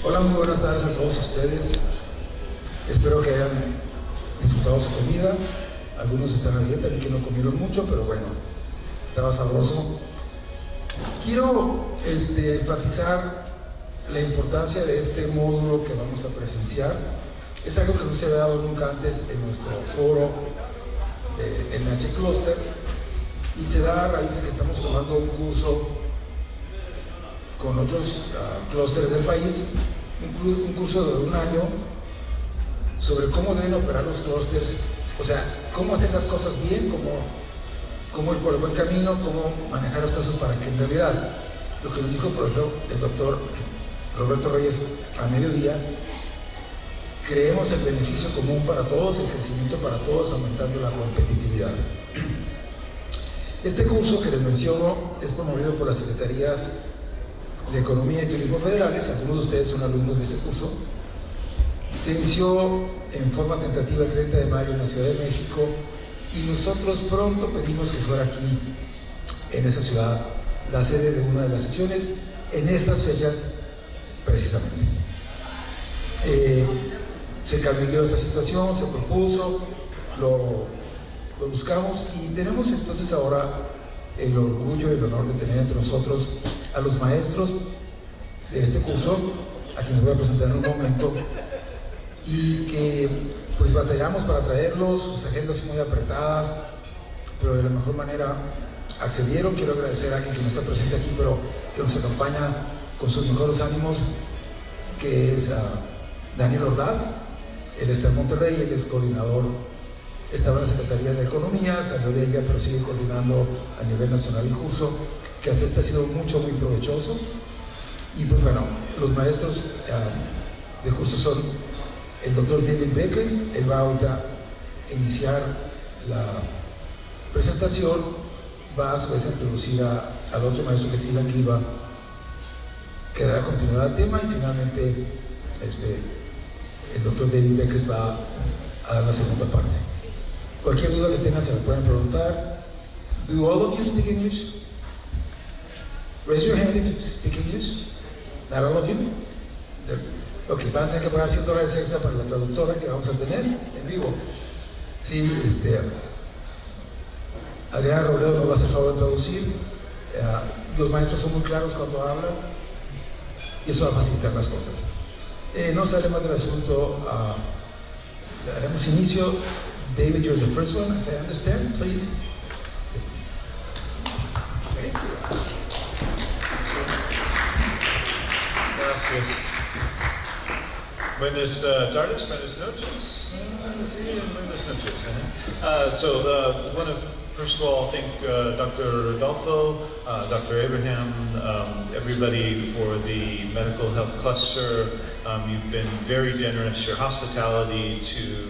Hola, muy buenas tardes a todos ustedes. Espero que hayan disfrutado su comida. Algunos están a dieta y que no comieron mucho, pero bueno, estaba sabroso. Quiero enfatizar la importancia de este módulo que vamos a presenciar. Es algo que no se había dado nunca antes en nuestro foro de NH Clúster, y se da a raíz de que estamos tomando un curso con otros clústeres del país, un curso de un año sobre cómo deben operar los clústeres, o sea, cómo hacer las cosas bien, cómo ir por el buen camino, cómo manejar las cosas para que en realidad, lo que nos dijo por ejemplo el doctor Roberto Reyes a mediodía, creemos el beneficio común para todos, el crecimiento para todos, aumentando la competitividad. Este curso que les menciono es promovido por las Secretarías de Economía y Turismo federales. Algunos de ustedes son alumnos de ese curso. Se inició en forma tentativa el 30 de mayo en la Ciudad de México, y nosotros pronto pedimos que fuera aquí, en esa ciudad, la sede de una de las sesiones, en estas fechas precisamente. Se cambió esta situación, se propuso, lo buscamos, y tenemos entonces ahora el orgullo y el honor de tener entre nosotros a los maestros de este curso, a quienes voy a presentar en un momento, y que pues batallamos para traerlos, sus agendas muy apretadas, pero de la mejor manera accedieron. Quiero agradecer a alguien que no está presente aquí, pero que nos acompaña con sus mejores ánimos, que es Daniel Ordaz. Él está en Monterrey, él es coordinador, estaba en la Secretaría de Economía, salió de ella, pero sigue coordinando a nivel nacional el curso, que hasta este ha sido muy provechoso. Y pues bueno, los maestros de curso son el doctor David Vequist. Él va ahorita a iniciar la presentación, va a su vez a introducir al otro maestro, que es Ilan Geva, que dará continuidad al tema, y finalmente el doctor David Vequist va a dar la segunda parte. Cualquier duda que tengan se la pueden preguntar. Do all of you speak English? Raise your hand if you speak English. Not all of you? Ok, van a tener que pagar $100 extra para la traductora que vamos a tener en vivo. Sí, Adriana Robledo nos va a hacer favor de traducir. Los maestros son muy claros cuando hablan, y eso va a facilitar las cosas. No sale más del asunto. Haremos inicio. David, you're the first one, as I understand, please. Thank you. Gracias. Buenas tardes, buenas noches. Buenas noches. First of all, thank Dr. Rodolfo, Dr. Abraham, everybody for the medical health cluster. You've been very generous. Your hospitality to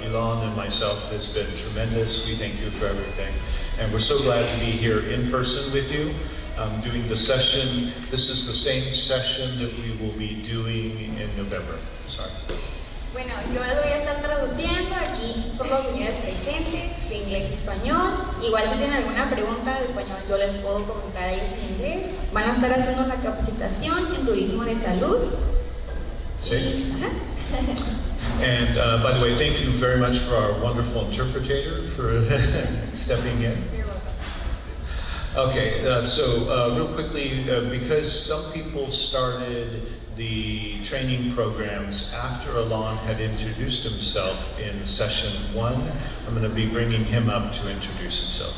Ilan and myself has been tremendous. We thank you for everything. And we're so glad to be here in person with you, doing the session. This is the same session that we will be doing in November. Sorry. Bueno, yo les voy a estar traduciendo aquí por los señores presentes, de inglés y español. Igual si tienen alguna pregunta de español, yo les puedo comentar a ellos en inglés. Van a estar haciendo la capacitación en turismo de salud. Sí. And by the way, thank you very much for our wonderful interpreter for stepping in. You're welcome. Okay, so real quickly, because some people started the training programs after Ilan had introduced himself in session 1, I'm going to be bringing him up to introduce himself.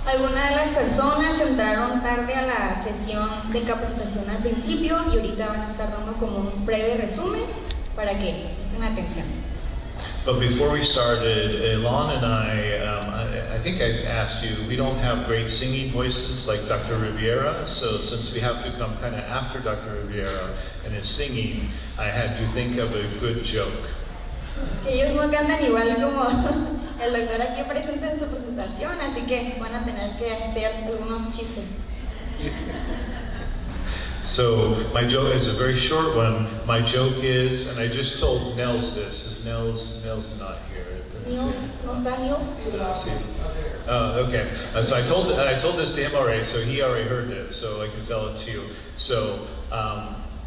Algunas de las personas entraron tarde a la sesión de capacitación al principio, y ahorita van a estar dando como un breve resumen para que presten atención. But before we started, Ilan and I think I asked you, we don't have great singing voices like Dr. Riviera, so since we have to come kind of after Dr. Riviera and his singing, I had to think of a good joke. Ellos no cantan igual como el doctor aquí presente en su presentación, así que van a tener que hacer algunos chistes. So my joke is a very short one. My joke is, and I just told Nels this, is Nels not here. Niels, ¿no está Niels? Okay. So I told this to him already, so he already heard it, so I can tell it to you. So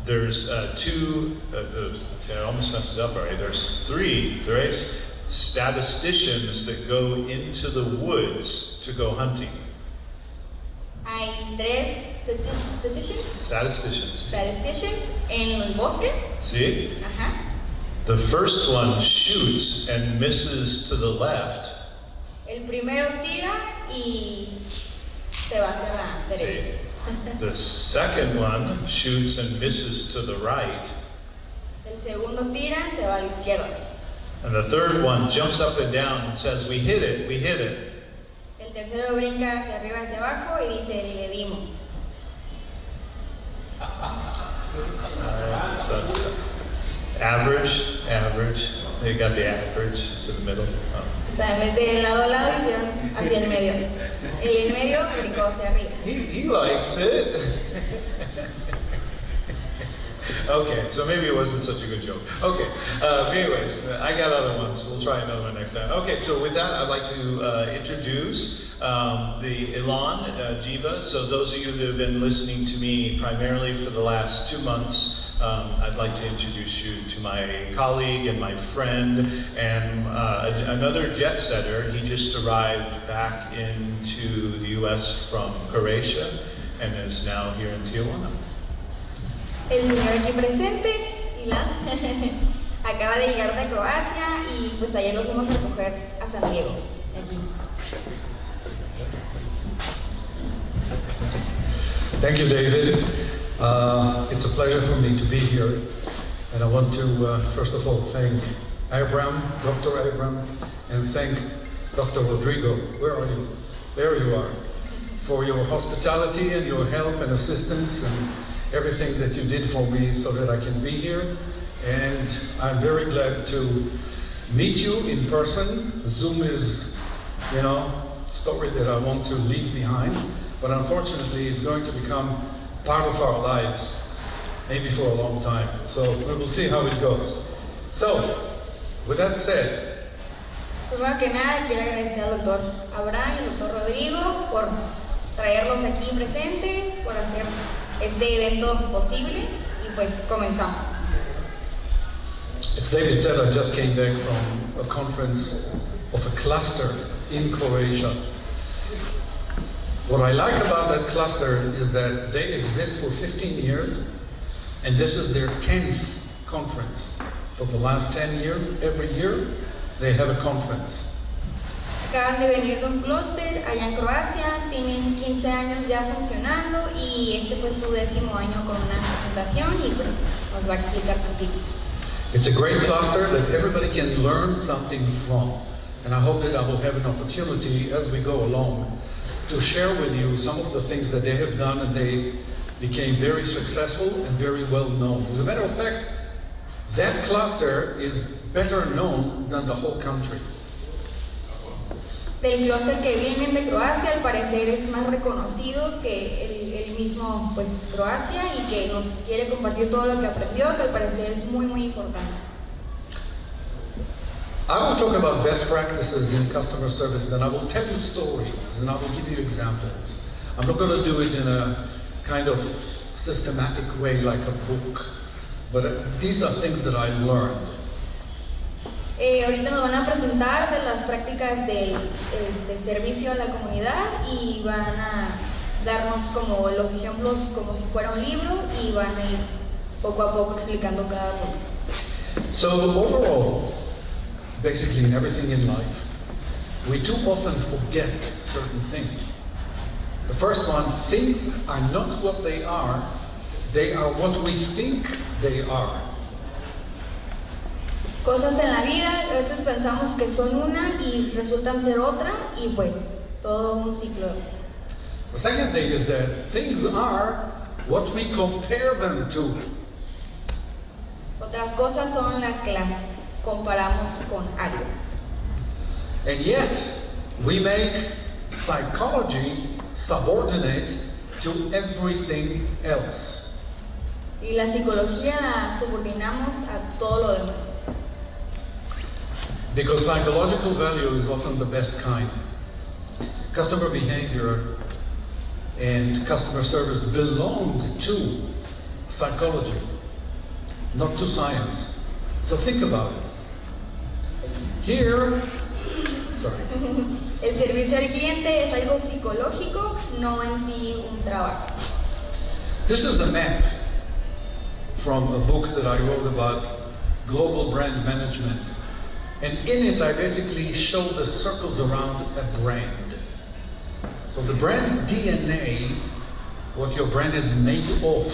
There's see, I almost messed it up already. There's three statisticians that go into the woods to go hunting. Hay tres Statisticians. en el bosque. See? Ajá. The first one shoots and misses to the left. El primero tira y se va hacia la derecha. The second one shoots and misses to the right. El segundo tira, se va a la izquierda. And the third one jumps up and down and says, "We hit it, we hit it." El tercero brinca hacia arriba, hacia abajo y dice, le dimos. So, average. They got the average, it's in the middle. O sea, en vez de lado a lado, hicieron hacia el medio. El medio brincó hacia arriba. He likes it. Okay, so maybe it wasn't such a good joke. Okay, anyways, I got other ones. We'll try another one next time. Okay, so with that, I'd like to introduce the Ilan Geva. So those of you that have been listening to me primarily for the last 2 months, I'd like to introduce you to my colleague and my friend and another jet setter. He just arrived back into the U.S. from Croatia and is now here in Tijuana. El señor aquí presente, Ilan, acaba de llegar de Croacia y pues ayer lo fuimos a recoger a San Diego, aquí. Thank you, David. It's a pleasure for me to be here. And I want to, first of all, thank Dr. Abram, and thank Dr. Rodrigo. Where are you? There you are. For your hospitality and your help and assistance and everything that you did for me so that I can be here. And I'm very glad to meet you in person. Zoom is, story that I want to leave behind. But unfortunately, it's going to become part of our lives, maybe for a long time. So we will see how it goes. So, with that said, Primero que nada, quiero agradecer al doctor Abraham y al doctor Rodrigo por traerlos aquí presentes, por hacer este evento posible y pues comenzamos. as David said, I just came back from a conference of a cluster in Croatia. What I like about that cluster is that they exist for 15 years, and this is their 10th conference. For the last 10 years, every year, they have a conference. Acaban de venir de un clúster allá en Croacia, tienen 15 años ya funcionando y este fue su 10º año con una presentación y pues nos va a explicar tantito. It's a great cluster that everybody can learn something from. And I hope that I will have an opportunity as we go along to share with you some of the things that they have done, and they became very successful and very well known. As a matter of fact, that cluster is better known than the whole country. Del clúster que vienen de Croacia, al parecer es más reconocido que el mismo pues, Croacia y que nos quiere compartir todo lo que aprendió, que al parecer es muy muy importante. I will talk about best practices in customer service, and I will tell you stories, and I will give you examples. I'm not going to do it in a kind of systematic way like a book, but these are things that I learned. Ahorita nos van a presentar de las prácticas del servicio a la comunidad y van a darnos como los ejemplos como si fuera un libro y van a ir poco a poco explicando cada uno. So overall, basically in everything in life, we too often forget certain things. The first one, things are not what they are what we think they are. Cosas en la vida, a veces pensamos que son una y resultan ser otra y pues todo un ciclo. The second thing is that things are what we compare them to. Otras cosas son las que las comparamos con algo. And yet, we make psychology subordinate to everything else. Y la psicología la subordinamos a todo lo demás. Because psychological value is often the best kind. Customer behavior and customer service belong to psychology. not to science. So think about it. Here, sorry. El servicio al cliente es algo psicológico, no en sí un trabajo. This is a map from a book that I wrote about global brand management. And in it, I basically show the circles around a brand. So the brand DNA, what your brand is made of,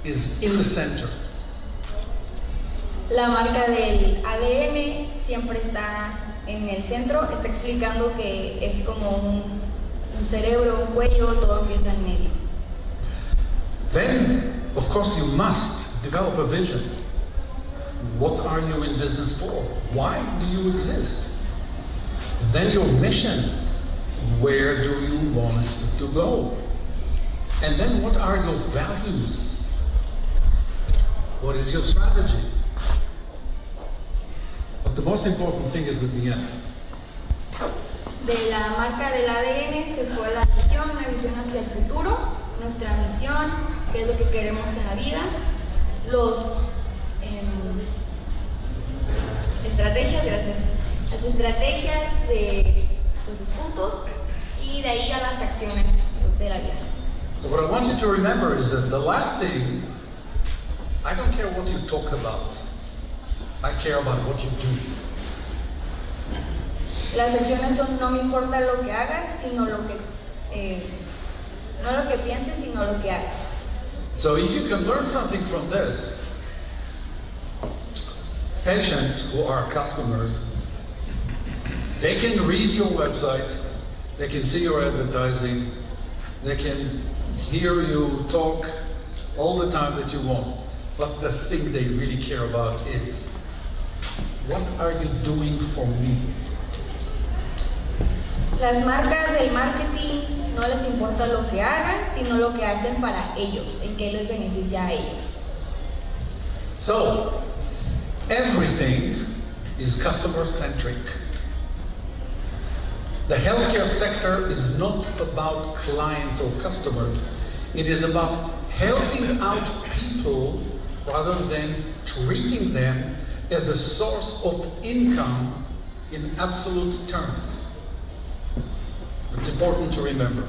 is in the center. La marca del ADN siempre está en el centro, está explicando que es como un cerebro, un cuello, todo empieza en medio. Then, of course, you must develop a vision. What are you in business for? Why do you exist? Then your mission. Where do you want to go? And then what are your values? What is your strategy? But the most important thing is at the end. De la marca del ADN se fue la visión, una visión hacia el futuro, nuestra misión, qué es lo que queremos en la vida, las estrategias de los puntos y de ahí a las acciones de la vida. So what I want you to remember is that the last thing, I don't care what you talk about, I care about what you do. Las acciones son no me importa lo que hagas, sino lo que no lo que pienses, sino lo que hagas. So if you can learn something from this, patients who are customers, they can read your website, they can see your advertising, they can hear you talk all the time that you want. But the thing they really care about is, what are you doing for me? Las marcas del marketing no les importa lo que hagan, sino lo que hacen para ellos, en qué les beneficia a ellos. So, everything is customer-centric. The healthcare sector is not about clients or customers. It is about helping out people rather than treating them as a source of income in absolute terms. It's important to remember.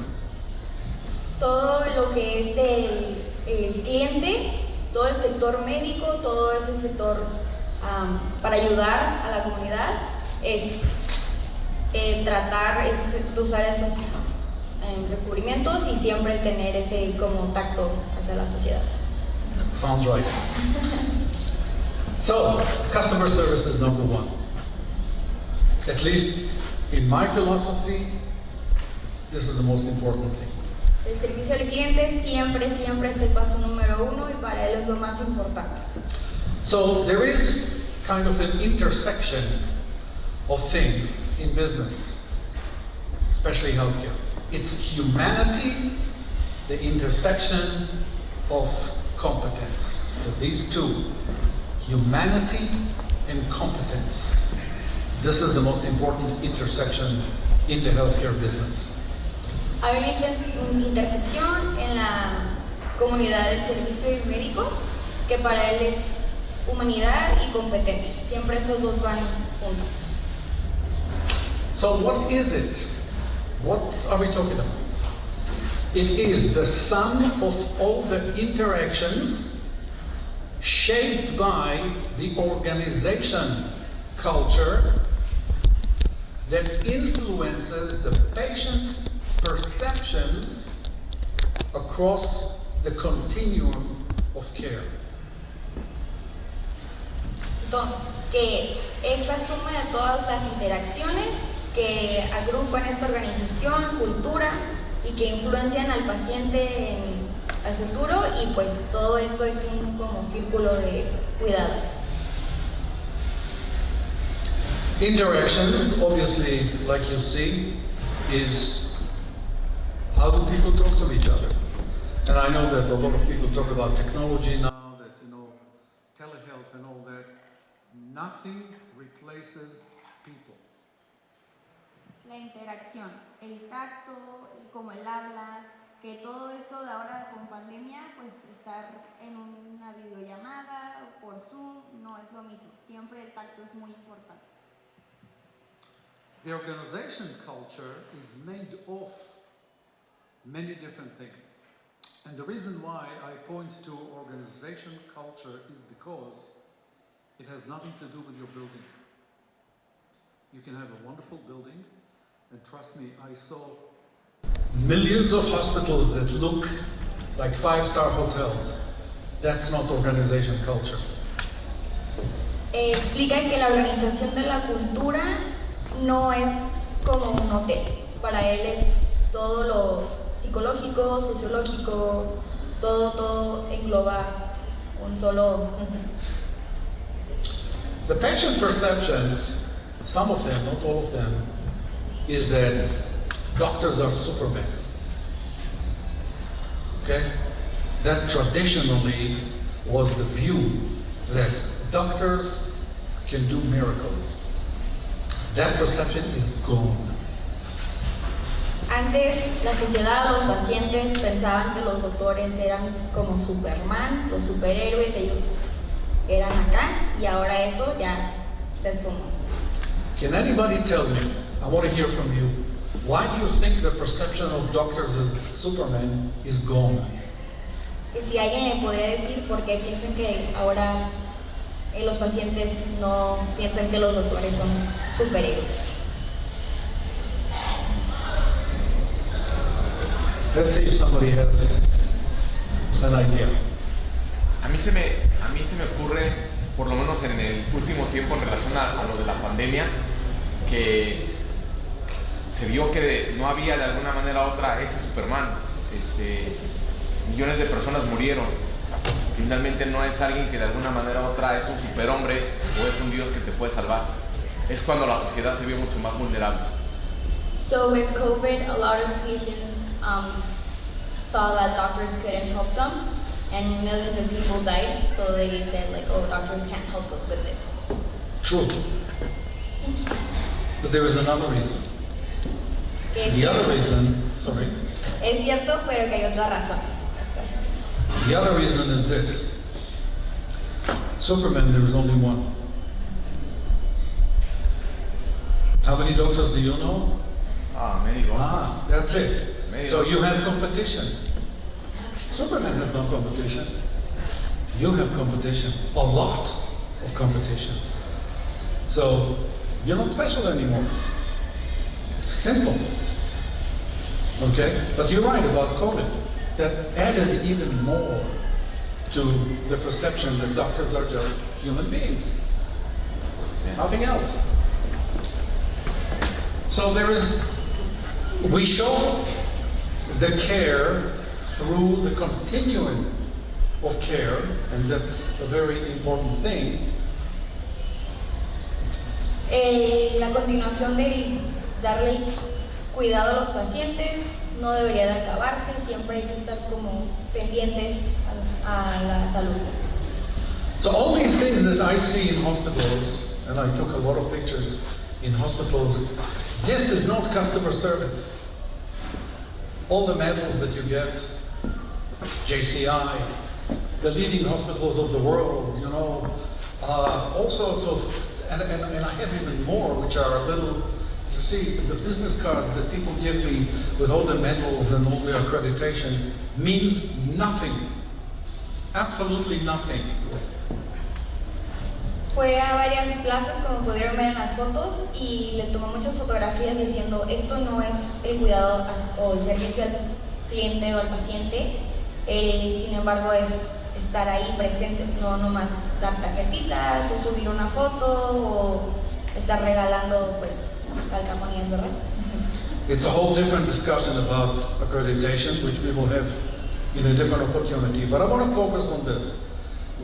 Todo lo que es del cliente, todo el sector médico, todo ese sector para ayudar a la comunidad es tratar de usar esos recubrimientos y siempre tener ese como tacto hacia la sociedad. Sounds right. So, customer service is number one. At least in my philosophy, this is the most important thing. El servicio al cliente siempre es el paso número uno y para él es lo más importante. So there is kind of an intersection of things in business, especially healthcare. It's humanity, the intersection of competence. So these two, humanity and competence. This is the most important intersection in the healthcare business. Hay una intersección en la comunidad del servicio médico que para él es humanidad y competencia. Siempre esos dos van juntos. So what is it? What are we talking about? It is the sum of all the interactions shaped by the organization culture that influences the patient's perceptions across the continuum of care. Entonces, ¿qué es la suma de todas las interacciones que agrupan esta organización, cultura y que influencian al paciente al futuro? Y pues todo esto es un como círculo de cuidado. Interactions, obviously, like you see, is how do people talk to each other? And I know that a lot of people talk about technology now, that, telehealth and all that. Nothing replaces people. La interacción, el tacto, como el habla, que todo esto de ahora con pandemia, pues estar en una videollamada o por Zoom no es lo mismo. Siempre el tacto es muy importante. The organization culture is made of many different things. And the reason why I point to organization culture is because it has nothing to do with your building. You can have a wonderful building, and trust me, I saw Millions of hospitals that look like five-star hotels. That's not organization culture. Explica que la organización de la cultura no es como un hotel. Para él es todo lo psicológico, sociológico, todo engloba un solo. The patient perceptions, some of them, not all of them, is that doctors are Superman. Okay? That traditionally was the view that doctors can do miracles. That perception is gone. Antes la sociedad, los pacientes pensaban que los doctores eran como Superman, los superhéroes, ellos eran acá, y ahora eso ya se esfumó. Can anybody tell me, I want to hear from you, why do you think the perception of doctors as Superman is gone? Que si alguien le podría decir por qué piensan que ahora los pacientes no piensan que los doctores son superhéroes. Let's see if somebody has an idea. A mí se me ocurre, por lo menos en el último tiempo en relación a lo de la pandemia, que se vio que no había de alguna manera u otra ese Superman. Millones de personas murieron. Finalmente no es alguien que de alguna manera u otra es un superhombre o es un Dios que te puede salvar. Es cuando la sociedad se vio mucho más vulnerable. So with COVID, a lot of patients saw that doctors couldn't help them, and millions of people died. So they said, like, oh, doctors can't help us with this. True. But there is another reason. Que The other reason, sorry. es cierto, pero que hay otra razón. The other reason is this. Superman, there is only one. How many doctors do you know? Many go. That's it. Many So doctors. you have competition. Superman has no competition. You have competition. A lot of competition. So you're not special anymore. Simple. Okay? But you're right about COVID. That added even more to the perception that doctors are just human beings. Nothing else. So we show the care through the continuum of care, and that's a very important thing. La continuación de darle cuidado a los pacientes no debería de acabarse, siempre hay que estar como pendientes a la salud. So all these things that I see in hospitals, and I took a lot of pictures in hospitals, this is not customer service. All the medals that you get, JCI, the leading hospitals of the world, you know, all sorts of, and I have even more, which are a little, you see, the business cards that people give me with all the medals and all the accreditations means nothing, absolutely nothing. Fue a varias plazas, como pudieron ver en las fotos, y le tomó muchas fotografías diciendo esto no es el cuidado o el servicio al cliente o al paciente, sin embargo es estar ahí presentes, no nomás dar tarjetitas o subir una foto o estar regalando pues calcamonías, ¿verdad? It's a whole different discussion about accreditation, which we will have in a different opportunity, but I want to focus on this.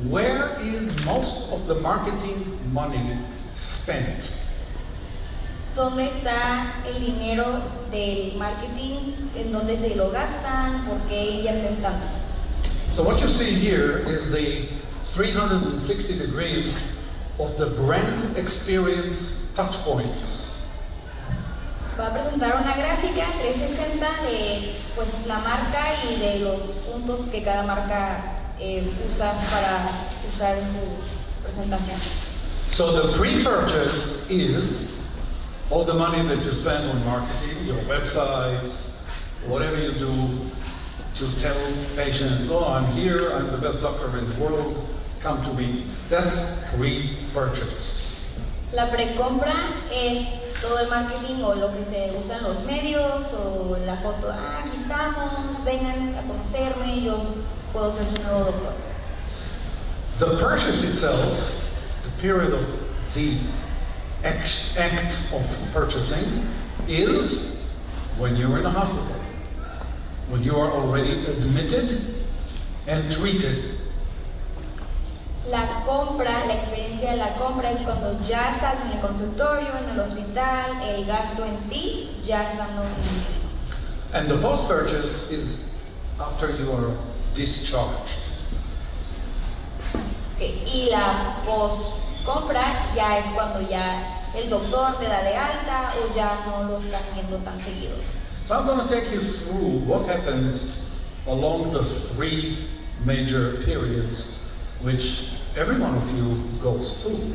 Where is most of the marketing money spent? ¿Dónde está el dinero del marketing? ¿En dónde se lo gastan? ¿Por qué invierten tanto? So what you see here is the 360 degrees of the brand experience touch points. Va a presentar una gráfica 360 de pues la marca y de los puntos que cada marca usa para usar en su presentación. So the pre-purchase is all the money that you spend on marketing, your websites, whatever you do to tell patients, oh, I'm here, I'm the best doctor in the world, come to me. That's pre-purchase. La precompra es todo el marketing o lo que se usa en los medios o la foto, aquí estamos, vengan a conocerme, yo puedo ser su nuevo doctor. The purchase itself, the period of the act of purchasing, is when you're in a hospital, when you are already admitted and treated. La compra, la experiencia de la compra es cuando ya estás en el consultorio, en el hospital, el gasto en sí, ya estando en el médico. And the post-purchase is after you are discharged. Okay. Y la post-compra ya es cuando ya el doctor te da de alta o ya no lo están viendo tan seguido. So I'm going to take you through what happens along the three major periods which every one of you goes through.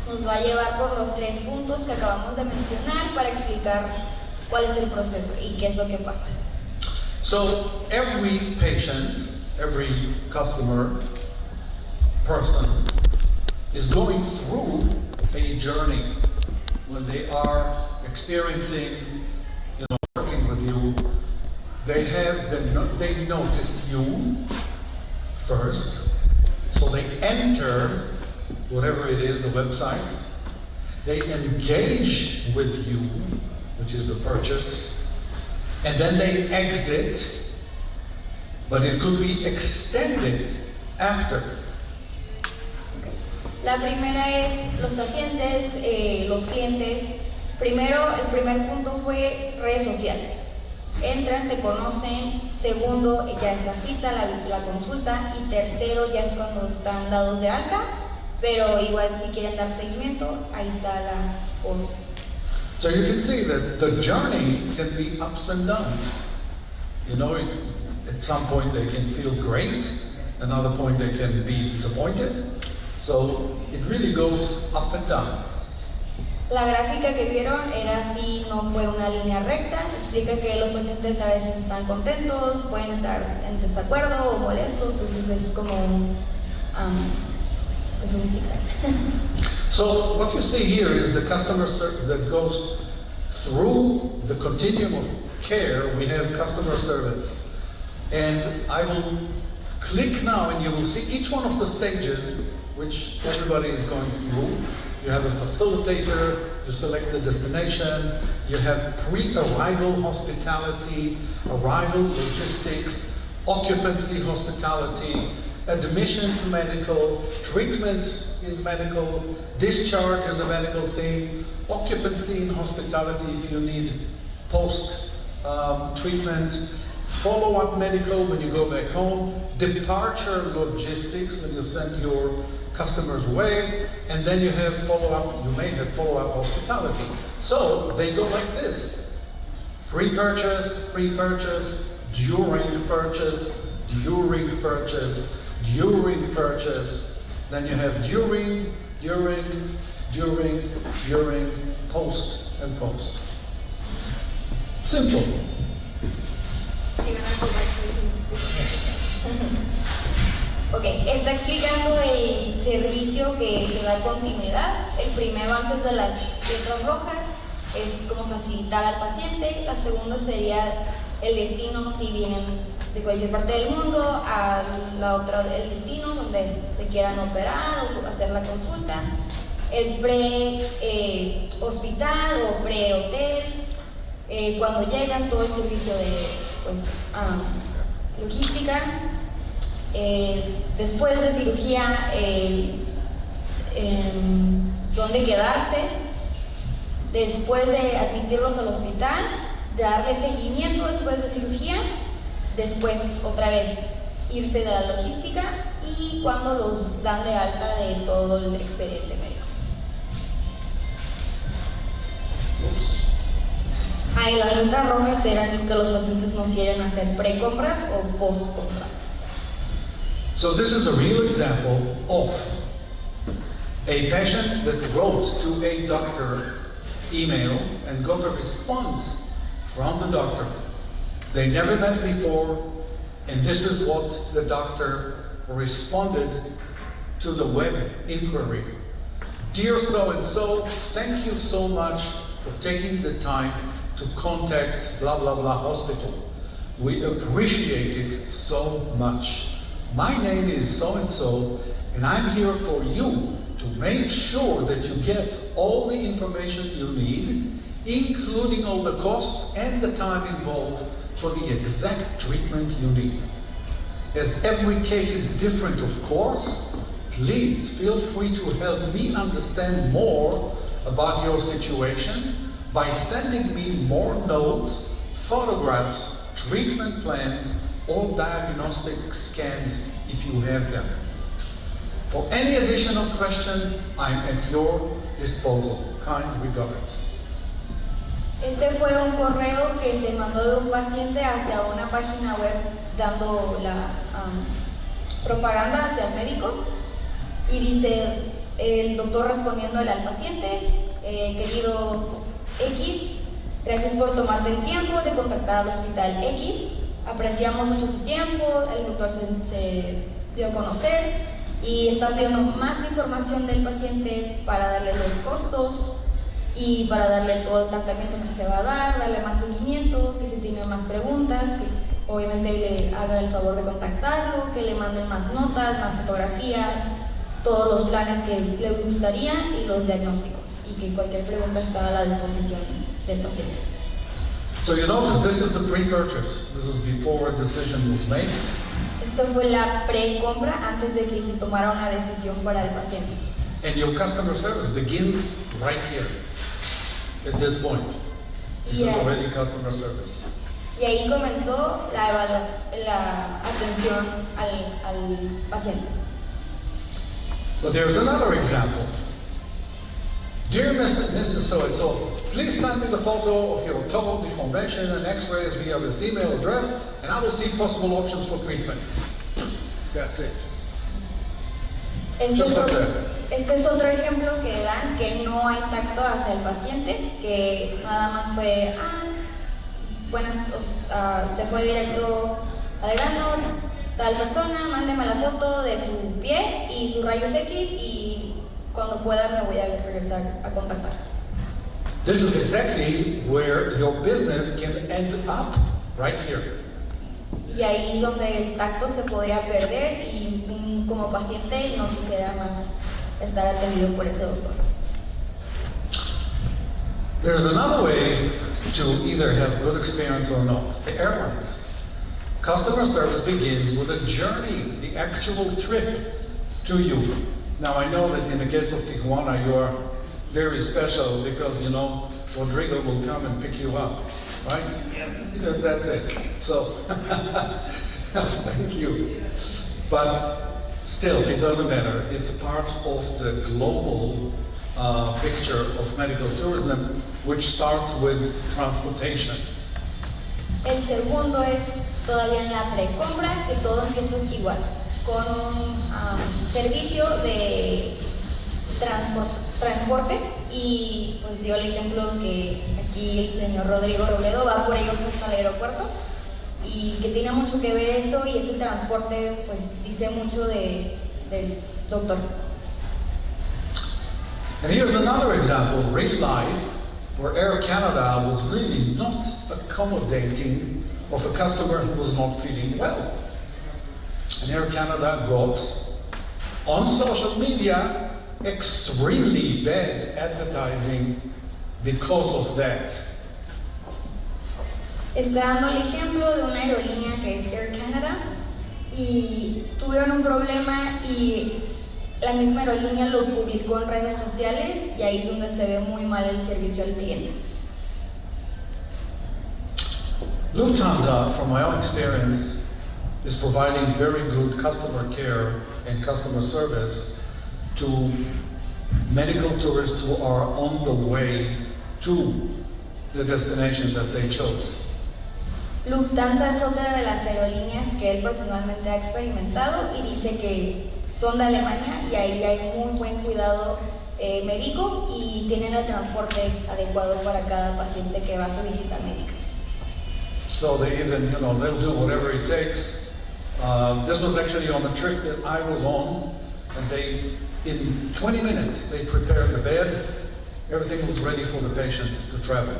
Nos va a llevar por los 3 puntos que acabamos de mencionar para explicar cuál es el proceso y qué es lo que pasa. So every patient, every customer, person is going through a journey when they are experiencing, working with you. They notice you first. So they enter, whatever it is, the website, they engage with you, which is the purchase, and then they exit, but it could be extended after. La primera es los pacientes, los clientes. Primero, el primer punto fue redes sociales. Entran, te conocen. Segundo, ya es la cita, la consulta. Y tercero, ya es cuando están dados de alta. Pero igual si quieren dar seguimiento, ahí está la post. So you can see that the journey can be ups and downs. At some point they can feel great, another point they can be disappointed. So it really goes up and down. La gráfica que vieron era así, no fue una línea recta. Explica que los pacientes a veces están contentos, pueden estar en desacuerdo o molestos, entonces es como un zigzag. So what you see here is the customer that goes through the continuum of care. We have customer service, and I will click now, and you will see each one of the stages which everybody is going through. You have a facilitator, you select the destination, you have pre-arrival hospitality, arrival logistics, occupancy hospitality, admission to medical, treatment is medical, discharge is a medical thing, occupancy in hospitality if you need post-treatment, follow-up medical when you go back home, departure logistics when you send your customers away, and then you have follow-up, you may have follow-up hospitality. So they go like this: pre-purchase, pre-purchase, during purchase, during purchase, during purchase. Then you have during, post, and post. Simple. Ok, está explicando el servicio que se da continuidad. El primero, antes de las letras rojas, es como facilitar al paciente. La segunda sería el destino, si vienen de cualquier parte del mundo, a la otra, el destino donde se quieran operar o hacer la consulta. El pre-hospital o pre-hotel, cuando llegan, todo el servicio de logística. Después de cirugía, dónde quedarse, después de admitirlos al hospital, de darle seguimiento después de cirugía, después otra vez irse de la logística y cuando los dan de alta de todo el expediente médico. Y las letras rojas eran que los pacientes no quieren hacer pre-compras o post-compra. So this is a real example of a patient that wrote to a doctor email and got a response from the doctor. They never met before, and this is what the doctor responded to the web inquiry. Dear so-and-so, thank you so much for taking the time to contact blah blah blah hospital. We appreciate it so much. My name is so-and-so, and I'm here for you to make sure that you get all the information you need, including all the costs and the time involved for the exact treatment you need. As every case is different, of course, please feel free to help me understand more about your situation by sending me more notes, photographs, treatment plans, or diagnostic scans if you have them. For any additional question, I'm at your disposal. Kind regards. Este fue un correo que se mandó de un paciente hacia una página web dando la propaganda hacia el médico y dice el doctor respondiéndole al paciente, querido X, gracias por tomarte el tiempo de contactar al hospital X, apreciamos mucho su tiempo, el doctor se dio a conocer y está pidiendo más información del paciente para darle los costos y para darle todo el tratamiento que se va a dar, darle más seguimiento, que si tiene más preguntas, que obviamente le haga el favor de contactarlo, que le manden más notas, más fotografías, todos los planes que le gustarían y los diagnósticos, y que cualquier pregunta está a la disposición del paciente. So you notice this is the pre-purchase. This is before a decision was made. Esto fue la pre-compra antes de que se tomara una decisión para el paciente. And your customer service begins right here, at this point. This is already customer service. Y ahí comenzó la atención al paciente. But there's another example. Dear Mrs. So-and-so, please send me the photo of your total deformation and x-rays via this email address, and I will see possible options for treatment. That's it. Este es otro ejemplo que dan, que no hay tacto hacia el paciente, que nada más fue, se fue directo al grano, tal persona, mándeme la foto de su pie y sus rayos X y cuando pueda me voy a regresar a contactar. This is exactly where your business can end up, right here. Y ahí es donde el tacto se podría perder y como paciente no quisiera más estar atendido por ese doctor. There's another way to either have good experience or not. The airlines. Customer service begins with a journey, the actual trip to you. Now I know that in the case of Tijuana you are very special because you know Rodrigo will come and pick you up, right? Yes. That's it. So, thank you. But still, it doesn't matter. It's part of the global picture of medical tourism, which starts with transportation. El segundo es todavía en la precompra, que todo empieza igual, con un servicio de transporte y pues dio el ejemplo que aquí el señor Rodrigo Robledo va por ellos justo al aeropuerto y que tiene mucho que ver esto y ese transporte pues dice mucho del doctor. And here's another example, real life, where Air Canada was really not accommodating of a customer who was not feeling well. And Air Canada got on social media extremely bad advertising because of that. Está dando el ejemplo de una aerolínea que es Air Canada y tuvieron un problema y la misma aerolínea lo publicó en redes sociales y ahí es donde se ve muy mal el servicio al cliente. Lufthansa, from my own experience, is providing very good customer care and customer service to medical tourists who are on the way to the destination that they chose. Lufthansa es otra de las aerolíneas que él personalmente ha experimentado y dice que son de Alemania y ahí hay muy buen cuidado médico y tienen el transporte adecuado para cada paciente que va a su visita médica. So they even, they'll do whatever it takes. This was actually on a trip that I was on, and in 20 minutes, they prepared the bed. Everything was ready for the patient to travel.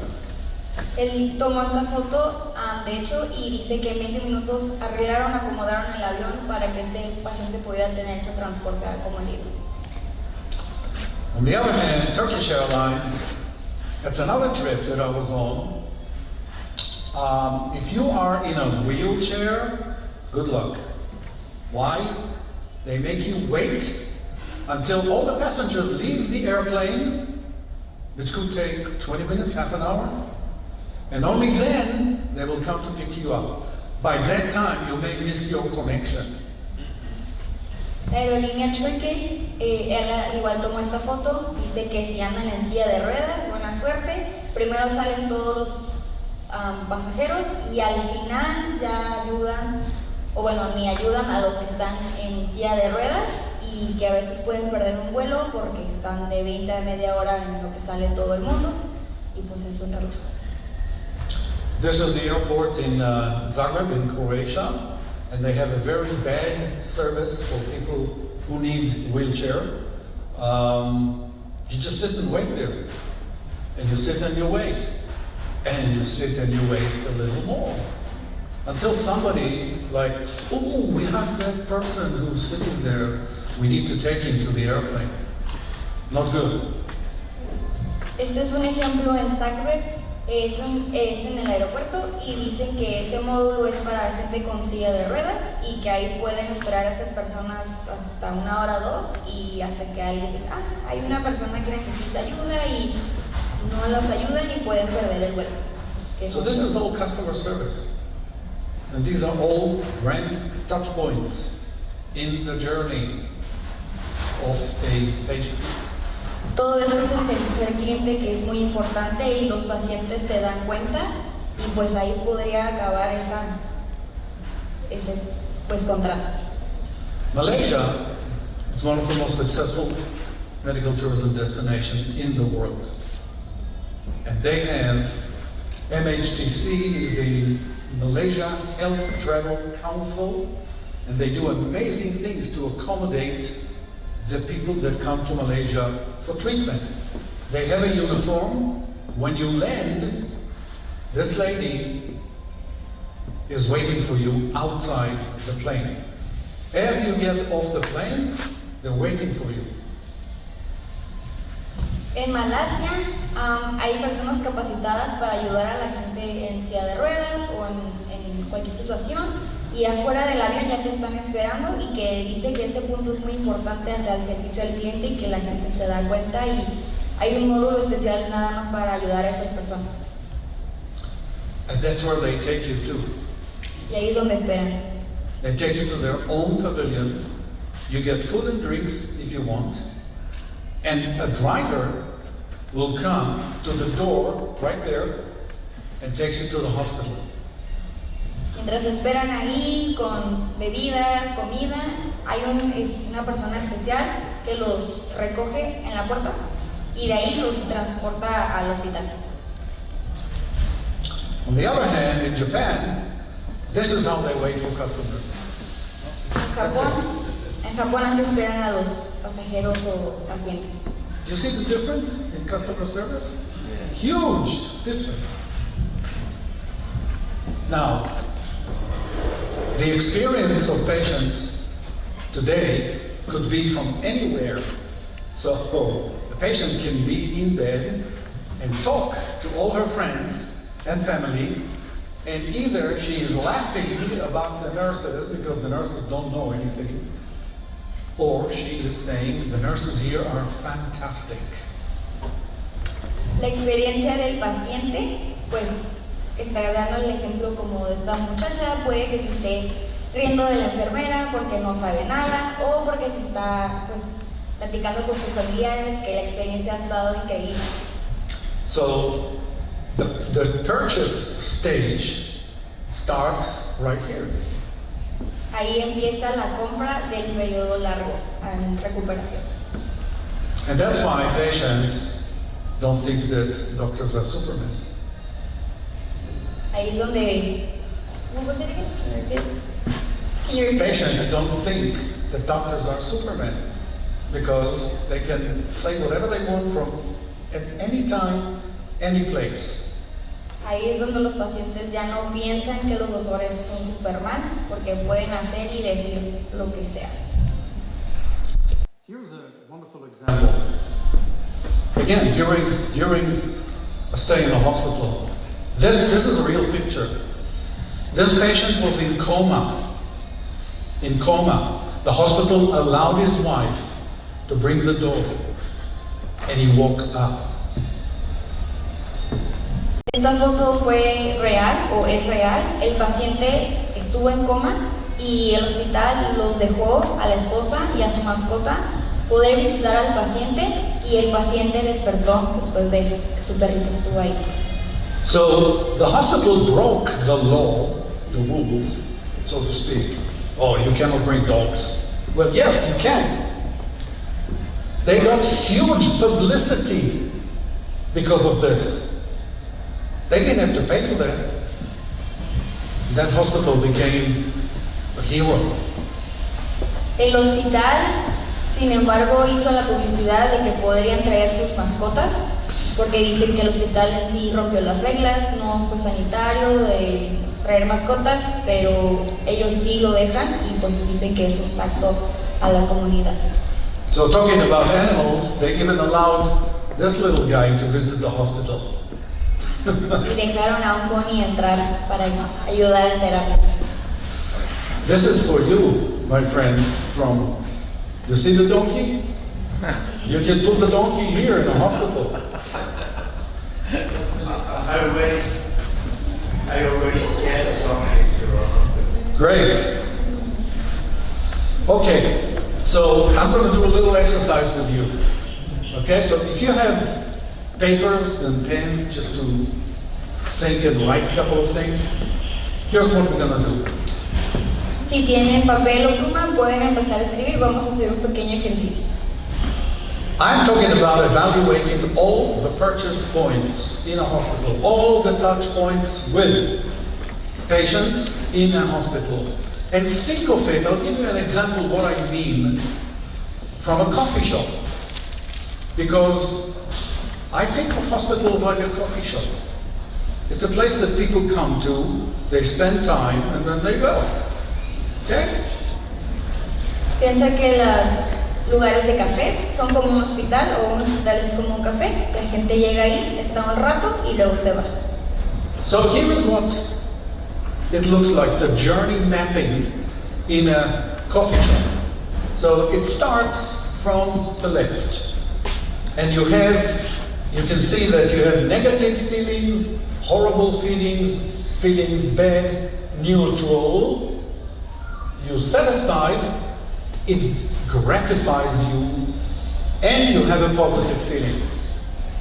Él tomó esta foto, de hecho, y dice que en 20 minutos arreglaron, acomodaron el avión para que este paciente pudiera tener ese transporte acomodado. On the other hand, Turkish Airlines, that's another trip that I was on. If you are in a wheelchair, good luck. Why? They make you wait until all the passengers leave the airplane, which could take 20 minutes, half an hour, and only then they will come to pick you up. By that time, you may miss your connection. La aerolínea Turkish, él igual tomó esta foto, dice que si andan en silla de ruedas, buena suerte, primero salen todos los pasajeros y al final ya ayudan, o bueno, ni ayudan a los que están en silla de ruedas y que a veces pueden perder un vuelo porque están de 20 a media hora en lo que sale todo el mundo y pues eso es la ruta. This is the airport in Zagreb in Croatia, and they have a very bad service for people who need wheelchair. You just sit and wait there, and you sit and you wait. And you sit and you wait a little more until somebody like, oh, we have that person who's sitting there. We need to take him to the airplane. Not good. Este es un ejemplo en Zagreb, es en el aeropuerto y dicen que ese módulo es para gente con silla de ruedas y que ahí pueden esperar a estas personas hasta 1 hora o 2 y hasta que alguien dice, hay una persona que necesita ayuda y no los ayudan y pueden perder el vuelo. So this is all customer service. And these are all brand touch points in the journey of a patient. Todo eso es el servicio al cliente que es muy importante y los pacientes se dan cuenta y pues ahí podría acabar ese pues contrato. Malaysia is one of the most successful medical tourism destinations in the world. And they have MHTC, is the Malaysia Health Travel Council, and they do amazing things to accommodate the people that come to Malaysia for treatment. They have a uniform. When you land, this lady is waiting for you outside the plane. As you get off the plane, they're waiting for you. En Malasia hay personas capacitadas para ayudar a la gente en silla de ruedas o en cualquier situación y afuera del avión ya te están esperando y que dice que este punto es muy importante hacia el servicio al cliente y que la gente se da cuenta y hay un módulo especial nada más para ayudar a esas personas. And that's where they take you to. Y ahí es donde esperan. They take you to their own pavilion. You get food and drinks if you want. And a driver will come to the door right there and takes you to the hospital. Mientras esperan ahí con bebidas, comida, hay una persona especial que los recoge en la puerta y de ahí los transporta al hospital. On the other hand, in Japan, this is how they wait for customers. En Japón así esperan a los pasajeros o pacientes. You see the difference in customer service? Huge difference. Now, the experience of patients today could be from anywhere. So the patient can be in bed and talk to all her friends and family, and either she is laughing about the nurses because the nurses don't know anything, or she is saying the nurses here are fantastic. La experiencia del paciente, pues está dando el ejemplo como de esta muchacha, puede que se esté riendo de la enfermera porque no sabe nada o porque se está pues platicando con sus familiares que la experiencia ha estado increíble. So the purchase stage starts right here. Ahí empieza la compra del periodo largo en recuperación. And that's why patients don't think that doctors are Superman. Ahí es donde... What was it again? Can you repeat? Patients don't think that doctors are Superman because they can say whatever they want from at any time, any place. Ahí es donde los pacientes ya no piensan que los doctores son Superman porque pueden hacer y decir lo que sea. Here's a wonderful example. Again, during a stay in a hospital, this is a real picture. This patient was in coma. In coma. The hospital allowed his wife to bring the dog, and he woke up. Esta foto fue real o es real. El paciente estuvo en coma y el hospital los dejó a la esposa y a su mascota poder visitar al paciente y el paciente despertó después de que su perrito estuvo ahí. So the hospital broke the law, the rules, so to speak. Oh, you cannot bring dogs. Well, yes, you can. They got huge publicity because of this. They didn't have to pay for that. That hospital became a hero. El hospital, sin embargo, hizo la publicidad de que podrían traer sus mascotas porque dicen que el hospital en sí rompió las reglas, no fue sanitario de traer mascotas, pero ellos sí lo dejan y pues dicen que es un impacto a la comunidad. So talking about animals, they even allowed this little guy to visit the hospital. Y dejaron a un pony entrar para ayudar en terapia. This is for you, my friend, from, you see the donkey? You can put the donkey here in the hospital. I already get a donkey to a hospital. Great. Okay, so I'm going to do a little exercise with you. Okay, so if you have papers and pens just to think and write a couple of things, here's what we're going to do. Si tienen papel o pluma, pueden empezar a escribir. Vamos a hacer un pequeño ejercicio. I'm talking about evaluating all the purchase points in a hospital, all the touch points with patients in a hospital. And think of it, I'll give you an example of what I mean from a coffee shop. Because I think of hospitals like a coffee shop. It's a place that people come to, they spend time, and then they go. Okay? Piensa que los lugares de café son como un hospital o un hospital es como un café. La gente llega ahí, está un rato y luego se va. So here is what it looks like, the journey mapping in a coffee shop. So it starts from the left. And you can see that you have negative feelings, horrible feelings, bad, neutral. You're satisfied, it gratifies you, and you have a positive feeling.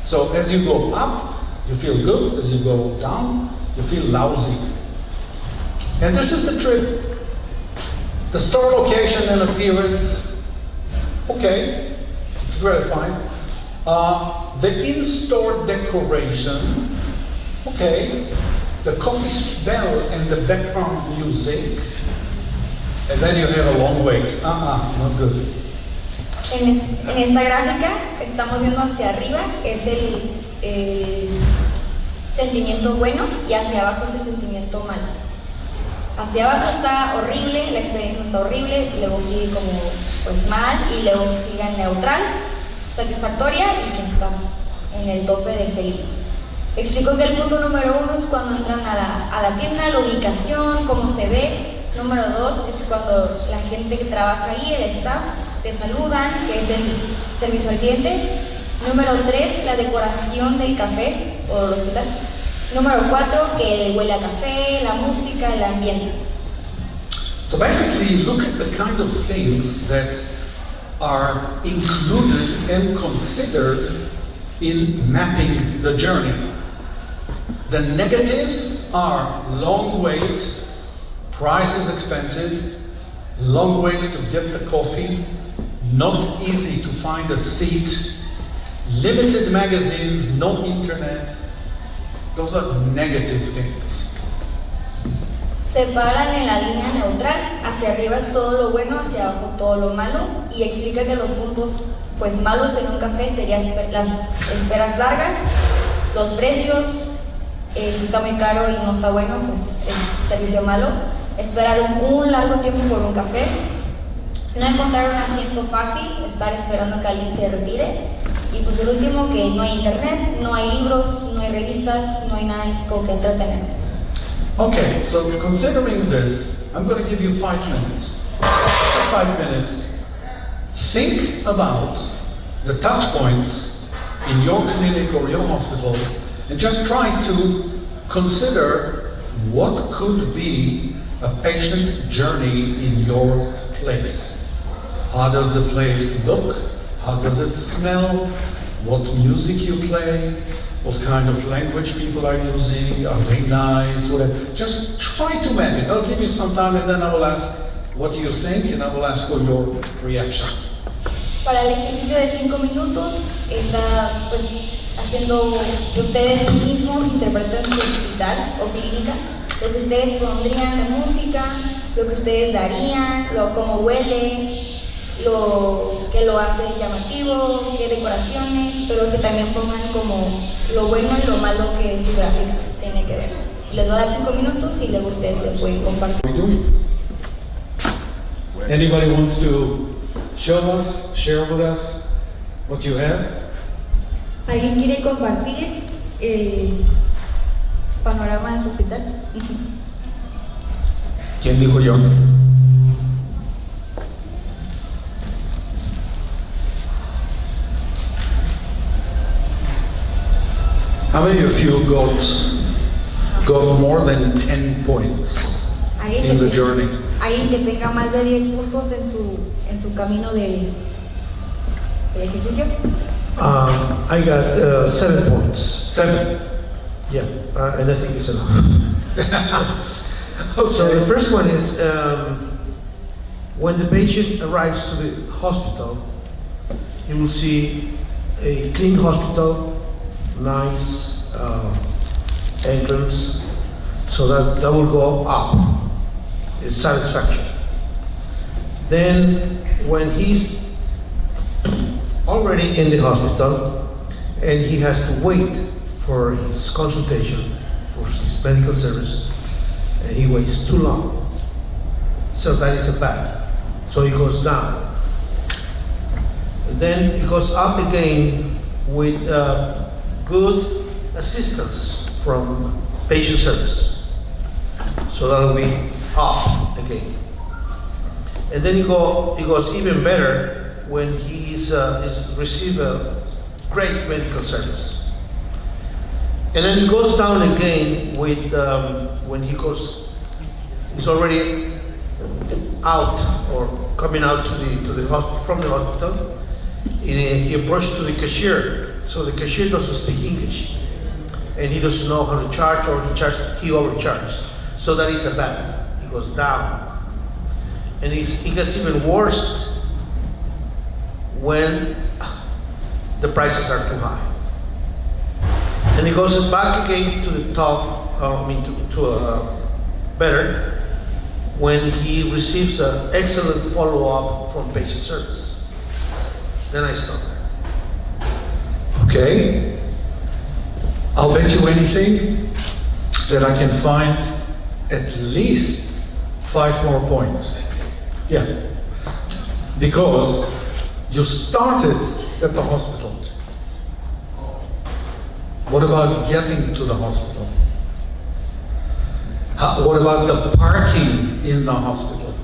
So as you go up, you feel good. As you go down, you feel lousy. And this is the trick. The store location and appearance, okay, it's gratifying. The in-store decoration, okay. The coffee smell and the background music, and then you have a long wait. Not good. En esta gráfica estamos viendo hacia arriba, es el sentimiento bueno, y hacia abajo es el sentimiento malo. Hacia abajo está horrible, la experiencia está horrible, luego sigue como pues mal, y luego sigue en neutral, satisfactoria, y que estás en el tope de feliz. Explico que el punto número 1 es cuando entran a la tienda, la ubicación, cómo se ve. Número 2 es cuando la gente que trabaja ahí, el staff, te saludan, que es el servicio al cliente. Número 3, la decoración del café o del hospital. Número 4, que huele a café, la música, el ambiente. So basically, look at the kind of things that are included and considered in mapping the journey. The negatives are long wait, price is expensive, long waits to get the coffee, not easy to find a seat, limited magazines, no internet. Those are negative things. Se paran en la línea neutral, hacia arriba es todo lo bueno, hacia abajo todo lo malo, y explica que los puntos pues malos en un café serían las esperas largas, los precios, si está muy caro y no está bueno, pues es servicio malo, esperar un largo tiempo por un café, no encontrar un asiento fácil, estar esperando que alguien se retire, y pues el último, que no hay internet, no hay libros, no hay revistas, no hay nada con que entretener. Okay, so considering this, I'm going to give you 5 minutes. 5 minutes. Think about the touch points in your clinic or your hospital and just try to consider what could be a patient journey in your place. How does the place look? How does it smell? What music you play? What kind of language people are using? Are they nice? Whatever. Just try to map it. I'll give you some time and then I will ask what do you think and I will ask for your reaction. Para el ejercicio de 5 minutos está pues haciendo que ustedes mismos interpreten su hospital o clínica, lo que ustedes pondrían de música, lo que ustedes darían, cómo huele, lo que lo hace llamativo, qué decoraciones, pero que también pongan como lo bueno y lo malo que su gráfica tiene que ver. Les voy a dar 5 minutos y luego ustedes les pueden compartir. Anybody wants to show us, share with us what you have? ¿Alguien quiere compartir el panorama de su hospital? ¿Quién dijo yo? How many of you got more than 10 points in the journey? Alguien que tenga más de 10 puntos en su camino del ejercicio. I got 7 points. 7. Yeah, and I think it's enough. So the first one is when the patient arrives to the hospital, you will see a clean hospital, nice entrance, so that will go up. It's satisfaction. Then when he's already in the hospital and he has to wait for his consultation, for his medical service, and he waits too long, so that is a bad. So he goes down. And then he goes up again with good assistance from patient service. So that will be up again. And then he goes even better when he's received a great medical service. And then he goes down again with when he's already out or coming out to the hospital, from the hospital. He approaches to the cashier. So the cashier doesn't speak English, and he doesn't know how to charge, or he overcharges. So that is a bad. He goes down, and it gets even worse when the prices are too high. And he goes back again to the top. Better when he receives an excellent follow-up from patient service. Then I stop. Okay. I'll bet you anything that I can find at least 5 more points. Yeah. Because you started at the hospital. What about getting to the hospital? What about the parking in the hospital?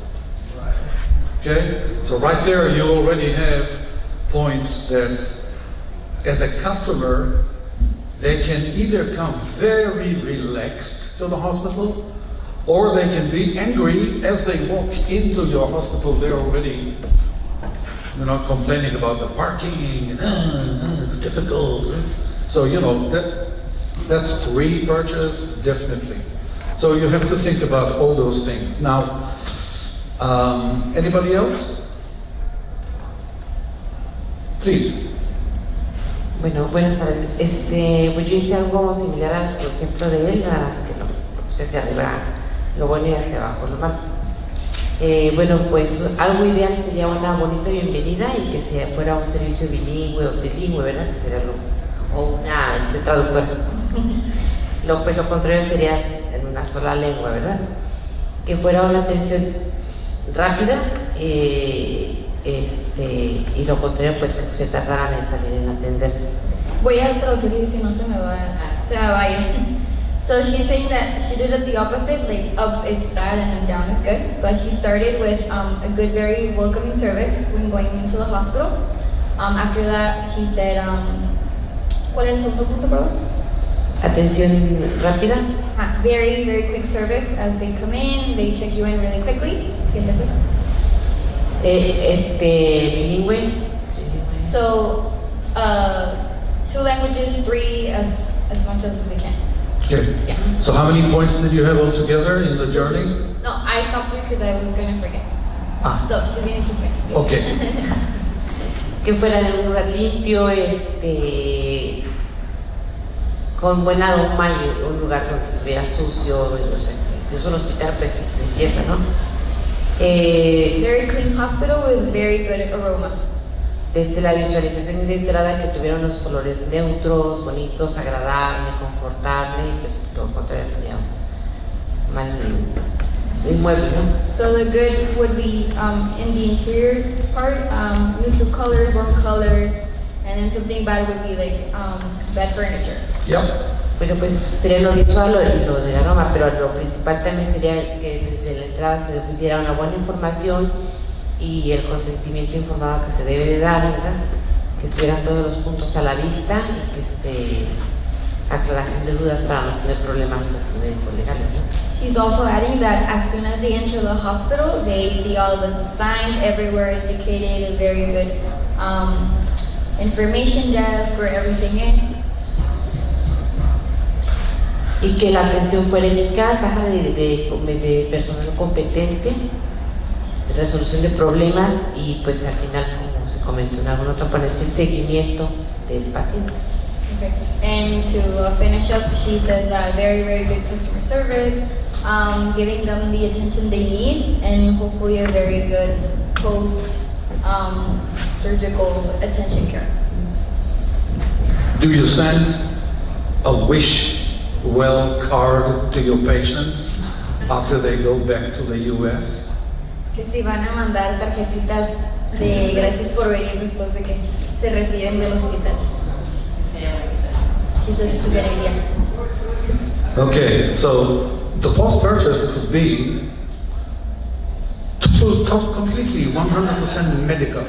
Okay, so right there you already have points that as a customer, they can either come very relaxed to the hospital, or they can be angry as they walk into your hospital. They're already, complaining about the parking and it's difficult. So That's pre-purchase, definitely. So you have to think about all those things. Now, anybody else? Please. Bueno, buenas tardes. Pues yo hice algo similar a su ejemplo de él, nada más que no, pues hacia arriba lo bueno y hacia abajo lo malo. Bueno, pues algo ideal sería una bonita bienvenida y que fuera un servicio bilingüe o trilingüe, ¿verdad? Que sería o una traductora. Pues lo contrario sería en una sola lengua, ¿verdad? Que fuera una atención rápida y lo contrario pues que se tardaran en salir en atender. Voy a traducir si no se me va a ir. So she's saying that she did it the opposite, like up is bad and down is good. But she started with a good, very welcoming service when going into the hospital. After that, she said, ¿cuál es el segundo punto, perdón? Atención rápida. Very, very quick service as they come in, they check you in really quickly. Bilingüe. So, 2 languages, 3 as much as they can. Okay. Yeah. So how many points did you have altogether in the journey? No, I stopped her because I was going to forget. So she's going to keep it. Okay. Que fuera en un lugar limpio, con buen aroma y un lugar donde estuviera sucio, o sea, si es un hospital, pues limpieza, ¿no? Very clean hospital with very good aroma. Desde la visualización de entrada que tuvieran los colores neutros, bonitos, agradable, confortable, pues lo contrario sería mal inmueble, ¿no? So the good would be in the interior part, neutral colors, warm colors, and then something bad would be like bad furniture. Yep. Bueno, pues sería lo visual y lo del aroma, pero lo principal también sería que desde la entrada se diera una buena información y el consentimiento informado que se debe de dar, ¿verdad? Que estuvieran todos los puntos a la vista y que aclaración de dudas para no tener problemas legales, ¿no? She's also adding that as soon as they enter the hospital, they see all the signs everywhere indicated, a very good information desk where everything is. Y que la atención fuera eficaz, de personal competente, de resolución de problemas y pues al final, como se comentó en alguna otra ponencia, el seguimiento del paciente. Okay. And to finish up, she says very, very good customer service, giving them the attention they need, and hopefully a very good post-surgical attention care. Do you send a wish well card to your patients after they go back to the US? Que si van a mandar tarjetitas de gracias por venir después de que se retiren del hospital. She says it's a good idea. Okay, so the post-purchase could be completely 100% medical.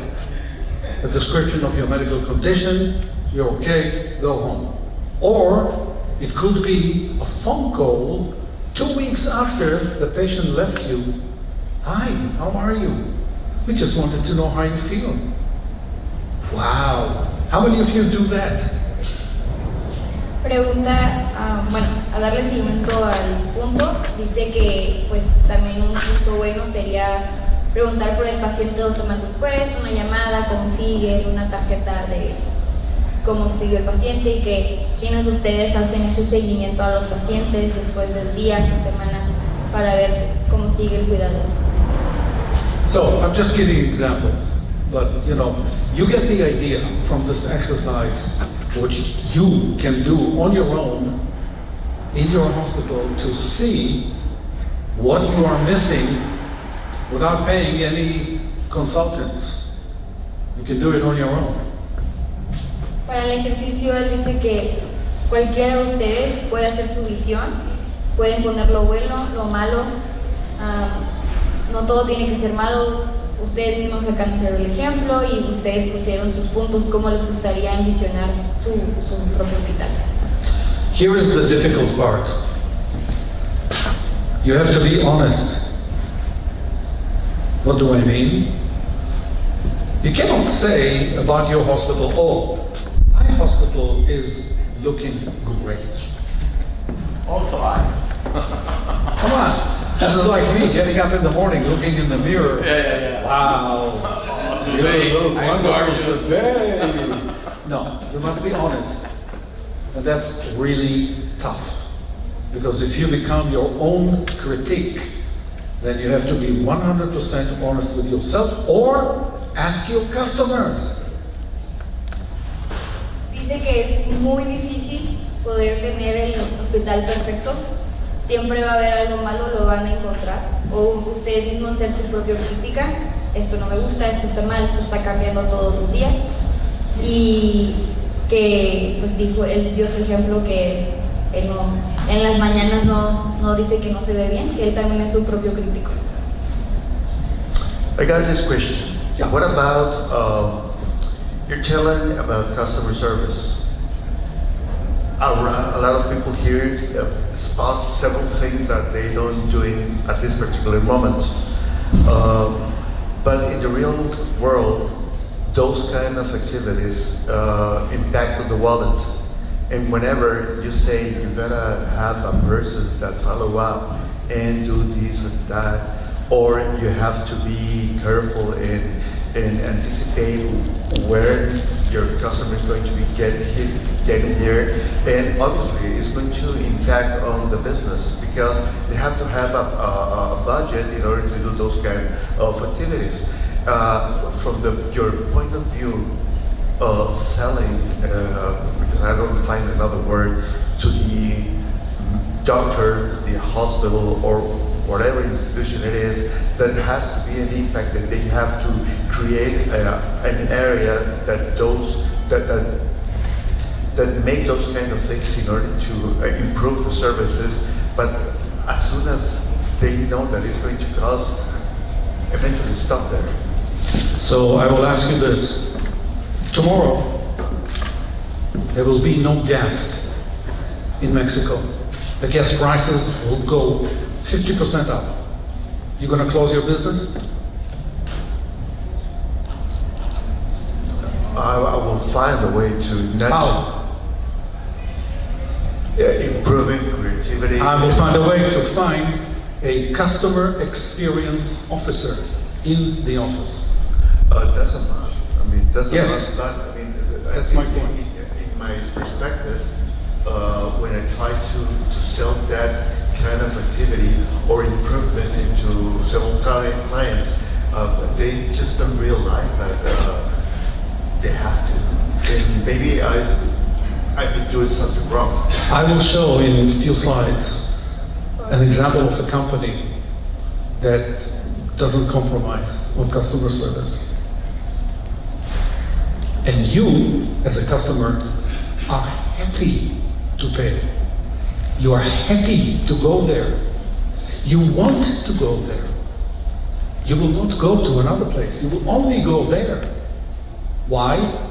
A description of your medical condition, you're okay, go home. Or it could be a phone call 2 weeks after the patient left you. Hi, how are you? We just wanted to know how you feel. Wow, how many of you do that? Pregunta, bueno, a darle seguimiento al punto, dice que pues también un punto bueno sería preguntar por el paciente 2 semanas después, una llamada, cómo sigue, una tarjeta de cómo sigue el paciente y que quienes de ustedes hacen ese seguimiento a los pacientes después de días o semanas para ver cómo sigue el cuidado. So, I'm just giving examples, but you get the idea from this exercise, which you can do on your own in your hospital to see what you are missing without paying any consultants. You can do it on your own. Para el ejercicio, él dice que cualquiera de ustedes puede hacer su visión, pueden poner lo bueno, lo malo, no todo tiene que ser malo, ustedes mismos acaban de hacer el ejemplo y ustedes pusieron sus puntos, cómo les gustaría envisionar su propio hospital. Here is the difficult part. You have to be honest. What do I mean? You cannot say about your hospital, oh, my hospital is looking great. Also I. Come on, this is like me getting up in the morning, looking in the mirror. Yeah. Wow, Today, you look I'm wonderful gorgeous. today. No, you must be honest. And that's really tough. Because if you become your own critique, then you have to be 100% honest with yourself or ask your customers. Dice que es muy difícil poder tener el hospital perfecto. Siempre va a haber algo malo, lo van a encontrar. O ustedes mismos hacer su propia crítica. Esto no me gusta, esto está mal, esto está cambiando todos los días. Y que, pues dijo, él dio su ejemplo que él no, en las mañanas no dice que no se ve bien, que él también es su propio crítico. I got this question. Yeah. What about, you're telling about customer service. A lot of people here spot several things that they don't doing at this particular moment. But in the real world, those kind of activities impact on the wallet. And whenever you say you gotta have a person that follow up and do this and that, or you have to be careful and anticipate where your customer is going to be getting there, and obviously it's going to impact on the business because they have to have a budget in order to do those kind of activities. From your point of view, selling, because I don't find another word, to the doctor, the hospital, or whatever institution it is, there has to be an impact, that they have to create an area that make those kind of things in order to improve the services. But as soon as they know that it's going to cost, eventually stop there. So I will ask you this. Tomorrow, there will be no gas in Mexico. The gas prices will go 50% up. You're going to close your business? I will find a way to How? Improving creativity. I will find a way to find a customer experience officer in the office. That's a must. I mean, that's Yes. a must. I mean, That's I my think point. In my perspective, when I try to sell that kind of activity or improvement into several clients, they just don't realize that they have to. And maybe I've been doing something wrong. I will show in a few slides an example of a company that doesn't compromise on customer service. And you, as a customer, are happy to pay. You are happy to go there. You want to go there. You will not go to another place. You will only go there. Why?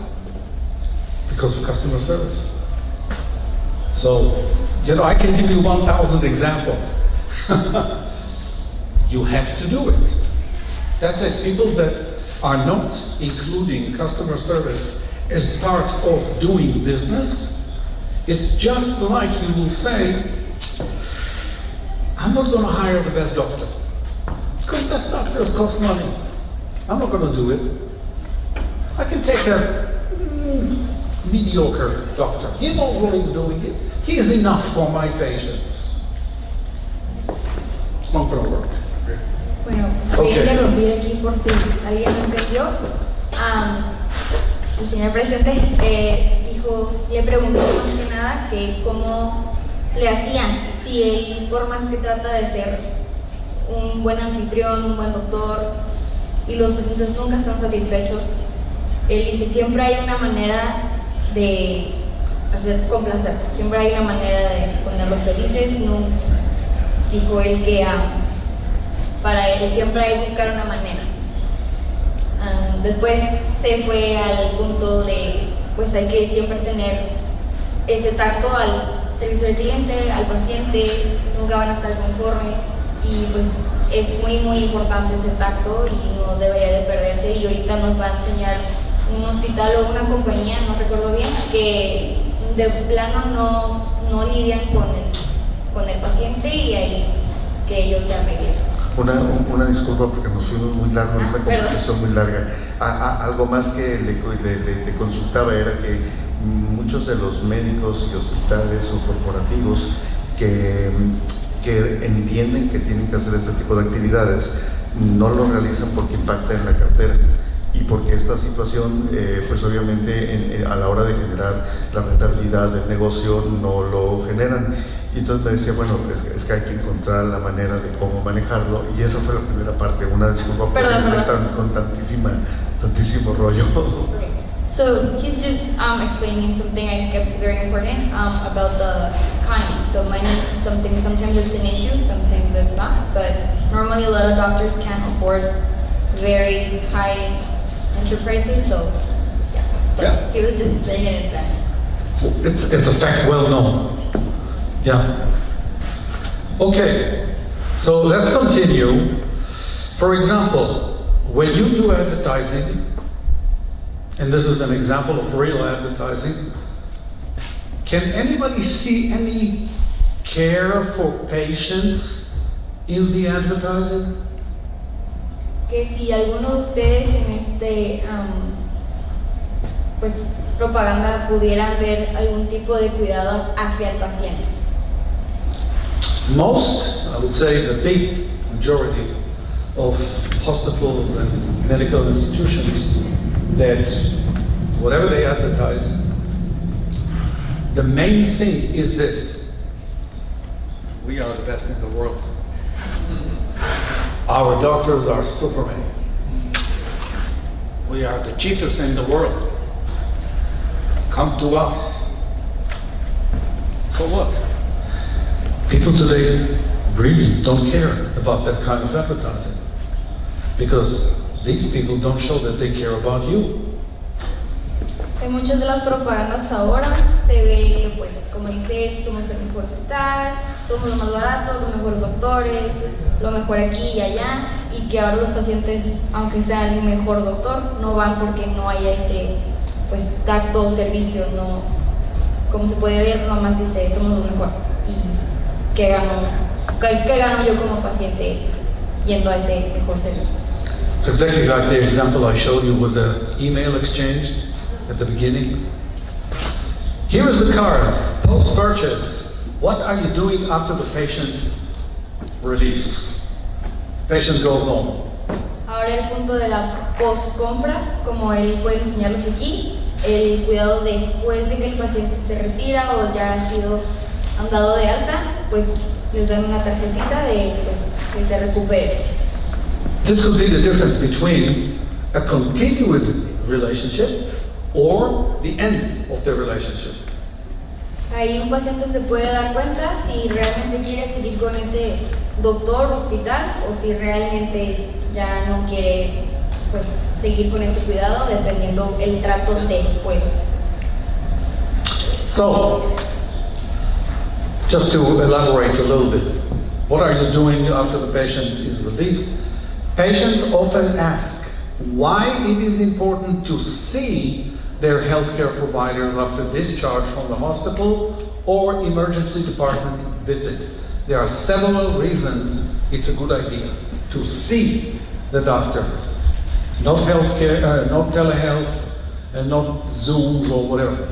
Because of customer service. So, I can give you 1,000 examples. You have to do it. That's it. People that are not including customer service as part of doing business, it's just like you will say, I'm not going to hire the best doctor. Because best doctors cost money. I'm not going to do it. I can take a mediocre doctor. He knows what he's doing. He is enough for my patients. It's not going to work. Bueno, voy a interrumpir aquí por si alguien no entendió. El señor presidente le preguntó más que nada que cómo le hacían, si él, por más que trata de ser un buen anfitrión, un buen doctor, y los pacientes nunca están satisfechos, él dice, siempre hay una manera de hacer complacer, siempre hay una manera de ponerlos felices. No, dijo él que para él siempre hay que buscar una manera. Después se fue al punto de, pues hay que siempre tener ese tacto al servicio del cliente, al paciente, nunca van a estar conformes, y pues es muy muy importante ese tacto y no debería de perderse. Y ahorita nos va a enseñar un hospital o una compañía, no recuerdo bien, que de plano no lidian con el paciente y ahí que ellos se arreglen. Una disculpa porque nos fuimos muy largo, una conversación muy larga. Algo más que le consultaba era que muchos de los médicos y hospitales o corporativos que entienden que tienen que hacer este tipo de actividades no lo realizan porque impacta en la cartera y porque esta situación pues obviamente a la hora de generar la rentabilidad del negocio no lo generan. Y entonces me decía, bueno, es que hay que encontrar la manera de cómo manejarlo, y esa fue la primera parte. Una disculpa por con tantísimo rollo. Okay. So he's just explaining something I skipped, very important, about the kind, the money. Sometimes it's an issue, sometimes it's not, but normally a lot of doctors can't afford very high enterprises, so yeah. So he was just saying it in Spanish. It's a fact well known. Yeah. Okay, so let's continue. For example, when you do advertising, and this is an example of real advertising, can anybody see any care for patients in the advertising? Que si alguno de ustedes en pues propaganda pudieran ver algún tipo de cuidado hacia el paciente. Most, I would say the big majority of hospitals and medical institutions, that whatever they advertise, the main thing is this: we are the best in the world. Our doctors are Superman. We are the cheapest in the world. Come to us. So what? People today really don't care about that kind of advertising, because these people don't show that they care about you. En muchas de las propagandas ahora se ve que, pues, como dice, somos el mejor hospital, somos los más baratos, los mejores doctores, lo mejor aquí y allá, y que ahora los pacientes, aunque sean el mejor doctor, no van porque no haya ese, pues, tacto o servicio, no, como se puede ver, nomás dice, somos los mejores. Y ¿qué gano yo como paciente yendo a ese mejor servicio? It's exactly like the example I showed you with the email exchange at the beginning. Here is the card, post-purchase. What are you doing after the patient release? Patient goes home. Ahora el punto de la post-compra, como él puede enseñarles aquí, el cuidado después de que el paciente se retira o ya ha sido dado de alta, pues les dan una tarjetita de pues, que te recuperes. This could be the difference between a continued relationship or the end of the relationship. Ahí un paciente se puede dar cuenta si realmente quiere seguir con ese doctor, hospital, o si realmente ya no quiere pues, seguir con ese cuidado, dependiendo el trato después. So, just to elaborate a little bit, what are you doing after the patient is released? Patients often ask why it is important to see their healthcare providers after discharge from the hospital or emergency department visit. There are several reasons it's a good idea to see the doctor. Not healthcare, not telehealth, and not Zooms or whatever.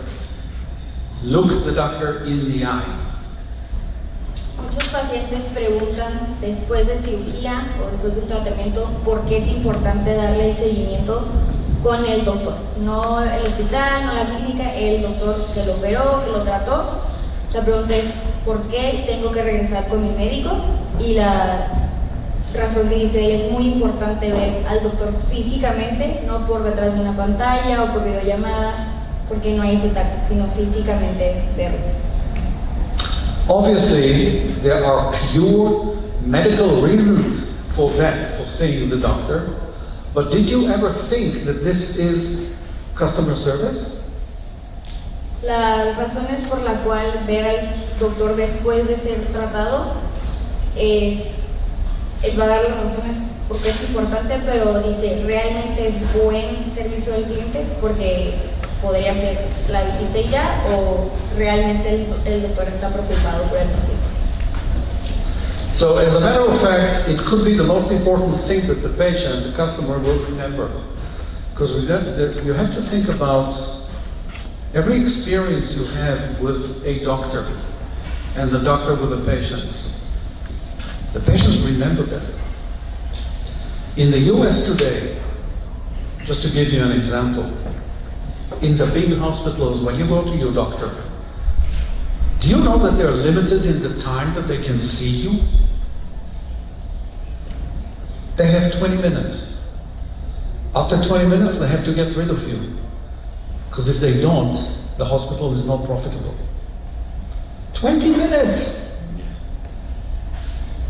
Look the doctor in the eye. Muchos pacientes preguntan después de cirugía o después de un tratamiento por qué es importante darle el seguimiento con el doctor, no el hospital, no la clínica, el doctor que lo operó, que lo trató. La pregunta es ¿por qué tengo que regresar con mi médico? Y la razón que dice ella es muy importante ver al doctor físicamente, no por detrás de una pantalla o por videollamada, porque no hay ese tacto, sino físicamente verlo. Obviously, there are pure medical reasons for that, for seeing the doctor. But did you ever think that this is customer service? Las razones por la cual ver al doctor después de ser tratado va a dar las razones porque es importante, pero dice, ¿realmente es buen servicio al cliente? Porque podría hacer la visita y ya, o realmente el doctor está preocupado por el paciente. So as a matter of fact, it could be the most important thing that the patient, the customer will remember. Because you have to think about every experience you have with a doctor and the doctor with the patients. The patients remember that. In the US today, just to give you an example, in the big hospitals, when you go to your doctor, do you know that they're limited in the time that they can see you? They have 20 minutes. After 20 minutes, they have to get rid of you. Because if they don't, the hospital is not profitable. 20 minutes!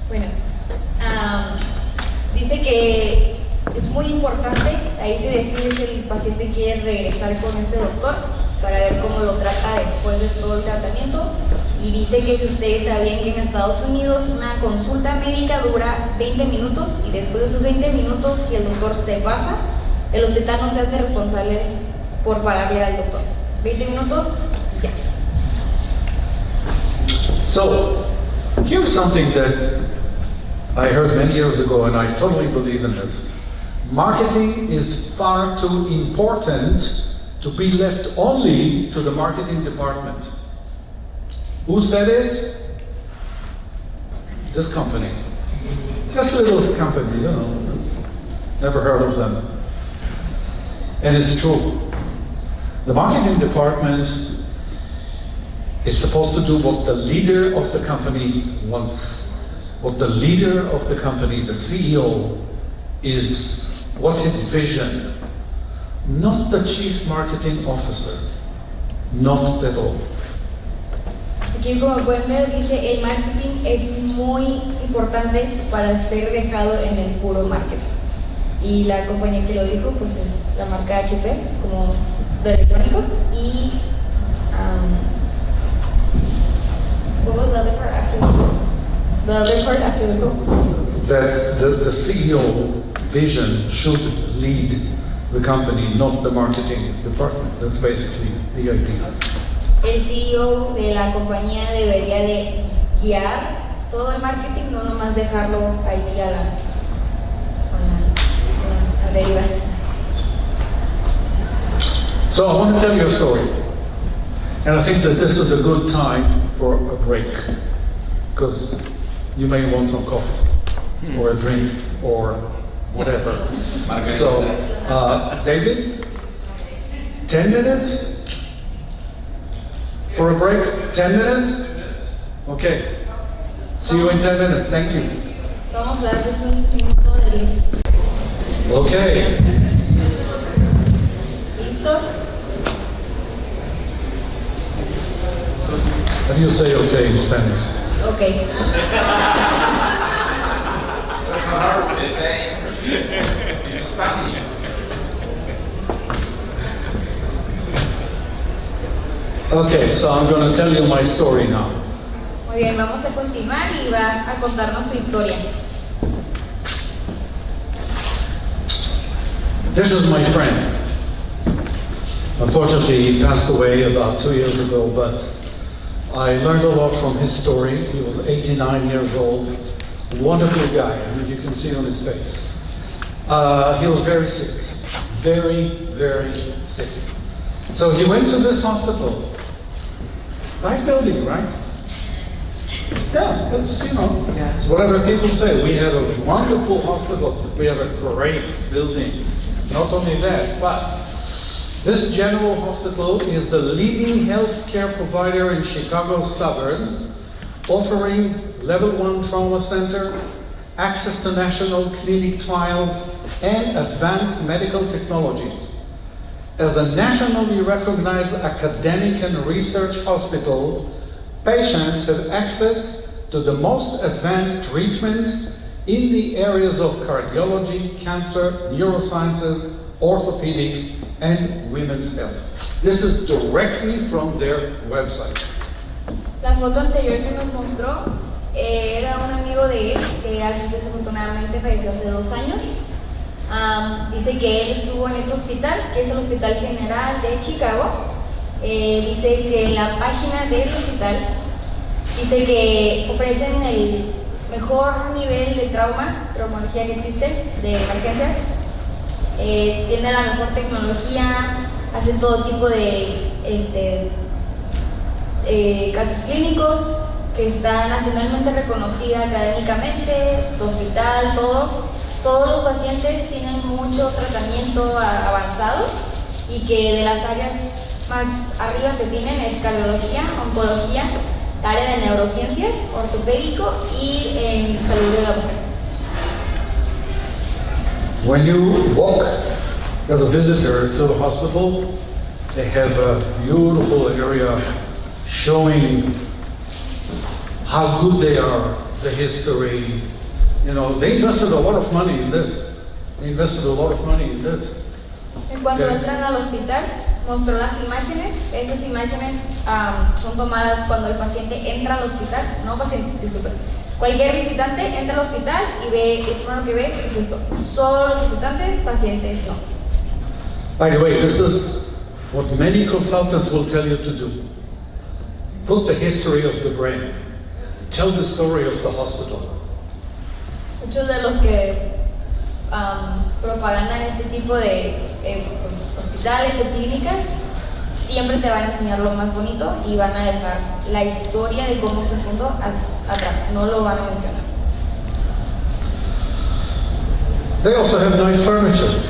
Bueno, dice que es muy importante, ahí se decide si el paciente quiere regresar con ese doctor para ver cómo lo trata después de todo el tratamiento. Y dice que si ustedes sabían que en Estados Unidos una consulta médica dura 20 minutos y después de esos 20 minutos, si el doctor se pasa, el hospital no se hace responsable por pagarle al doctor. 20 minutos, ya. So, here's something that I heard many years ago, and I totally believe in this. Marketing is far too important to be left only to the marketing department. Who said it? This company. Just a little company, you know. Never heard of them. And it's true. The marketing department is supposed to do what the leader of the company wants. What the leader of the company, the CEO, is, what's his vision? Not the chief marketing officer. Not at all. Aquí como pueden ver dice el marketing es muy importante para ser dejado en el puro marketing. Y la compañía que lo dijo pues es la marca HP como de electrónicos y what was the other part after the other part after the quote? That the CEO vision should lead the company, not the marketing department. That's basically the idea. El CEO de la compañía debería de guiar todo el marketing, no nomás dejarlo ahí a la deriva. So I want to tell you a story, and I think that this is a good time for a break, because you may want some coffee, or a drink, or whatever. So, David, 10 minutes? For a break? 10 minutes? Okay. See you in 10 minutes. Thank you. Vamos a darles un minuto de list. Okay. ¿Listos? How do you say okay in Spanish? Okay. It's Spanish. Okay, so I'm going to tell you my story now. Muy bien, vamos a continuar y va a contarnos su historia. This is my friend. Unfortunately, he passed away about 2 years ago, but I learned a lot from his story. He was 89 years old. Wonderful guy. I mean, you can see on his face. He was very sick. Very, very sick. So he went to this hospital. Nice building, right? Yeah, it's, you know, it's whatever people say. We have a wonderful hospital. We have a great building. Not only that, but this general hospital is the leading healthcare provider in Chicago suburbs, offering level 1 trauma center, access to national clinic trials, and advanced medical technologies. As a nationally recognized academic and research hospital, patients have access to the most advanced treatments in the areas of cardiology, cancer, neurosciences, orthopedics, and women's health. This is directly from their website. La foto anterior que nos mostró era un amigo de él que desafortunadamente falleció hace 2 años. Dice que él estuvo en este hospital, que es el Hospital General de Chicago. Dice que en la página del hospital dice que ofrecen el mejor nivel de traumatología que existe, de emergencias. Tiene la mejor tecnología, hacen todo tipo de casos clínicos, que está nacionalmente reconocida académicamente, tu hospital, todo. Todos los pacientes tienen mucho tratamiento avanzado y que de las áreas más arriba que tienen es cardiología, oncología, área de neurociencias, ortopédico y salud de la mujer. When you walk as a visitor to the hospital, they have a beautiful area showing how good they are, the history. You know, they invested a lot of money in this. They invested a lot of money in this. En cuanto entran al hospital, mostró las imágenes. Esas imágenes son tomadas cuando el paciente entra al hospital. No paciente, disculpen. Cualquier visitante entra al hospital y ve, el primero que ve es esto. Solo los visitantes, pacientes no. By the way, this is what many consultants will tell you to do. Put the history of the brand. Tell the story of the hospital. Muchos de los que propagandan este tipo de hospitales o clínicas siempre te van a enseñar lo más bonito y van a dejar la historia de cómo se fundó atrás, no lo van a mencionar. They also have nice furniture.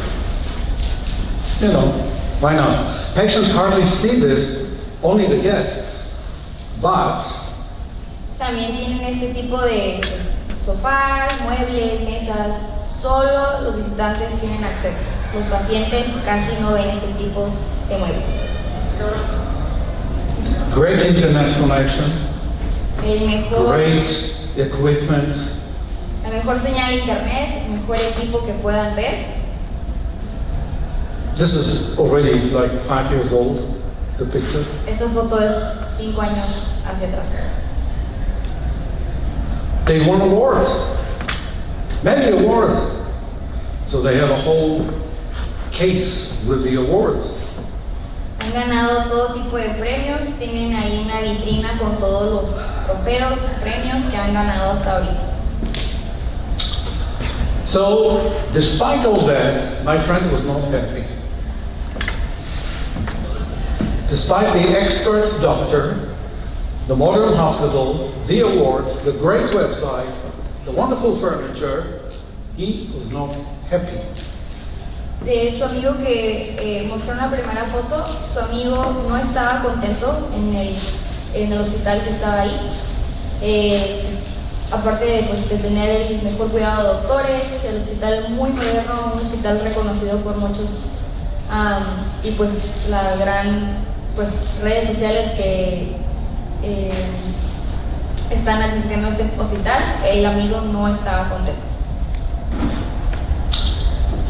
You know, why not? Patients hardly see this, only the guests, but también tienen este tipo de sofás, muebles, mesas, solo los visitantes tienen acceso. Los pacientes casi no ven este tipo de muebles. Great internet connection, great equipment. La mejor señal de internet, el mejor equipo que puedan ver. This is already like 5 years old, the picture. Esta foto es 5 años hacia atrás. They won awards, many awards. So they have a whole case with the awards. Han ganado todo tipo de premios, tienen ahí una vitrina con todos los trofeos, premios que han ganado hasta ahorita. So, despite all that, my friend was not happy. Despite the expert doctor, the modern hospital, the awards, the great website, the wonderful furniture, he was not happy. De su amigo que mostró en la primera foto, su amigo no estaba contento en el hospital que estaba ahí. Aparte de tener el mejor cuidado de doctores, el hospital muy moderno, un hospital reconocido por muchos, y pues las gran redes sociales que están en este hospital, el amigo no estaba contento.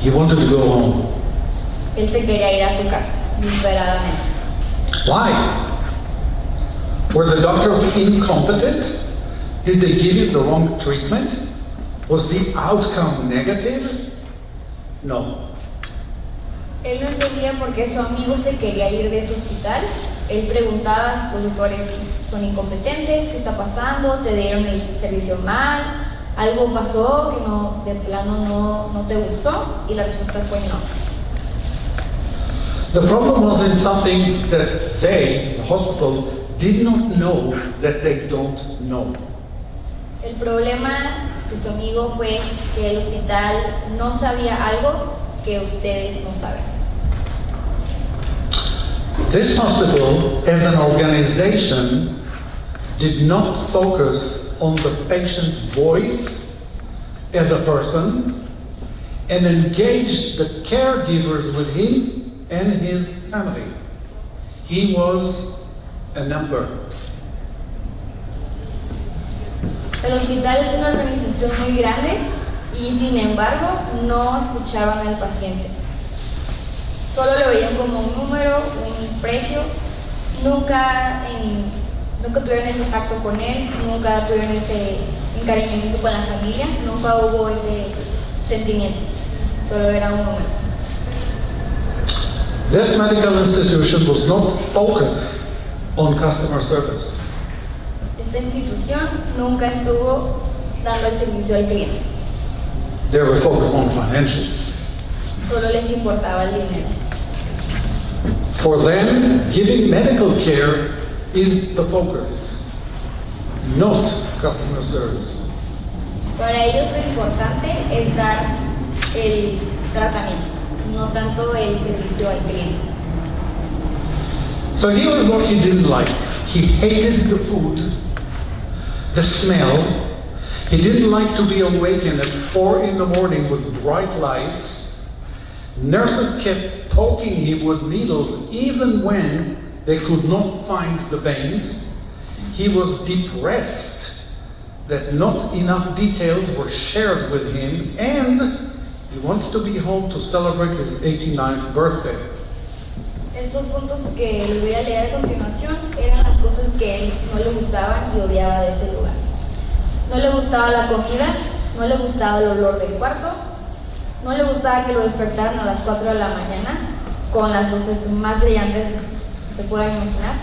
He wanted to go home. Él se quería ir a su casa, desesperadamente. Why? Were the doctors incompetent? Did they give him the wrong treatment? Was the outcome negative? No. Él no entendía por qué su amigo se quería ir de ese hospital. Él preguntaba, los doctores son incompetentes, ¿qué está pasando? ¿Te dieron el servicio mal? ¿Algo pasó que no, de plano no te gustó? Y la respuesta fue no. The problem was in something that they, the hospital, did not know that they don't know. El problema de su amigo fue que el hospital no sabía algo que ustedes no saben. This hospital, as an organization, did not focus on the patient's voice as a person and engaged the caregivers with him and his family. He was a number. El hospital es una organización muy grande y sin embargo no escuchaban al paciente. Solo lo veían como un número, un precio. Nunca tuvieron ese contacto con él, nunca tuvieron ese encariñamiento con la familia, nunca hubo ese sentimiento. solo era un número. This medical institution was not focused on customer service. Esta institución nunca estuvo dando el servicio al cliente. They were focused on financials. Solo les importaba el dinero. For them, giving medical care is the focus, not customer service. Para ellos lo importante es dar el tratamiento, no tanto el servicio al cliente. So here was what he didn't like. He hated the food, the smell. He didn't like to be awakened at 4 in the morning with bright lights. Nurses kept poking him with needles even when they could not find the veins. He was depressed that not enough details were shared with him, and he wanted to be home to celebrate his 89th birthday. Estos puntos que les voy a leer a continuación eran las cosas que a él no le gustaban y odiaba de ese lugar. No le gustaba la comida, no le gustaba el olor del cuarto, no le gustaba que lo despertaran a las 4 de la mañana con las luces más brillantes que se puedan imaginar.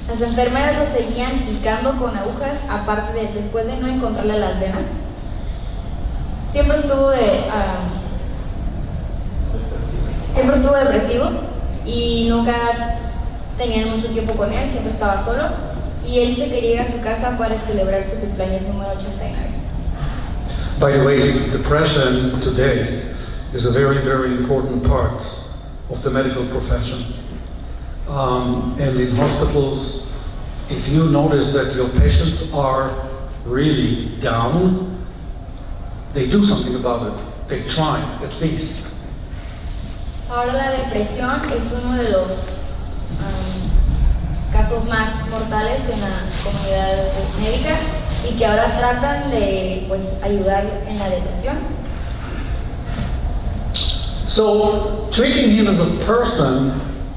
Las enfermeras lo seguían picando con agujas, aparte de después de no encontrarle las venas. Siempre estuvo depresivo y nunca tenían mucho tiempo con él, siempre estaba solo y él se quería ir a su casa para celebrar su cumpleaños número 89. By the way, depression today is a very, very important part of the medical profession. And in hospitals, if you notice that your patients are really down, they do something about it. They try, at least. Ahora la depresión es uno de los casos más mortales en la comunidad médica y que ahora tratan de ayudar en la depresión. So, treating him as a person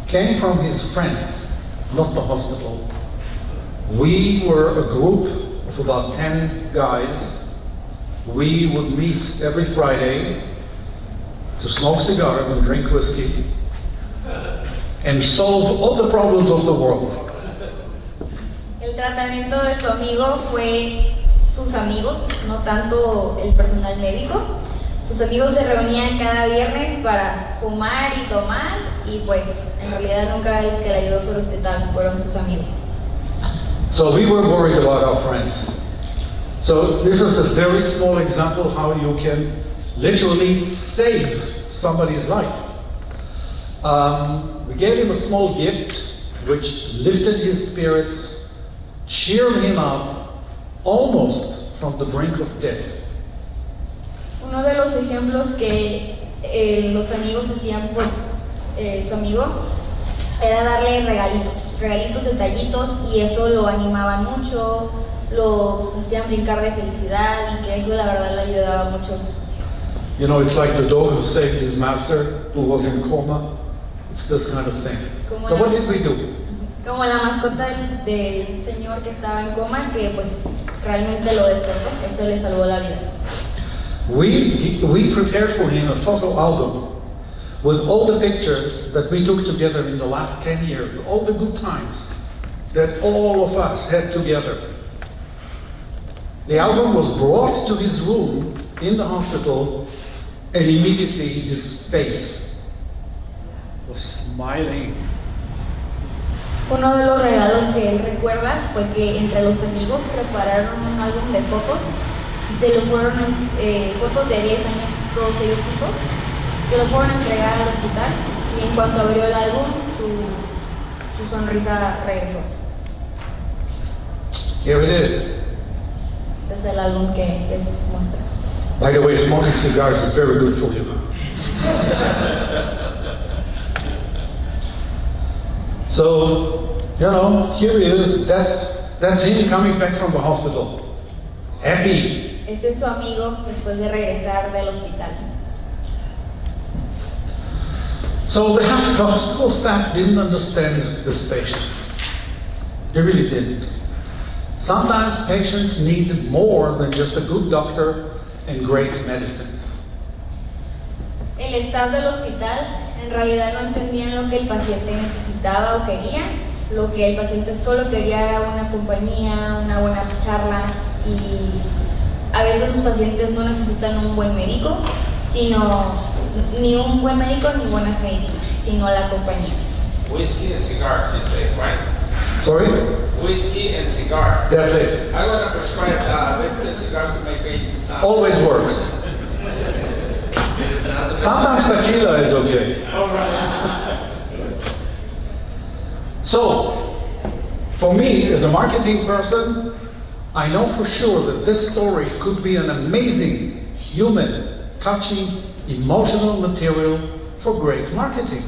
came from his friends, not the hospital. We were a group of about 10 guys. We would meet every Friday to smoke cigars and drink whiskey and solve all the problems of the world. El tratamiento de su amigo fue sus amigos, no tanto el personal médico. Sus amigos se reunían cada viernes para fumar y tomar y pues en realidad nunca el que le ayudó fue el hospital, fueron sus amigos. So we were worried about our friends. So this is a very small example how you can literally save somebody's life. We gave him a small gift which lifted his spirits, cheered him up almost from the brink of death. Uno de los ejemplos que los amigos hacían por su amigo era darle regalitos, detallitos, y eso lo animaba mucho, los hacían brincar de felicidad y que eso la verdad le ayudaba mucho. You know, it's like the dog who saved his master who was in coma. It's this kind of thing. So what did we do? Como la mascota del señor que estaba en coma, que pues realmente lo despertó, eso le salvó la vida. We prepared for him a photo album with all the pictures that we took together in the last 10 years, all the good times that all of us had together. The album was brought to his room in the hospital, and immediately his face was smiling. Uno de los regalos que él recuerda fue que entre los amigos prepararon un álbum de fotos y se lo fueron, fotos de 10 años, todos ellos juntos, se lo fueron a entregar al hospital y en cuanto abrió el álbum, su sonrisa regresó. Here it is. Este es el álbum que muestra. By the way, smoking cigars is very good for you. So, you know, here he is. That's him coming back from the hospital. Happy. Ese es su amigo después de regresar del hospital. So the hospital staff didn't understand this patient. They really didn't. Sometimes patients need more than just a good doctor and great medicines. el staff del hospital en realidad no entendían lo que el paciente necesitaba o quería. Lo que el paciente solo quería era una compañía, una buena charla, y a veces los pacientes no necesitan un buen médico, ni un buen médico ni buenas medicinas, sino la compañía. Whiskey and cigar, you say, right? Sorry? Whiskey and cigar. That's it. I'm going to prescribe whiskey and cigars to my patients now. Always works. Sometimes tequila is okay. All right. So, for me, as a marketing person, I know for sure that this story could be an amazing, human, touching, emotional material for great marketing.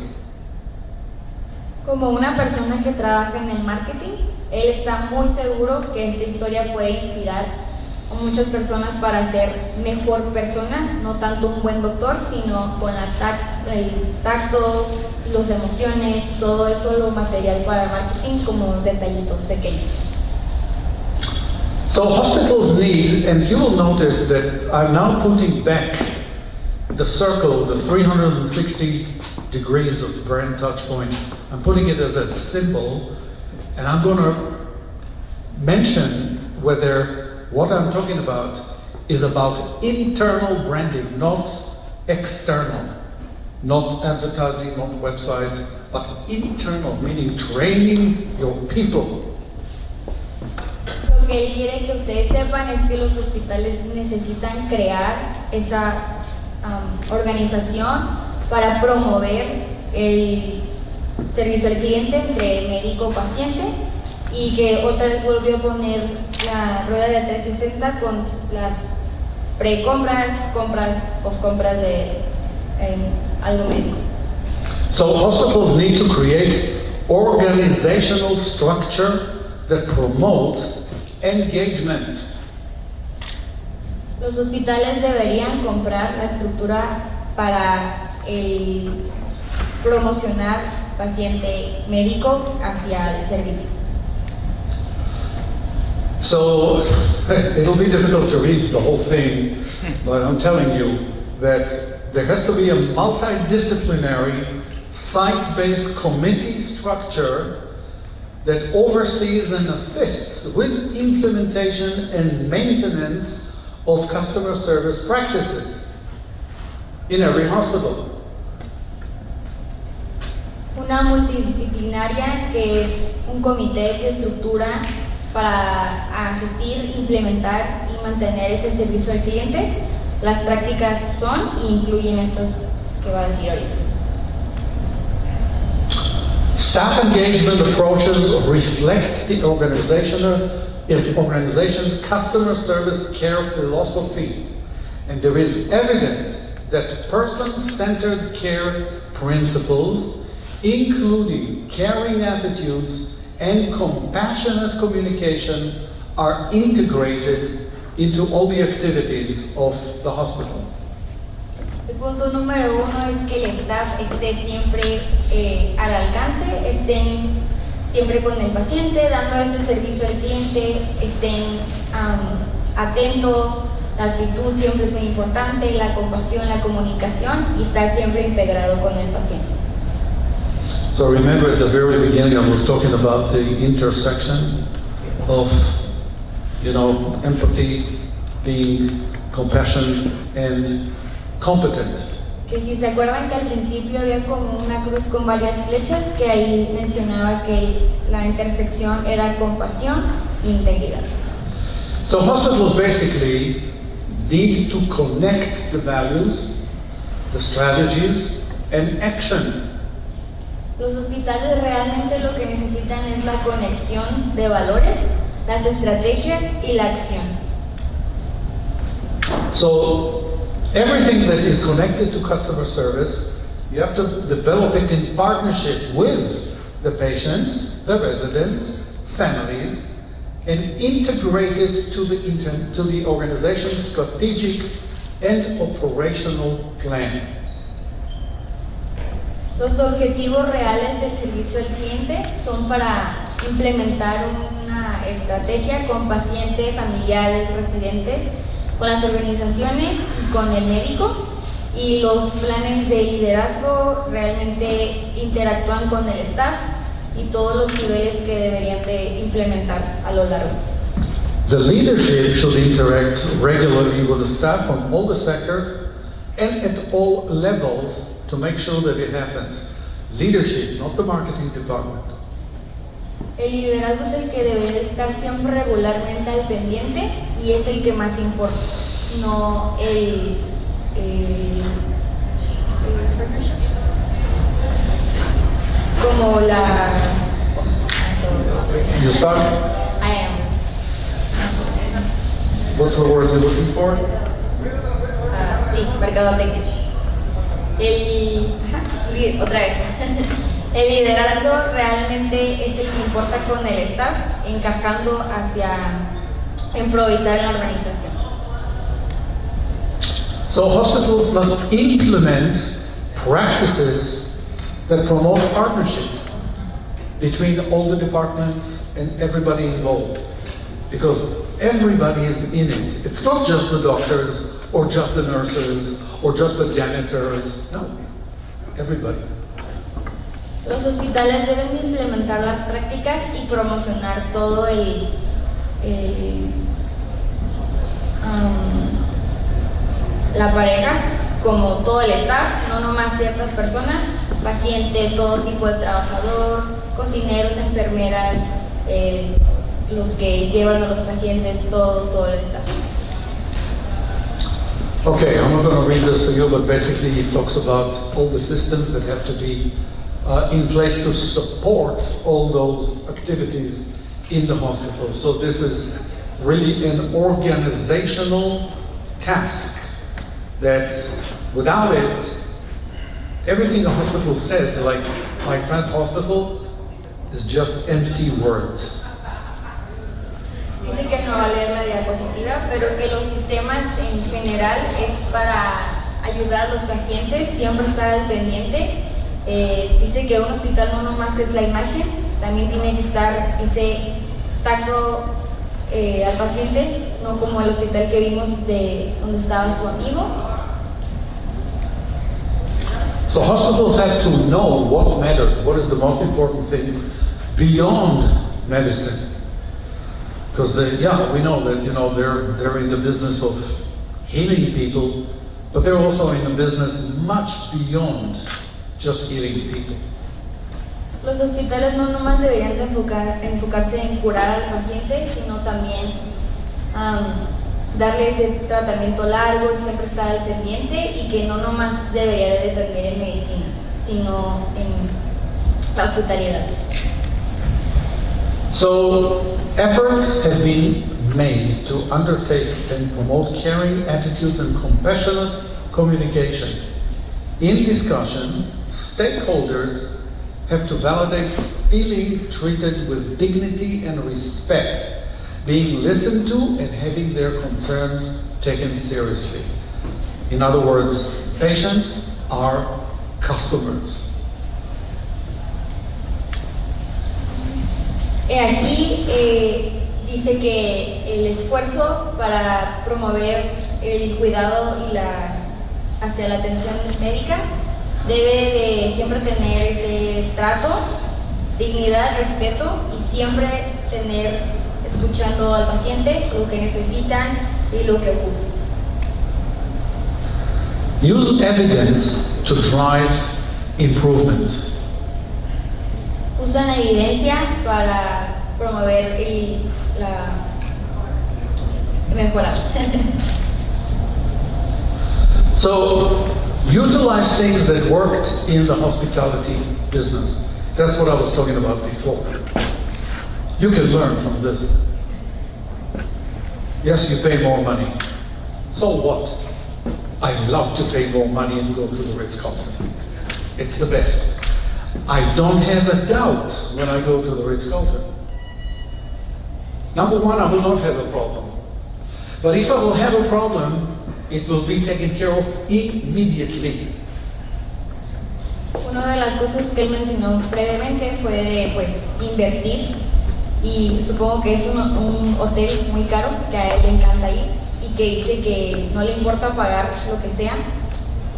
Como una persona que trabaja en el marketing, él está muy seguro que esta historia puede inspirar a muchas personas para ser mejor persona, no tanto un buen doctor, sino con el tacto, las emociones, todo eso lo material para marketing como detallitos pequeños. So hospitals need, and you will notice that I'm now putting back the circle, the 360 degrees of the brand touch point. I'm putting it as a symbol, and I'm going to mention whether what I'm talking about is about internal branding, not external, not advertising, not websites, but internal, meaning training your people. Lo que él quiere que ustedes sepan es que los hospitales necesitan crear esa organización para promover el servicio al cliente entre el médico-paciente, y que otra vez volvió a poner la rueda de 360 con las precompras, compras, poscompras de algo médico. So hospitals need to create organizational structure that promotes engagement. Los hospitales deberían comprar la estructura para promocionar paciente médico hacia el servicio. So it'll be difficult to read the whole thing, but I'm telling you that there has to be a multidisciplinary, site-based committee structure that oversees and assists with implementation and maintenance of customer service practices in every hospital. Una multidisciplinaria que es un comité que estructura para asistir, implementar y mantener ese servicio al cliente. Las prácticas son e incluyen estas que va a decir ahorita. Staff engagement approaches reflect the organization's customer service care philosophy, and there is evidence that person-centered care principles, including caring attitudes and compassionate communication, are integrated into all the activities of the hospital. El punto número uno es que el staff esté siempre al alcance, estén siempre con el paciente, dando ese servicio al cliente, estén atentos, la actitud siempre es muy importante, la compasión, la comunicación, y estar siempre integrado con el paciente. So remember at the very beginning I was talking about the intersection of, empathy, being compassionate and competent. Que si se acuerdan que al principio había como una cruz con varias flechas, que ahí mencionaba que la intersección era compasión e integridad. So hospitals basically need to connect the values, the strategies, and action. Los hospitales realmente lo que necesitan es la conexión de valores, las estrategias y la acción. So everything that is connected to customer service, you have to develop it in partnership with the patients, the residents, families, and integrate it to the organization's strategic and operational plan. Los objetivos reales del servicio al cliente son para implementar una estrategia con pacientes, familiares, residentes, con las organizaciones y con el médico, y los planes de liderazgo realmente interactúan con el staff y todos los niveles que deberían de implementar a lo largo. The leadership should interact regularly with the staff on all the sectors and at all levels to make sure that it happens. Leadership, not the marketing department. El liderazgo es el que debe de estar siempre regularmente al pendiente y es el que más importa, no como la... You start? I am. What's the word you're looking for? Sí, mercadotecnia. Otra vez. El liderazgo realmente es el que importa con el staff, encajando hacia improvisar en la organización. So hospitals must implement practices that promote partnership between all the departments and everybody involved, because everybody is in it. It's not just the doctors or just the nurses or just the janitors. No, everybody. Los hospitales deben de implementar las prácticas y promocionar todo la pareja, como todo el staff, no nomás ciertas personas, pacientes, todo tipo de trabajador, cocineros, enfermeras, los que llevan a los pacientes, todo el staff. Okay, I'm not going to read this to you, but basically it talks about all the systems that have to be in place to support all those activities in the hospital. So this is really an organizational task that without it, everything the hospital says, like my friend's hospital, is just empty words. Dice que no va a leer la diapositiva, pero que los sistemas en general es para ayudar a los pacientes, siempre estar al pendiente. Dice que un hospital no nomás es la imagen, también tiene que estar ese tacto al paciente, no como el hospital que vimos de donde estaba su amigo. So hospitals have to know what matters, what is the most important thing beyond medicine. Because we know that they're in the business of healing people, but they're also in the business much beyond just healing people. Los hospitales no nomás deberían de enfocarse en curar al paciente, sino también darle ese tratamiento largo y siempre estar al pendiente, y que no nomás debería de depender en medicina, sino en la hospitalidad. So efforts have been made to undertake and promote caring attitudes and compassionate communication. In discussion, stakeholders have to validate feeling treated with dignity and respect, being listened to and having their concerns taken seriously. In other words, patients are customers. Aquí dice que el esfuerzo para promover el cuidado y hacia la atención médica debe de siempre tener ese trato, dignidad, respeto, y siempre tener escuchando al paciente lo que necesitan y lo que ocupan. Use evidence to drive improvement. Usan la evidencia para promover mejorar. So, utilize things that worked in the hospitality business. That's what I was talking about before. You can learn from this. Yes, you pay more money. So what? I love to pay more money and go to the Ritz-Carlton. It's the best. I don't have a doubt when I go to the Ritz-Carlton. Number one, I will not have a problem. But if I will have a problem, it will be taken care of immediately. Una de las cosas que él mencionó brevemente fue de invertir, y supongo que es un hotel muy caro que a él le encanta ir, y que dice que no le importa pagar lo que sea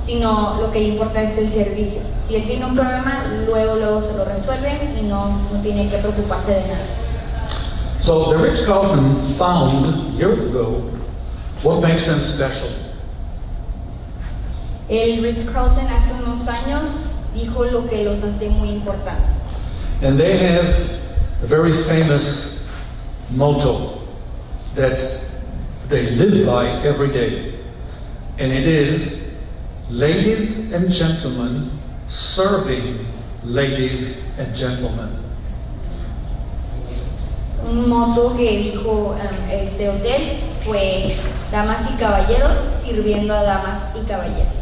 sino lo que le importa es el servicio. Si él tiene un problema, luego se lo resuelven y no tiene que preocuparse de nada. So the Ritz-Carlton found years ago what makes them special. El Ritz-Carlton hace unos años dijo lo que los hace muy importantes. And they have a very famous motto that they live by every day. And it is, ladies and gentlemen, serving ladies and gentlemen. Un motto que dijo este hotel fue damas y caballeros sirviendo a damas y caballeros.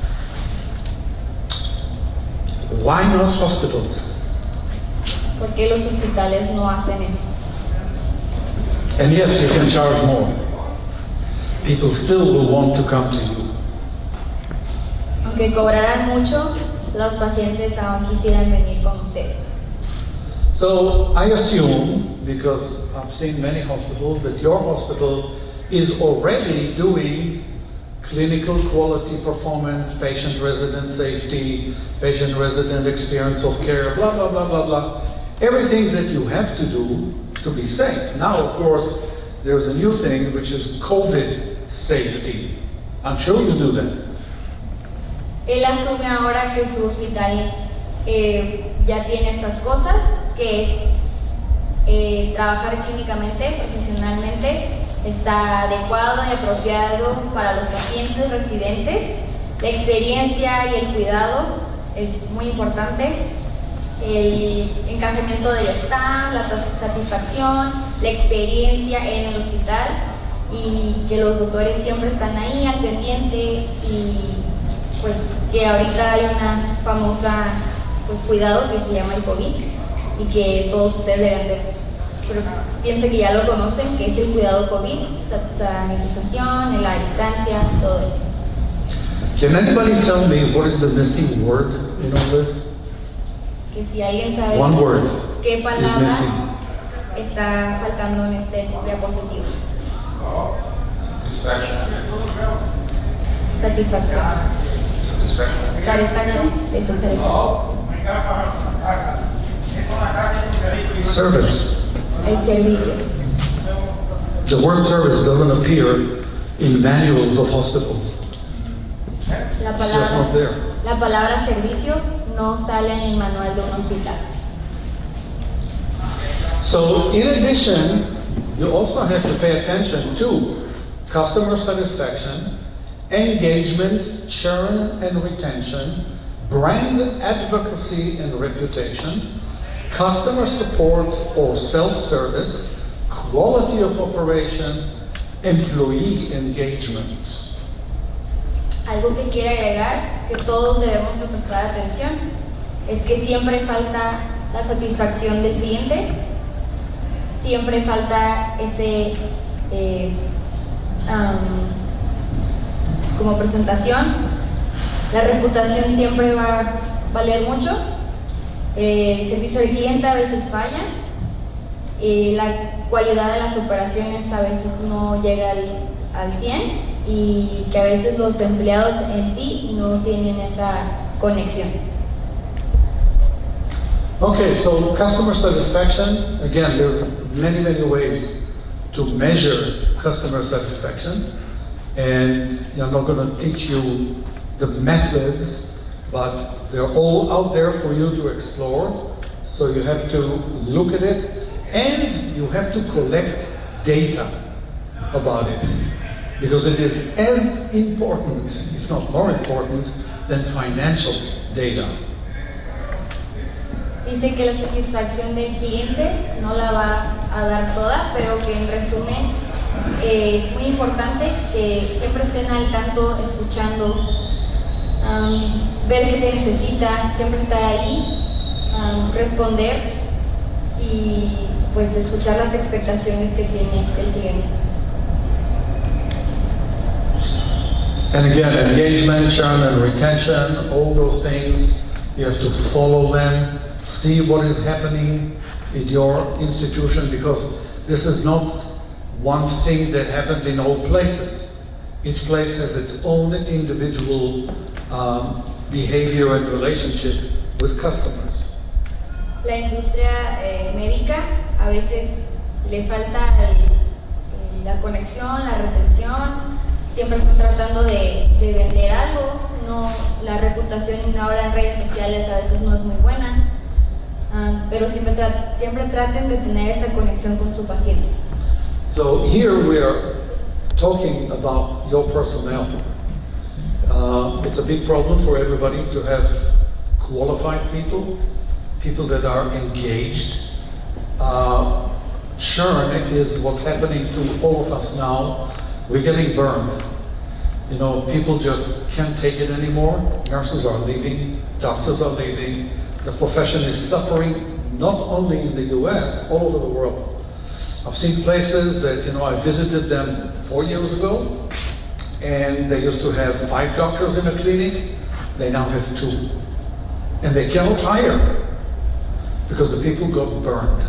Why not hospitals? ¿Por qué los hospitales no hacen esto? And yes, you can charge more. People still will want to come to you. Aunque cobraran mucho, los pacientes aún quisieran venir con ustedes. So I assume, because I've seen many hospitals, that your hospital is already doing clinical quality performance, patient resident safety, patient resident experience of care, blah, blah, blah, blah, blah. Everything that you have to do to be safe. Now, of course, there's a new thing, which is COVID safety. I'm sure you do that. Él asume ahora que su hospital ya tiene estas cosas, que es trabajar clínicamente, profesionalmente, está adecuado y apropiado para los pacientes residentes. La experiencia y el cuidado es muy importante. El encajamiento del staff, la satisfacción, la experiencia en el hospital y que los doctores siempre están ahí al pendiente y pues que ahorita hay una famosa cuidado que se llama el COVID y que todos ustedes deben de, pero piensen que ya lo conocen, que es el cuidado COVID, sanitización, la distancia, todo eso. Can anybody tell me what is the missing word in all this? Que si alguien sabe One word qué is palabra missing. está faltando en este diapositivo. Satisfaction. Satisfacción. Satisfaction. Eso es Service. el servicio. The word service doesn't appear in manuals of hospitals. It's just not there. La palabra servicio no sale en el manual de un hospital. So in addition, you also have to pay attention to customer satisfaction, engagement, churn and retention, brand advocacy and reputation, customer support or self-service, quality of operation, employee engagement. Algo que quiero agregar, que todos debemos prestar atención, es que siempre falta la satisfacción del cliente, siempre falta ese como presentación, la reputación siempre va a valer mucho, el servicio al cliente a veces falla, la cualidad de las operaciones a veces no llega al 100%, y que a veces los empleados en sí no tienen esa conexión. Okay, so customer satisfaction, again, there's many ways to measure customer satisfaction, and I'm not going to teach you the methods, but they're all out there for you to explore, so you have to look at it, and you have to collect data about it. Because it is as important, if not more important, than financial data. Dice que la satisfacción del cliente no la va a dar toda, pero que en resumen es muy importante que siempre estén al tanto, escuchando, ver qué se necesita, siempre estar ahí, responder y pues escuchar las expectaciones que tiene el cliente. And again, engagement, churn and retention, all those things, you have to follow them, see what is happening in your institution, because this is not one thing that happens in all places. Each place has its own individual behavior and relationship with customers. La industria médica a veces le falta la conexión, la retención, siempre están tratando de vender algo, no, la reputación ahora en redes sociales a veces no es muy buena, pero siempre traten de tener esa conexión con su paciente. So here we are talking about your personnel. It's a big problem for everybody to have qualified people, people that are engaged. Churn is what's happening to all of us now. We're getting burned. You know, people just can't take it anymore. Nurses are leaving, doctors are leaving. The profession is suffering, not only in the US, all over the world. I've seen places that, you know, I visited them 4 years ago, and they used to have 5 doctors in a clinic. They now have 2. And they cannot hire because the people got burned.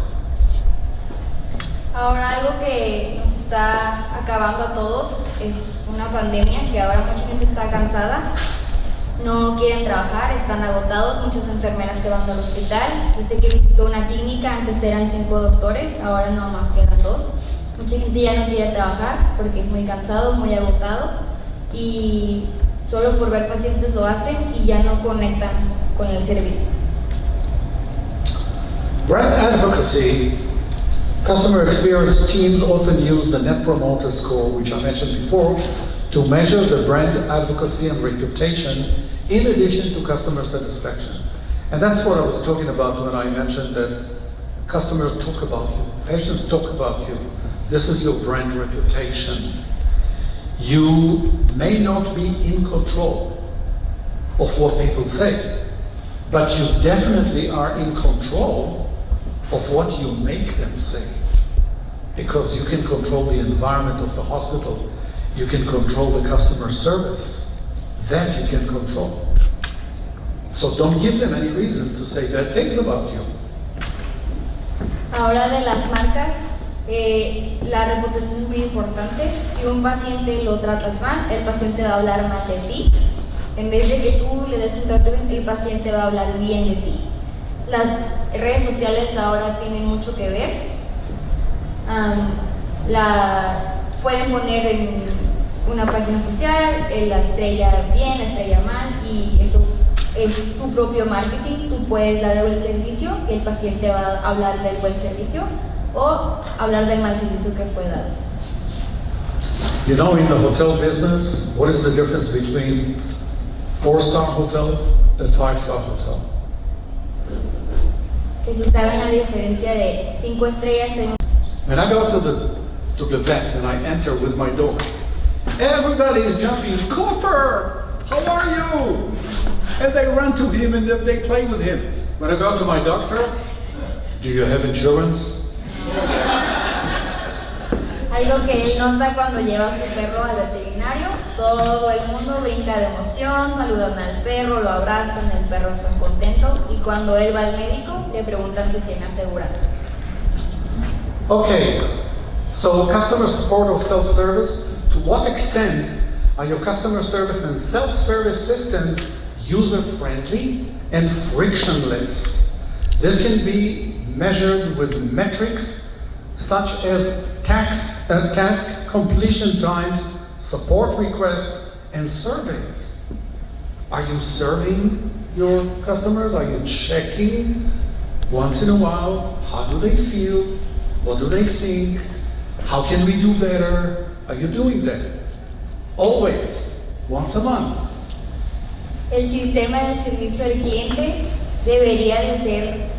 Ahora algo que nos está acabando a todos es una pandemia, que ahora mucha gente está cansada, no quieren trabajar, están agotados, muchas enfermeras se van al hospital. Desde que visitó una clínica, antes eran 5 doctores, ahora no más quedan 2. Mucha gente ya no quiere trabajar porque es muy cansado, muy agotado, y solo por ver pacientes lo hacen y ya no conectan con el servicio. Brand advocacy. Customer experience teams often use the Net Promoter Score, which I mentioned before, to measure the brand advocacy and reputation in addition to customer satisfaction. And that's what I was talking about when I mentioned that customers talk about you, patients talk about you. This is your brand reputation. You may not be in control of what people say, but you definitely are in control of what you make them say, because you can control the environment of the hospital, you can control the customer service, that you can control. So don't give them any reason to say bad things about you. Ahora de las marcas, la reputación es muy importante. Si un paciente lo tratas mal, el paciente va a hablar mal de ti. En vez de que tú le des un trato bien, el paciente va a hablar bien de ti. Las redes sociales ahora tienen mucho que ver. Pueden poner en una página social la estrella bien, la estrella mal, y eso es tu propio marketing. Tú puedes dar el buen servicio y el paciente va a hablar del buen servicio o hablar del mal servicio que fue dado. You know, in the hotel business, what is the difference between 4-star hotel and 5-star hotel? Que si saben la diferencia de 5 estrellas en... When I go to the vet and I enter with my dog, everybody is jumping, Cooper, how are you? And they run to him and they play with him. When I go to my doctor, do you have insurance? Algo que él nota cuando lleva a su perro al veterinario, todo el mundo brinca de emoción, saludan al perro, lo abrazan, el perro está contento, y cuando él va al médico le preguntan si tiene aseguranza. Okay, so customer support or self-service, to what extent are your customer service and self-service systems user-friendly and frictionless? This can be measured with metrics such as task completion times, support requests, and surveys. Are you serving your customers? Are you checking once in a while? How do they feel? What do they think? How can we do better? Are you doing that? Always, once a month. El sistema del servicio al cliente debería de ser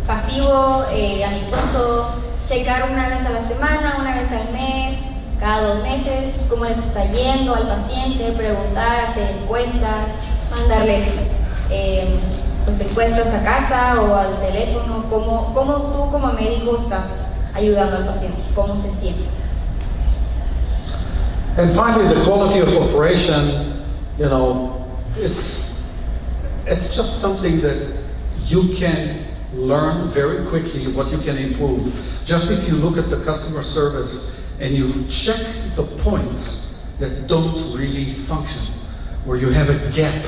pasivo, amistoso, checar una vez a la semana, una vez al mes, cada 2 meses, cómo les está yendo al paciente, preguntar, hacer encuestas, mandarles pues encuestas a casa o al teléfono, cómo tú como médico estás ayudando al paciente, cómo se siente. And finally, the quality of operation, you know, it's just something that you can learn very quickly what you can improve. Just if you look at the customer service and you check the points that don't really function, where you have a gap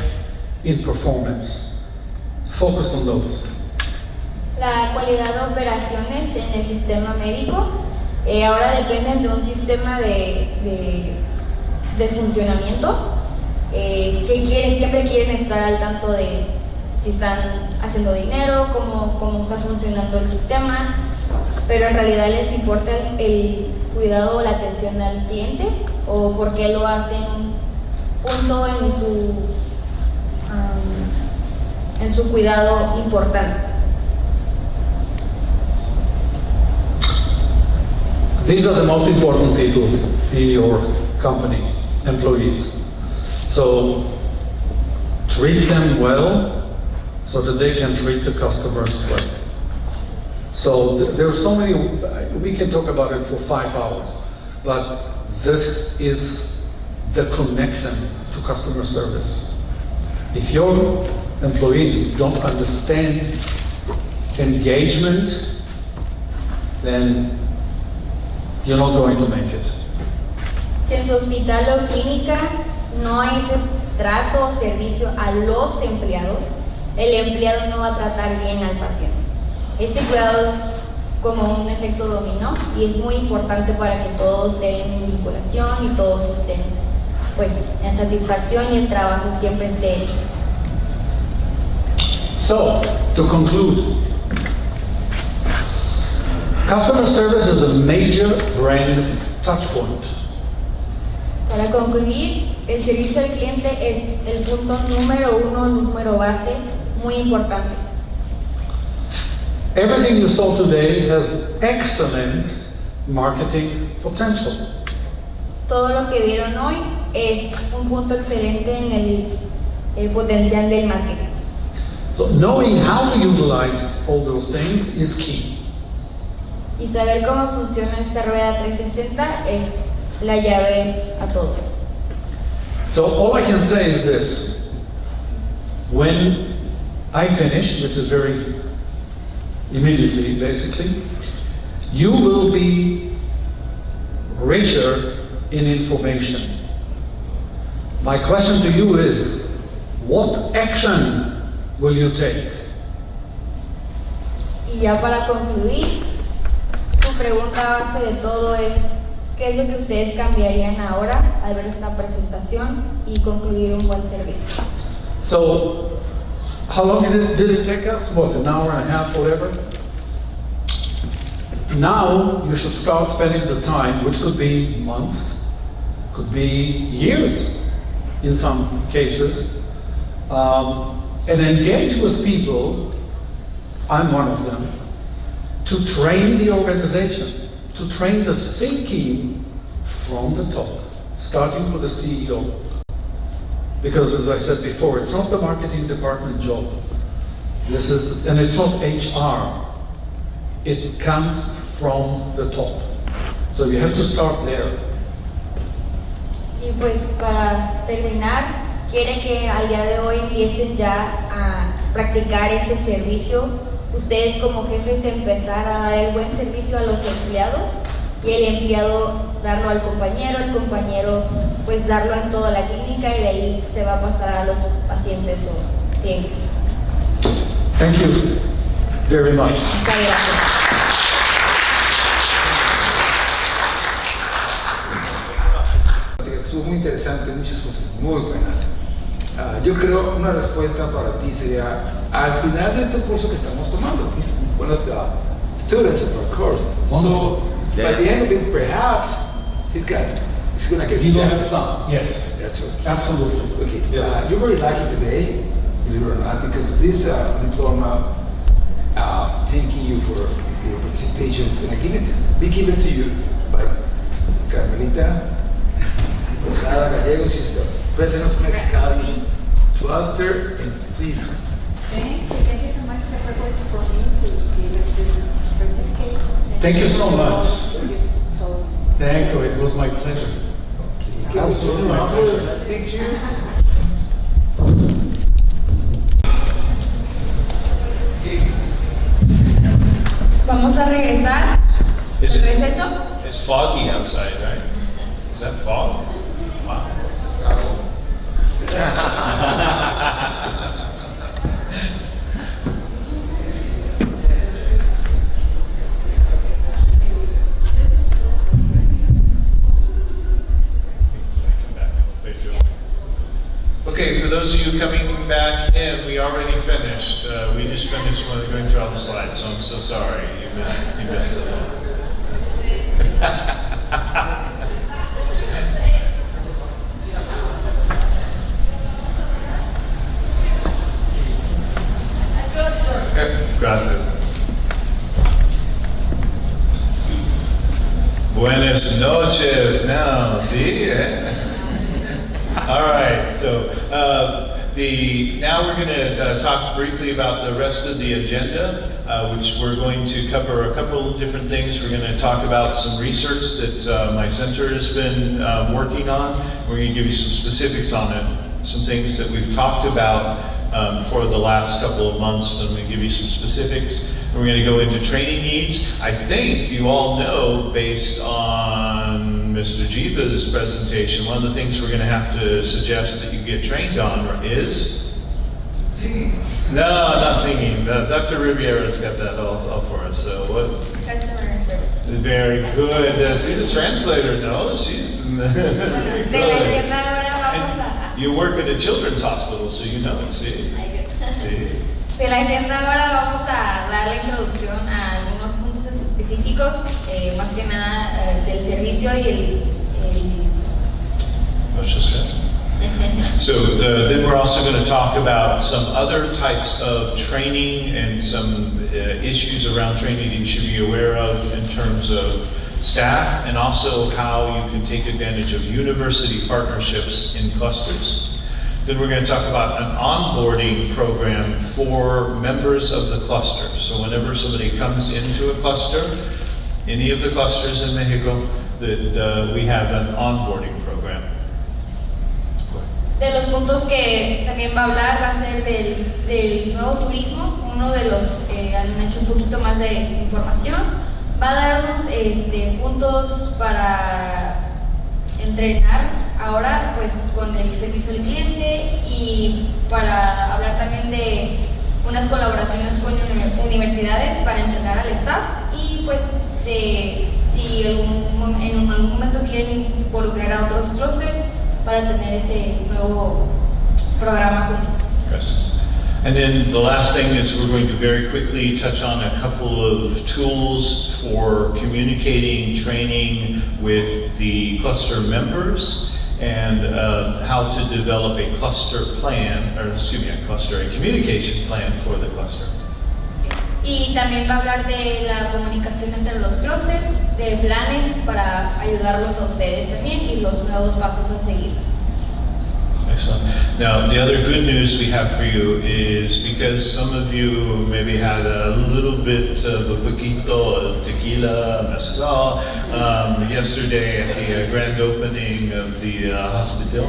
in performance. Focus on those. La calidad de operaciones en el sistema médico ahora dependen de un sistema de funcionamiento. Siempre quieren estar al tanto de si están haciendo dinero, cómo está funcionando el sistema, pero en realidad les importa el cuidado o la atención al cliente, o por qué lo hacen punto en su cuidado importante. These are the most important people in your company, employees. So treat them well so that they can treat the customers well. So there are so many, we can talk about it for 5 hours, but this is the connection to customer service. If your employees don't understand engagement, then you're not going to make it. Si en su hospital o clínica no hay ese trato o servicio a los empleados, el empleado no va a tratar bien al paciente. Este cuidado es como un efecto dominó y es muy importante para que todos tengan vinculación y todos estén pues en satisfacción y el trabajo siempre esté hecho. So, to conclude, customer service is a major brand touch point. Para concluir, el servicio al cliente es el punto número 1, número base, muy importante. Everything you saw today has excellent marketing potential. Todo lo que vieron hoy es un punto excelente en el potencial del marketing. So knowing how to utilize all those things is key. Y saber cómo funciona esta rueda 360 es la llave a todo. So all I can say is this: when I finish, which is very immediately, basically, you will be richer in information. My question to you is, what action will you take? Y ya para concluir, su pregunta base de todo es, ¿qué es lo que ustedes cambiarían ahora al ver esta presentación y concluir un buen servicio? So, how long did it take us? What, an hour and a half, whatever? Now you should start spending the time, which could be months, could be years in some cases, and engage with people, I'm one of them, to train the organization, to train the thinking from the top, starting with the CEO. Because as I said before, it's not the marketing department job. This is, and it's not HR. It comes from the top. So you have to start there. Y pues para terminar, quiere que al día de hoy empiecen ya a practicar ese servicio. Ustedes como jefes empezar a dar el buen servicio a los empleados y el empleado darlo al compañero, el compañero pues darlo en toda la clínica y de ahí se va a pasar a los pacientes o clientes. Thank you very much. Muchas gracias. Estuvo muy interesante, muchas cosas muy buenas. Yo creo una respuesta para ti sería, al final de este curso que estamos tomando, he's one of the students of our course. So, by the end of it, perhaps he's going to get his some. Yes. That's right. Absolutely. Okay. Yes. You're very lucky today, believe it or not, because this diploma, thanking you for your participation, is going to be given to you by Carmelita Rosada Gallegos. She's the president of Mexicali cluster, and please. Thank you so much for me to give this certificate. Thank you so much. So, Thank you. It was my pleasure. Okay. Absolutely my pleasure. Nice picture. Vamos a regresar. ¿El receso? It's foggy outside, right? Is that fog? Wow. Okay, for those of you coming back in, we already finished. We just finished going through all the slides, so I'm so sorry. You missed it. Gracias. Buenas noches now, see? All right, so now we're going to talk briefly about the rest of the agenda, which we're going to cover a couple of different things. We're going to talk about some research that my center has been working on. We're going to give you some specifics on it, some things that we've talked about for the last couple of months. But I'm going to give you some specifics. We're going to go into training needs. I think you all know, based on Mr. Geva's presentation, one of the things we're going to have to suggest that you get trained on is singing. No, not singing. Dr. Riviera's got that all for us. So what? Customer service. Very good. See, the translator knows. She's you work at a children's hospital, so you know. See. Sí. De la agenda ahora vamos a dar la introducción a algunos puntos específicos, más que nada del servicio y el So then we're also going to talk about some other types of training and some issues around training you should be aware of in terms of staff, and also how you can take advantage of university partnerships in clusters. Then we're going to talk about an onboarding program for members of the cluster. So whenever somebody comes into a cluster, any of the clusters in Mexico, that we have an onboarding program. De los puntos que también va a hablar va a ser del nuevo turismo, uno de los han hecho un poquito más de información. Va a darnos puntos para entrenar ahora pues con el servicio al cliente, y para hablar también de unas colaboraciones con universidades para entrenar al staff, y pues de si en algún momento quieren involucrar a otros clústeres para tener ese nuevo programa juntos. Yes. And then the last thing is we're going to very quickly touch on a couple of tools for communicating, training with the cluster members, and how to develop a cluster plan, or excuse me, a communication plan for the cluster. Y también va a hablar de la comunicación entre los clústeres, de planes para ayudarlos a ustedes también y los nuevos pasos a seguir. Excellent. Now, the other good news we have for you is because some of you maybe had a little bit of a poquito of tequila, mezcal, yesterday at the grand opening of the hospital.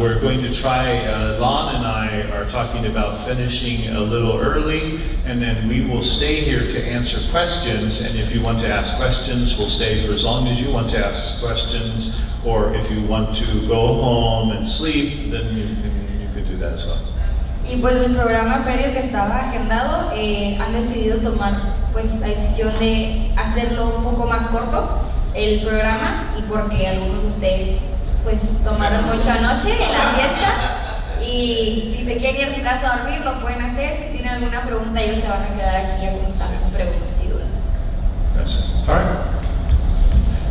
We're going to try, Lon and I are talking about finishing a little early, and then we will stay here to answer questions, and if you want to ask questions, we'll stay for as long as you want to ask questions, or if you want to go home and sleep, then you can do that as well. Y pues el programa previo que estaba agendado, han decidido tomar pues la decisión de hacerlo un poco más corto, el programa, y porque algunos de ustedes pues tomaron mucho anoche en la fiesta, y si se quieren ir a su casa a dormir lo pueden hacer. Si tienen alguna pregunta, ellos se van a quedar aquí a contestar sus preguntas y dudas.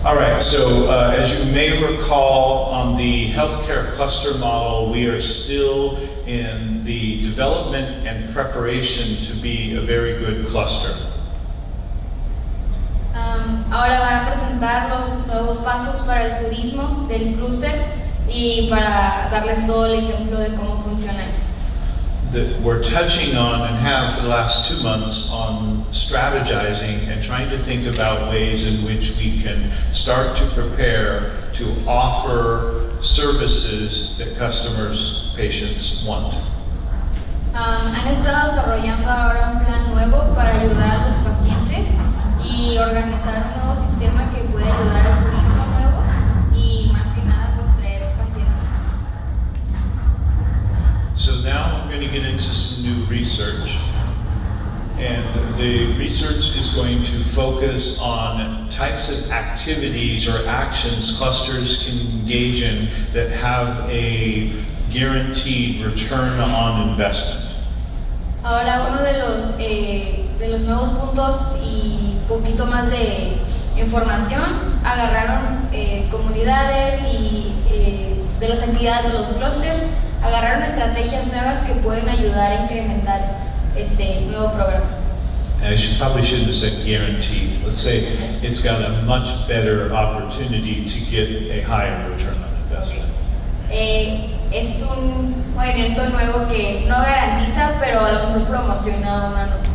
All right, so as you may recall, on the healthcare cluster model, we are still in the development and preparation to be a very good cluster. Ahora van a presentar los nuevos pasos para el turismo del clúster y para darles todo el ejemplo de cómo funciona esto. That we're touching on and have for the last 2 months on strategizing and trying to think about ways in which we can start to prepare to offer services that customers, patients want. Han estado desarrollando ahora un plan nuevo para ayudar a los pacientes y organizar un nuevo sistema que pueda focus on types of activities or actions clusters can engage in that have a guaranteed return on investment. Ahora uno de los nuevos puntos y poquito más de información, agarraron comunidades y de las entidades de los clústeres, agarraron estrategias nuevas que pueden ayudar a incrementar este nuevo programa. I probably shouldn't have said guaranteed. Let's say it's got a much better opportunity to get a higher return on investment. Es un movimiento nuevo que no garantiza, pero a lo mejor promociona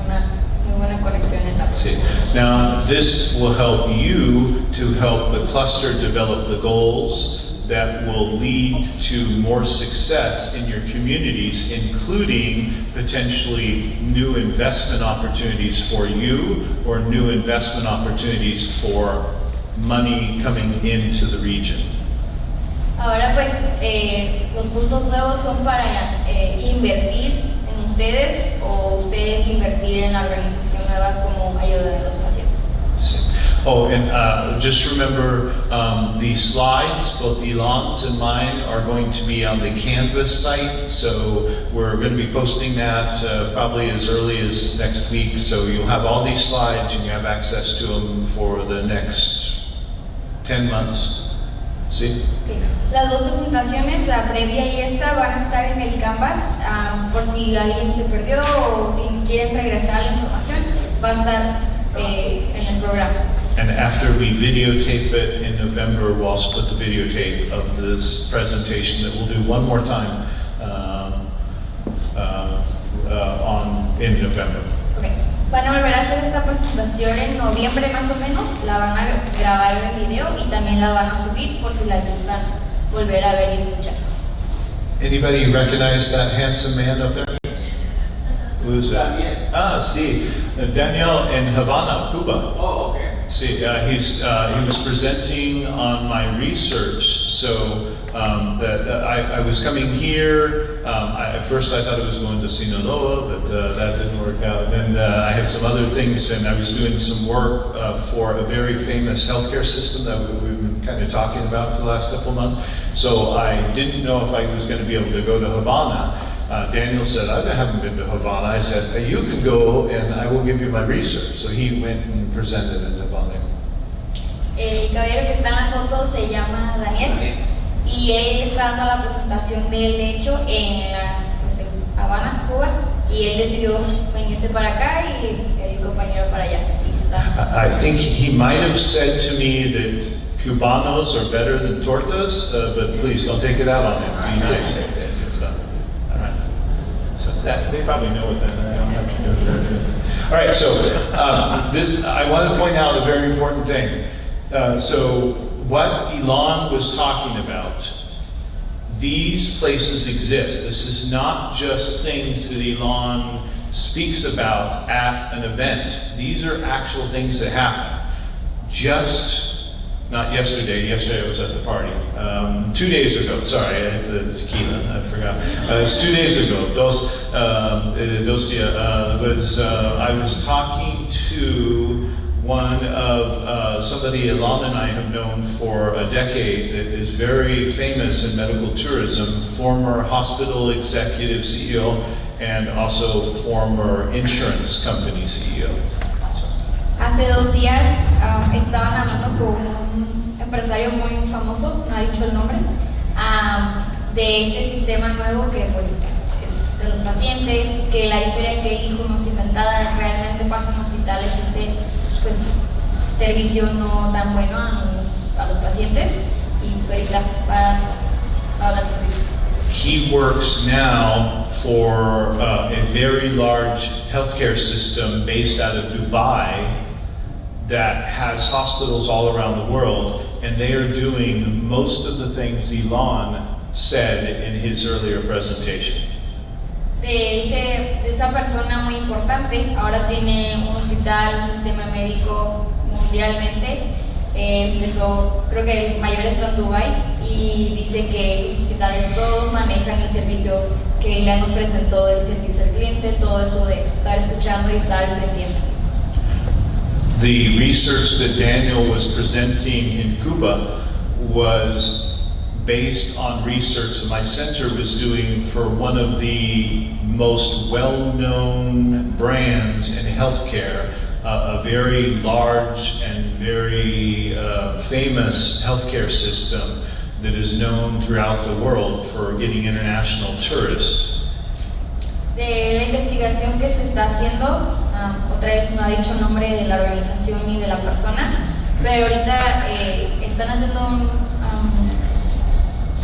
una muy buena conexión en la persona. Now, this will help you to help the cluster develop the goals that will lead to more success in your communities, including potentially new investment opportunities for you or new investment opportunities for money coming into the region. Ahora pues los puntos nuevos son para invertir en ustedes o ustedes invertir en la organización nueva como ayuda de los pacientes. Oh, and just remember the slides, both Ilan's and mine, are going to be on the Canvas site, so we're going to be posting that probably as early as next week, so you'll have all these slides and you have access to them for the next 10 months. ¿Sí? Okay. Las dos presentaciones, la previa y esta, van a estar en el Canvas, por si alguien se perdió o quieren regresar a la información, va a estar en el programa. And after we videotape it in November, we'll also put the videotape of this presentation that we'll do one more time in November. Okay. Van a volver a hacer esta presentación en noviembre más o menos, la van a grabar en video y también la van a subir por si la gustan volver a ver y escuchar. Anybody recognize that handsome man up there? Who's that? Ah, sí, Daniel in Havana, Cuba. Oh, okay. See, he was presenting on my research. So I was coming here. At first, I thought I was going to Sinaloa, but that didn't work out. And I had some other things, and I was doing some work for a very famous healthcare system that we've been kind of talking about for the last couple of months. So I didn't know if I was going to be able to go to Havana. Daniel said, I haven't been to Havana. I said, you can go and I will give you my research. So he went and presented in Havana. El caballero que está en la foto se llama Daniel y él está dando la presentación del hecho en Habana, Cuba, y él decidió venirse para acá y el compañero para allá. I think he might have said to me that Cubanos are better than tortas, but please don't take it out on him. Be nice. They probably know what that is. I don't have to go there. All right, so I want to point out a very important thing. So what Ilan was talking about, these places exist. This is not just things that Ilan speaks about at an event. These are actual things that happen. Not yesterday I was at the party. 2 days ago, sorry, I had the tequila, I forgot. It's 2 days ago, I was talking to one of somebody Ilan and I have known for a decade that is very famous in medical tourism, former hospital executive CEO and also former insurance company CEO. Hace 2 días estaban hablando con un empresario muy famoso, no ha dicho el nombre, de este sistema nuevo que pues es de los pacientes, que la historia que dijo no es inventada, realmente pasa en hospitales, pues servicio no tan bueno a los pacientes y ahorita va a hablar conmigo. He works now for a very large healthcare system based out of Dubai that has hospitals all around the world, and they are doing most of the things Ilan said in his earlier presentation. De esa persona muy importante, ahora tiene un hospital, un sistema médico mundialmente, empezó, creo que el mayor está en Dubai, y dice que sus hospitales todos manejan el servicio que Ilan nos presentó, el servicio al cliente, todo eso de estar escuchando y estar entendiendo. The research that Daniel was presenting in Cuba was based on research that my center was doing for one of the most well-known brands in healthcare, a very large and very famous healthcare system that is known throughout the world for getting international tourists. De la investigación que se está haciendo, otra vez no ha dicho el nombre de la organización ni de la persona, pero ahorita están haciendo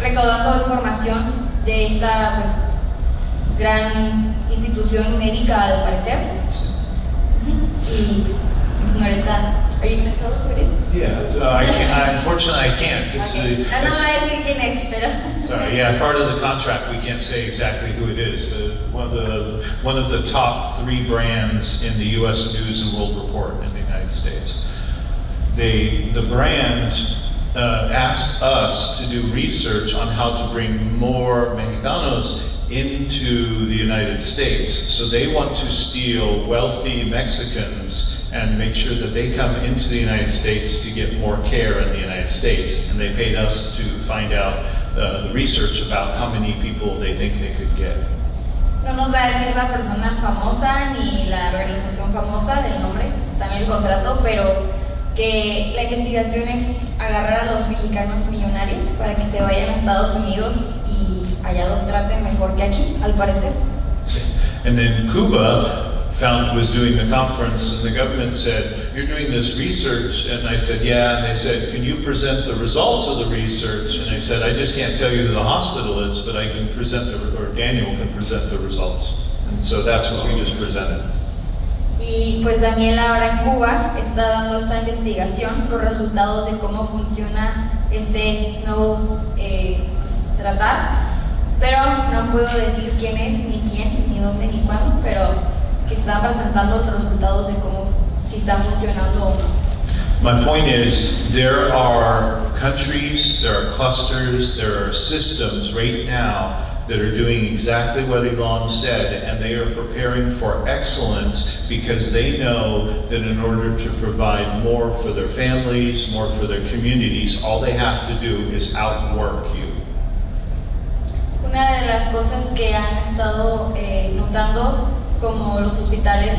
recaudando información de esta pues, gran institución médica al parecer. Y pues, ahorita, ¿are you going to tell us who it is? Yeah, I can't, unfortunately I can't. Okay. No va a decir quién es, pero... Sorry, yeah, part of the contract we can't say exactly who it is. One of the top 3 brands in the U.S. News and World Report in the United States. The brand asked us to do research on how to bring more Mexicanos into the United States. So they want to steal wealthy Mexicans and make sure that they come into the United States to get more care in the United States. And they paid us to find out the research about how many people they think they could get. No nos va a decir la persona famosa ni la organización famosa del nombre, está en el contrato, pero que la investigación es agarrar a los mexicanos millonarios para que se vayan a Estados Unidos y allá los traten mejor que aquí, al parecer. And then Cuba was doing the conference, and the government said, "You're doing this research," and I said, "Yeah," and they said, "Can you present the results of the research?" And I said, "I just can't tell you who the hospital is, but I can present or Daniel can present the results." And so that's what we just presented. Y pues Daniel ahora en Cuba está dando esta investigación, los resultados de cómo funciona este nuevo pues, tratar, pero no puedo decir quién es, ni quién, ni dónde, ni cuándo, pero que está presentando los resultados de cómo, si está funcionando o no. My point is, there are countries, there are clusters, there are systems right now that are doing exactly what Ilan said, and they are preparing for excellence because they know that in order to provide more for their families, more for their communities, all they have to do is outwork you. Una de las cosas que han estado notando, como los hospitales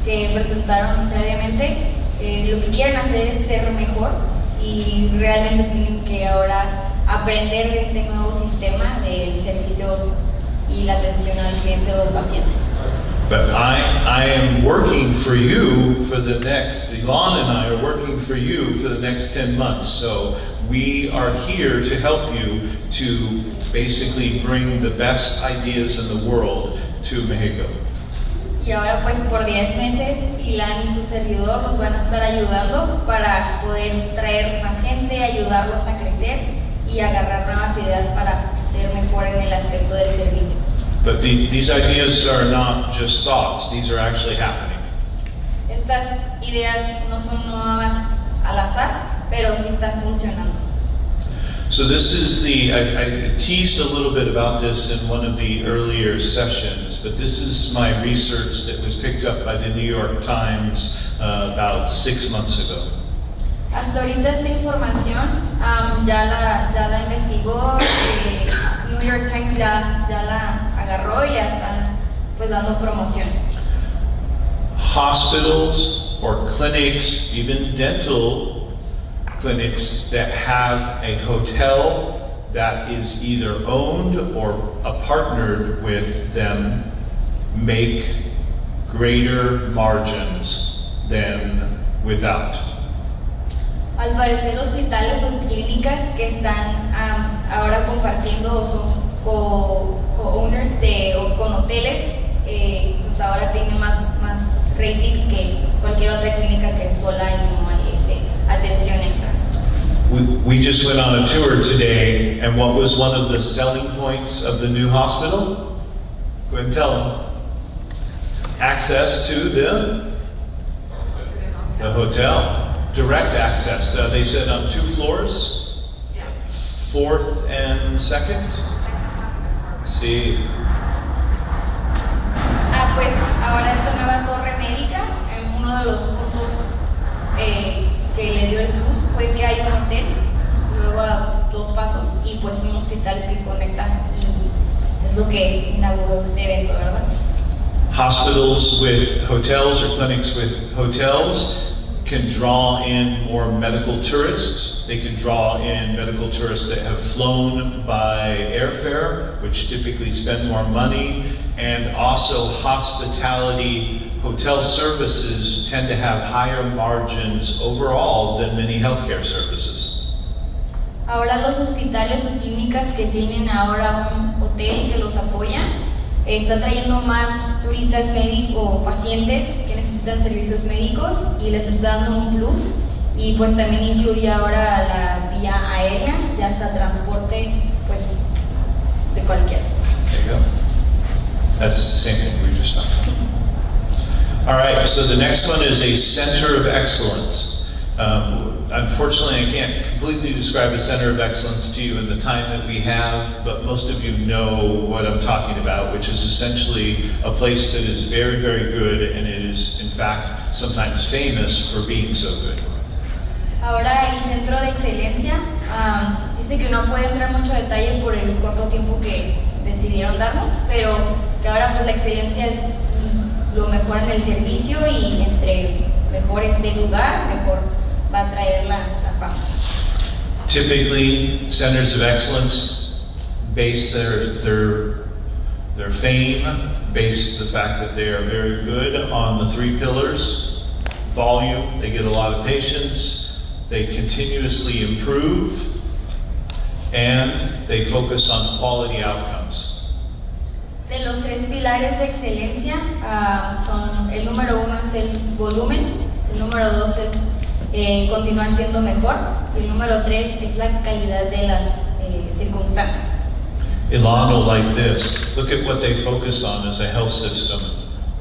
que presentaron previamente, lo que quieren hacer es ser mejor y realmente tienen que ahora aprender de este nuevo sistema del servicio y la atención al cliente o al paciente. But I am working for you for the next, Ilan and I are working for you for the next 10 months. So we are here to help you to basically bring the best ideas in the world to Mexico. Y ahora pues por 10 meses Ilan y su servidor nos van a estar ayudando para poder traer más gente, ayudarlos a crecer y agarrar nuevas ideas para ser mejor en el aspecto del servicio. But these ideas are not just thoughts, these are actually happening. Estas ideas no son nada más al azar, pero sí están funcionando. So this is I teased a little bit about this in one of the earlier sessions, but this is my research that was picked up by the New York Times about 6 months ago. Hasta ahorita esta información ya la investigó, New York Times ya la agarró y ya están pues dando promoción. Hospitals or clinics, even dental clinics that have a hotel that is either owned or partnered with them make greater margins than without. Al parecer hospitales o clínicas que están ahora compartiendo o son co-owners o con hoteles, pues ahora tienen más ratings que cualquier otra clínica que es sola y no hay atención extra. We just went on a tour today, and what was one of the selling points of the new hospital? Go ahead and tell them. Access to the hotel. Direct access. They said on 2 floors? 4th and 2nd? Sí. Pues ahora esta nueva torre médica en uno de los puntos que le dio el plus fue que hay un hotel, luego a 2 pasos, y pues un hospital que conecta, y es lo que inauguró este evento, ¿verdad? Hospitals with hotels or clinics with hotels can draw in more medical tourists. They can draw in medical tourists that have flown by airfare, which typically spend more money, and also hospitality hotel services tend to have higher margins overall than many healthcare services. Ahora los hospitales o clínicas que tienen ahora un hotel que los apoya, está trayendo más turistas médicos o pacientes que necesitan servicios médicos y les está dando un plus, y pues también incluye ahora la vía aérea, ya sea transporte pues de cualquiera. There you go. That's the same thing we just talked about. All right, so the next one is a center of excellence. Unfortunately, I can't completely describe a center of excellence to you in the time that we have, but most of you know what I'm talking about, which is essentially a place that is very, very good, and it is, in fact, sometimes famous for being so good. Ahora el centro de excelencia, dice que no puede entrar mucho detalle por el corto tiempo que decidieron darnos, pero que ahora pues la excelencia es lo mejor en el servicio, y entre mejor esté el lugar, mejor va a traer la fama. Typically, centers of excellence base their fame, base the fact that they are very good on the 3 pillars. Volume, they get a lot of patients, they continuously improve, and they focus on quality outcomes. De los 3 pilares de excelencia, son el número 1 es el volumen, el número 2 es continuar siendo mejor, y el número 3 es la calidad de las circunstancias. Ilan will like this. Look at what they focus on as a health system.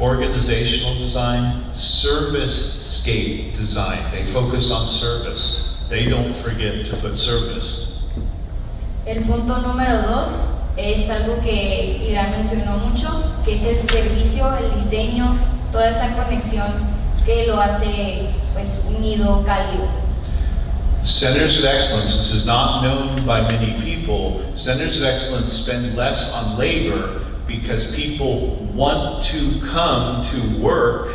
Organizational design, service-scape design. They focus on service. They don't forget to put service. El punto número 2 es algo que Ilan mencionó mucho, que es el servicio, el diseño, toda esa conexión que lo hace pues unido, cálido. Centers of excellence, this is not known by many people. Centers of excellence spend less on labor because people want to come to work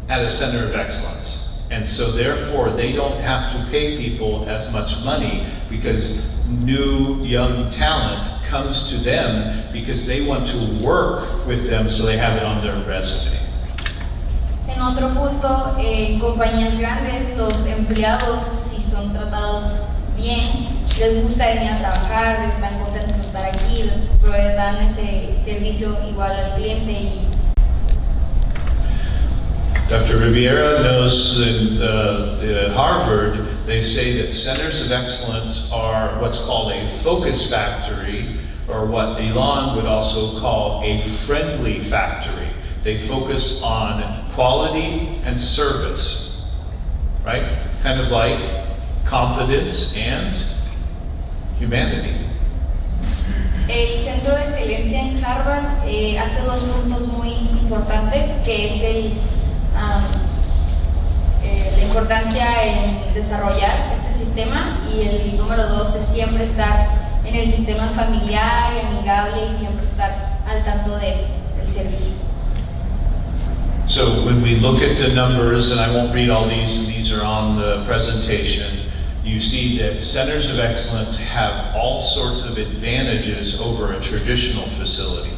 at a center of excellence. And so therefore they don't have to pay people as much money, because new young talent comes to them because they want to work with them, so they have it on their resume. En otro punto, en compañías grandes, los empleados, si son tratados bien, les gusta venir a trabajar, están contentos de estar aquí, dan ese servicio igual al cliente. Y Dr. Riviera knows at Harvard, they say that centers of excellence are what's called a focus factory, or what Ilan would also call a friendly factory. They focus on quality and service, right? Kind of like competence and humanity. El Centro de Excelencia en Harvard hace 2 puntos muy importantes, que es la importancia en desarrollar este sistema, y el número 2 es siempre estar en el sistema familiar y amigable, y siempre estar al tanto del servicio. So when we look at the numbers, and I won't read all these, and these are on the presentation, you see that centers of excellence have all sorts of advantages over a traditional facility.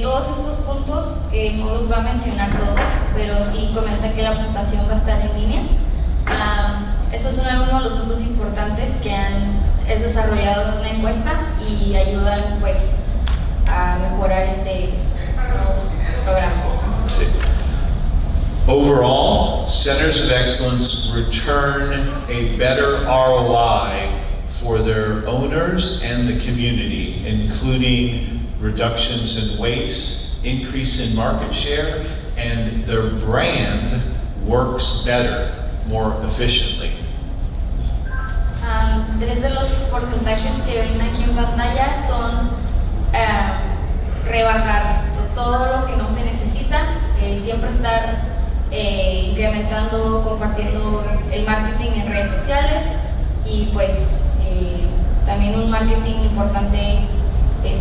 Todos estos puntos, no los va a mencionar todos, pero sí comenta que la presentación va a estar en línea. Estos son algunos de los puntos importantes que han desarrollado en una encuesta y ayudan pues a mejorar este nuevo programa. Sí. Overall, centers of excellence return a better ROI for their owners and the community, including reductions in waste, increase in market share, and their brand works better, more efficiently. 3 de los porcentajes que ven aquí en pantalla son rebajar todo lo que no se necesita, siempre estar incrementando, compartiendo el marketing en redes sociales y pues también un marketing importante es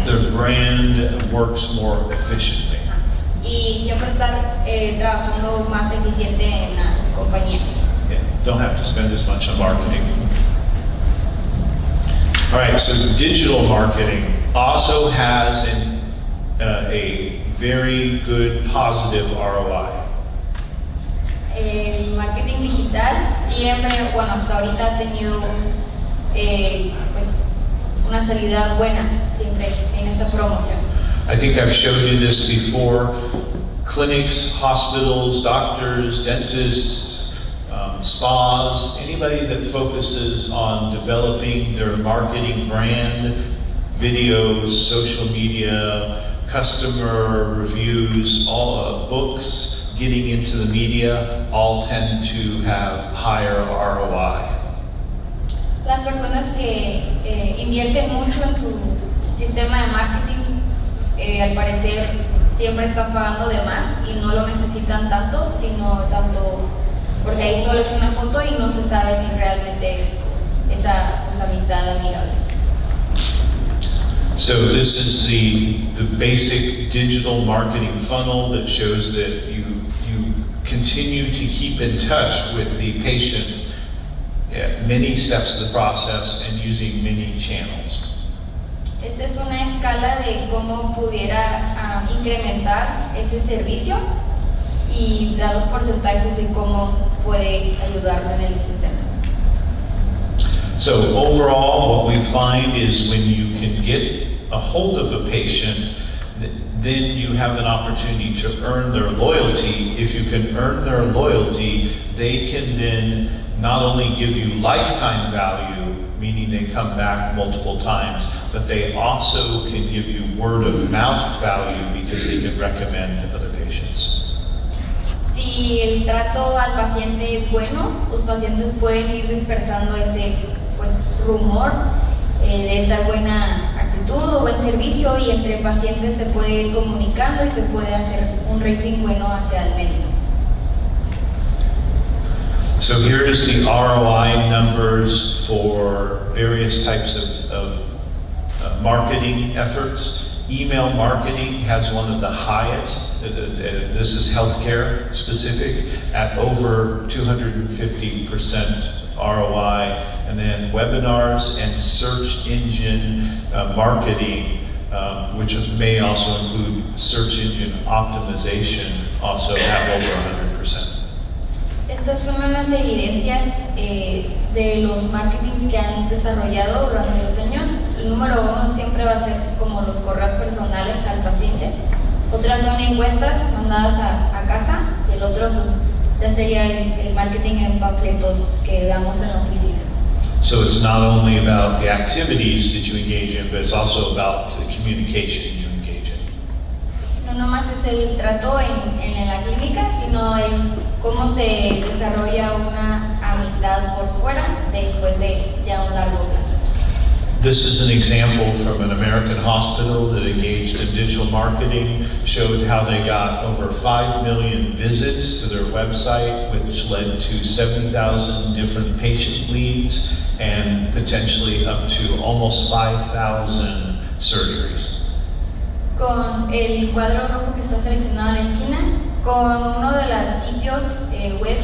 the brand works more efficiently. Y siempre estar trabajando más eficiente en la compañía. Yeah, don't have to spend as much on marketing. All right, so digital marketing also has a very good positive ROI. El marketing digital siempre, bueno, hasta ahorita ha tenido pues una salida buena siempre en esa promoción. I think I've showed you this before. Clinics, hospitals, doctors, dentists, spas, anybody that focuses on developing their marketing brand, videos, social media, customer reviews, all books, getting into the media, all tend to have higher ROI. Las personas que invierten mucho en su sistema de marketing, al parecer siempre están pagando de más y no lo necesitan tanto, sino tanto porque ahí solo es una foto y no se sabe si realmente es esa pues, amistad amigable. So this is the basic digital marketing funnel that shows that you continue to keep in touch with the patient at many steps of the process and using many channels. Esta es una escala de cómo pudiera incrementar ese servicio y dar los porcentajes de cómo puede ayudarlo en el sistema. So overall, what we find is when you can get a hold of a patient, then you have an opportunity to earn their loyalty. If you can earn their loyalty, they can then not only give you lifetime value, meaning they come back multiple times, but they also can give you word of mouth value because they can recommend other patients. Si el trato al paciente es bueno, los pacientes pueden ir dispersando ese pues, rumor de esa buena actitud o buen servicio y entre pacientes se puede ir comunicando y se puede hacer un rating bueno hacia el médico. So here is the ROI numbers for various types of marketing efforts. Email marketing has one of the highest, this is healthcare specific, at over 250% ROI. And then webinars and search engine marketing, which may also include search engine optimization, also have over 100%. Estas son unas evidencias de los marketings que han desarrollado durante los años. El número uno siempre va a ser como los correos personales al paciente. Otras son encuestas mandadas a casa y el otro pues, ya sería el marketing en panfletos que damos en la oficina. So it's not only about the activities that you engage in, but it's also about the communication you engage in. No nomás es el trato en la clínica, sino el cómo se desarrolla una amistad por fuera después de ya un largo plazo. This is an example from an American hospital that engaged in digital marketing, showed how they got over 5 million visits to their website, which led to 7,000 different patient leads and potentially up to almost 5,000 surgeries. Con el cuadro rojo que está seleccionado a la esquina, con uno de los sitios web,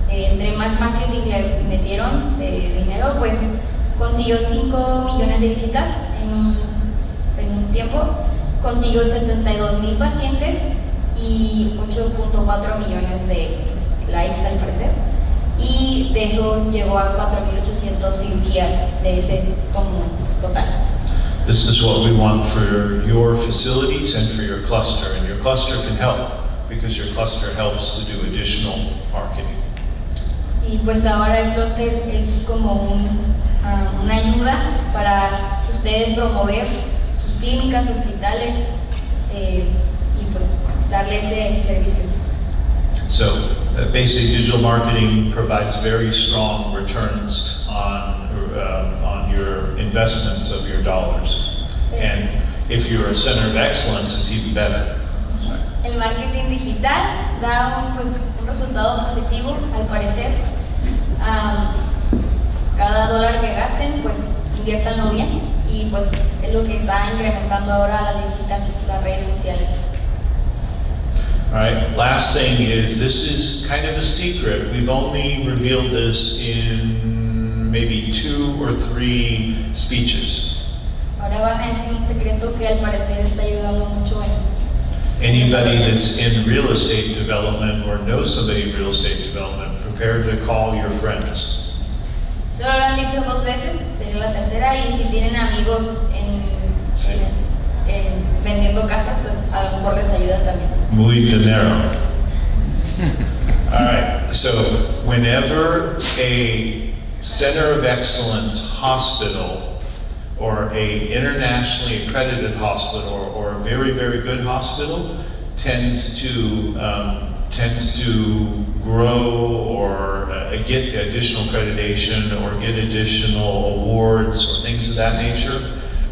entre más marketing le metieron de dinero, pues consiguió 5 millones de visitas en un tiempo, consiguió 62,000 pacientes y 8.4 millones de likes al parecer, y de eso llegó a 4.800 cirugías de ese como total. This is what we want for your facilities and for your cluster, and your cluster can help because your cluster helps to do additional marketing. Y pues ahora el clúster es como una ayuda para ustedes promover sus clínicas, hospitales y pues darle ese servicio. So basic digital marketing provides very strong returns on your investments of your dollars. And if you're a center of excellence, it's even better. El marketing digital da un resultado positivo, al parecer. Cada dólar que gasten, pues inviértanlo bien, y pues es lo que está incrementando ahora las visitas a las redes sociales. All right, last thing is, this is kind of a secret. We've only revealed this in maybe 2 or 3 speeches. Ahora van a decir un secreto que al parecer está ayudando mucho en... Anybody that's in real estate development or knows somebody in real estate development, prepare to call your friends. Solo lo han dicho 2 veces, sería la tercera, y si tienen amigos en vendiendo casas, pues a lo mejor les ayuda también. Muy dinero. All right, so whenever a center of excellence hospital or a internationally accredited hospital or a very, very good hospital tends to grow or get additional accreditation or get additional awards or things of that nature,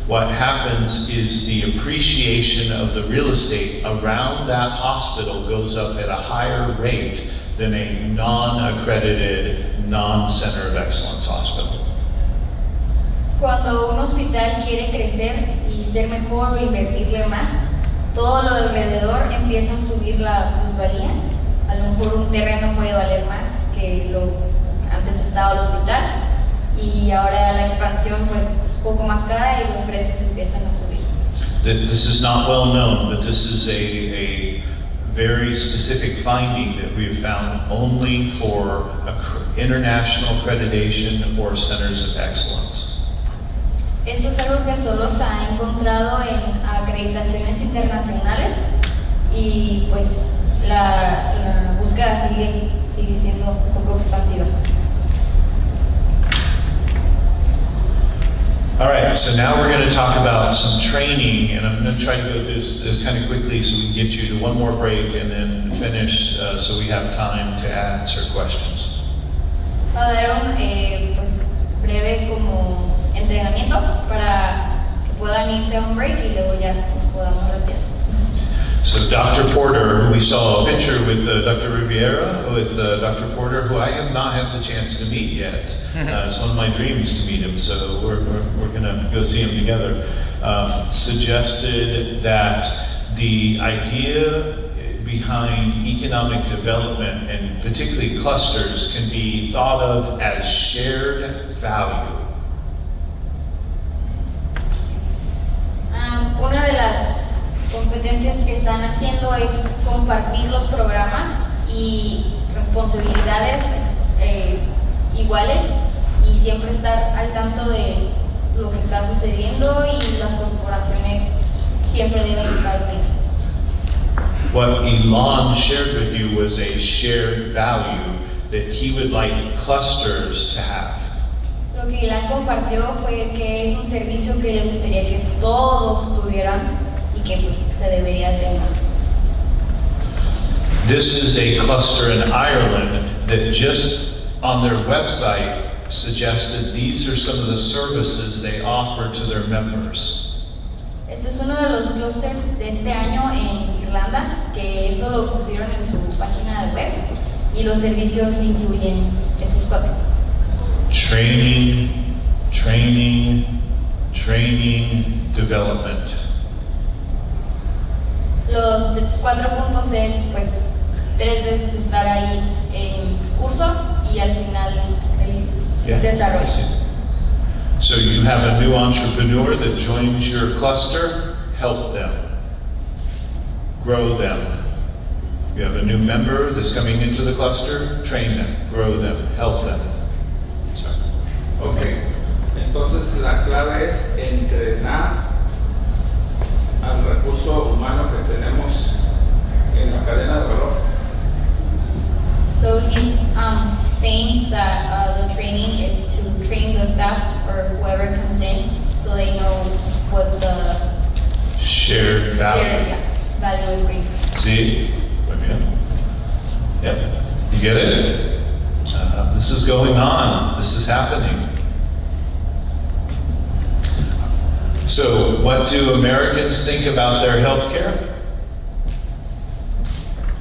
what happens is the appreciation of the real estate around that hospital goes up at a higher rate than a non-accredited, non-center of excellence hospital. Cuando un hospital quiere crecer y ser mejor o invertirle más, todo lo alrededor empieza a subir la plusvalía. A lo mejor un terreno puede valer más que lo antes estaba el hospital, y ahora la expansión pues es poco más cara y los precios empiezan a subir. This is not well known, but this is a very specific finding that we have found only for international accreditation or centers of excellence. Esto es algo que solo se ha encontrado en acreditaciones internacionales, y pues la búsqueda sigue siendo un poco expansiva. All right, so now we're going to talk about some training, and I'm going to try to go through this kind of quickly so we can get you to one more break and then finish so we have time to answer questions. Va a dar un pues breve como entrenamiento para que puedan irse a un break y luego ya nos podamos retirar. So Dr. Porter, who we saw a picture with Dr. Riviera, with Dr. Porter, who I have not had the chance to meet yet. It's one of my dreams to meet him, so we're going to go see him together. Suggested that the idea behind economic development, and particularly clusters, can be thought of as shared value. Una de las competencias que están haciendo es compartir los programas y responsabilidades iguales, y siempre estar al tanto de lo que está sucediendo, y las corporaciones siempre deben estar unidas. What Ilan shared with you was a shared value that he would like clusters to have. Lo que Ilan compartió fue que es un servicio que le gustaría que todos tuvieran y que pues se debería tener. This is a cluster in Ireland that just on their website suggested these are some of the services they offer to their members. Este es uno de los clústeres de este año en Irlanda, que eso lo pusieron en su página de web, y los servicios incluyen esos 4. Training, training, training, development. Los 4 puntos es pues 3 veces estar ahí en curso y al final el desarrollo. So you have a new entrepreneur that joins your cluster, help them, grow them. You have a new member that's coming into the cluster, train them, grow them, help them. Sorry. Okay. Entonces la clave es entrenar al recurso humano que tenemos en la cadena de valor. So he's saying that the training is to train the staff or whoever comes in, so they know what the shared value, value is going to be. See? Yep. You get it? This is going on. This is happening. So, what do Americans think about their health care?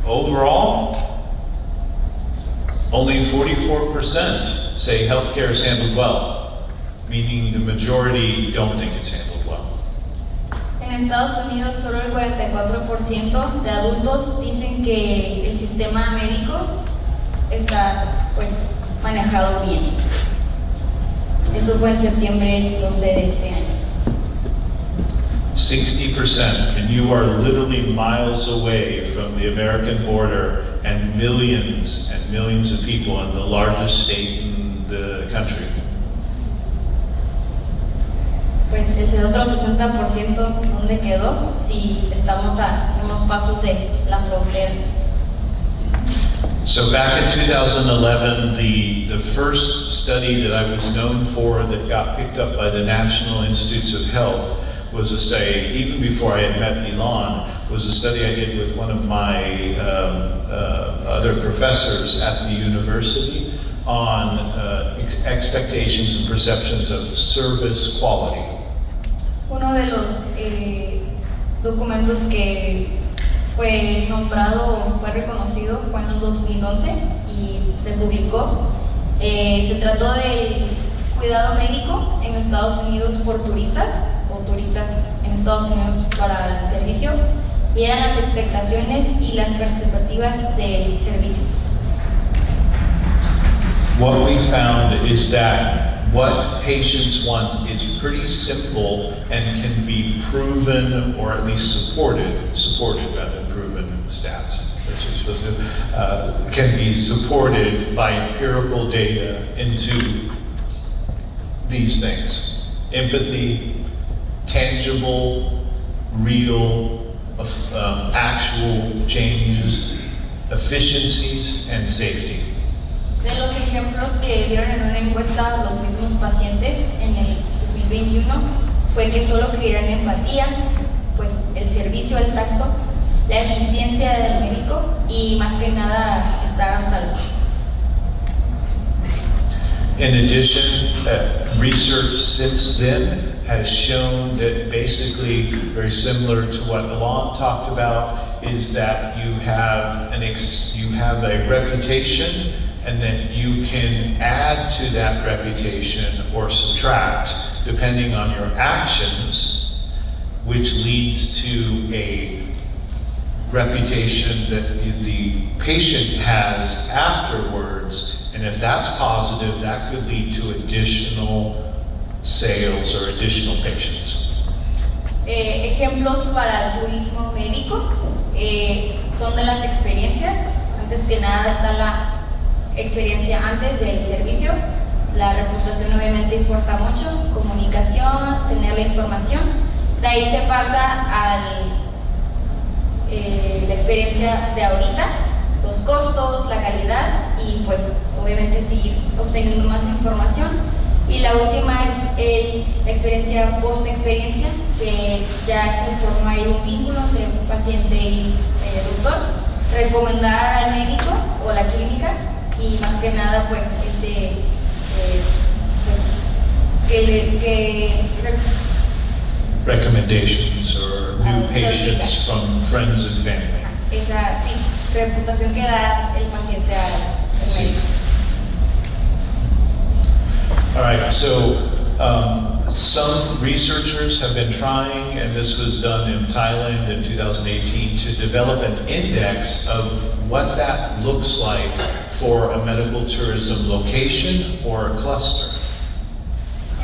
Overall, only 44% say healthcare is handled well, meaning the majority don't think it's handled well. En Estados Unidos, solo el 44% de adultos dicen que el sistema médico está pues manejado bien. Eso fue en septiembre 12 de este año. 60%, and you are literally miles away from the American border and millions of people in the largest state in the country. Pues ese otro 60%, ¿dónde quedó? Si estamos a unos pasos de la frontera. So back in 2011, the first study that I was known for that got picked up by the National Institutes of Health was a study, even before I had met Ilan, was a study I did with one of my other professors at the university on expectations and perceptions of service quality. Uno de los documentos que fue nombrado, fue reconocido, fue en el 2011 y se publicó. Se trató del cuidado médico en Estados Unidos por turistas, o turistas en Estados Unidos para el servicio, y eran las expectaciones y las perspectivas del servicio. What we found is that what patients want is pretty simple and can be proven, or at least supported rather than proven stats, can be supported by empirical data into these things: empathy, tangible, real, actual changes, efficiencies, and safety. De los ejemplos que dieron en una encuesta a los mismos pacientes en el 2021 fue que solo querían empatía, pues el servicio al tacto, la eficiencia del médico y más que nada estar a salvo. In addition, research since then has shown that basically, very similar to what Ilan talked about, is that you have a reputation, and then you can add to that reputation or subtract depending on your actions, which leads to a reputation that the patient has afterwards, and if that's positive, that could lead to additional sales or additional patients. Ejemplos para el turismo médico son de las experiencias. Antes que nada está la experiencia antes del servicio. La reputación obviamente importa mucho, comunicación, tener la información. De ahí se pasa a la experiencia de ahorita, los costos, la calidad y pues obviamente seguir obteniendo más información. Y la última es la experiencia post-experiencia, que ya se formó ahí un vínculo entre un paciente y doctor, recomendar al médico o la clínica y más que nada pues recommendations or new patients from friends and family. Esa reputación que da el paciente al médico. All right, so some researchers have been trying, and this was done in Thailand in 2018, to develop an index of what that looks like for a medical tourism location or a cluster.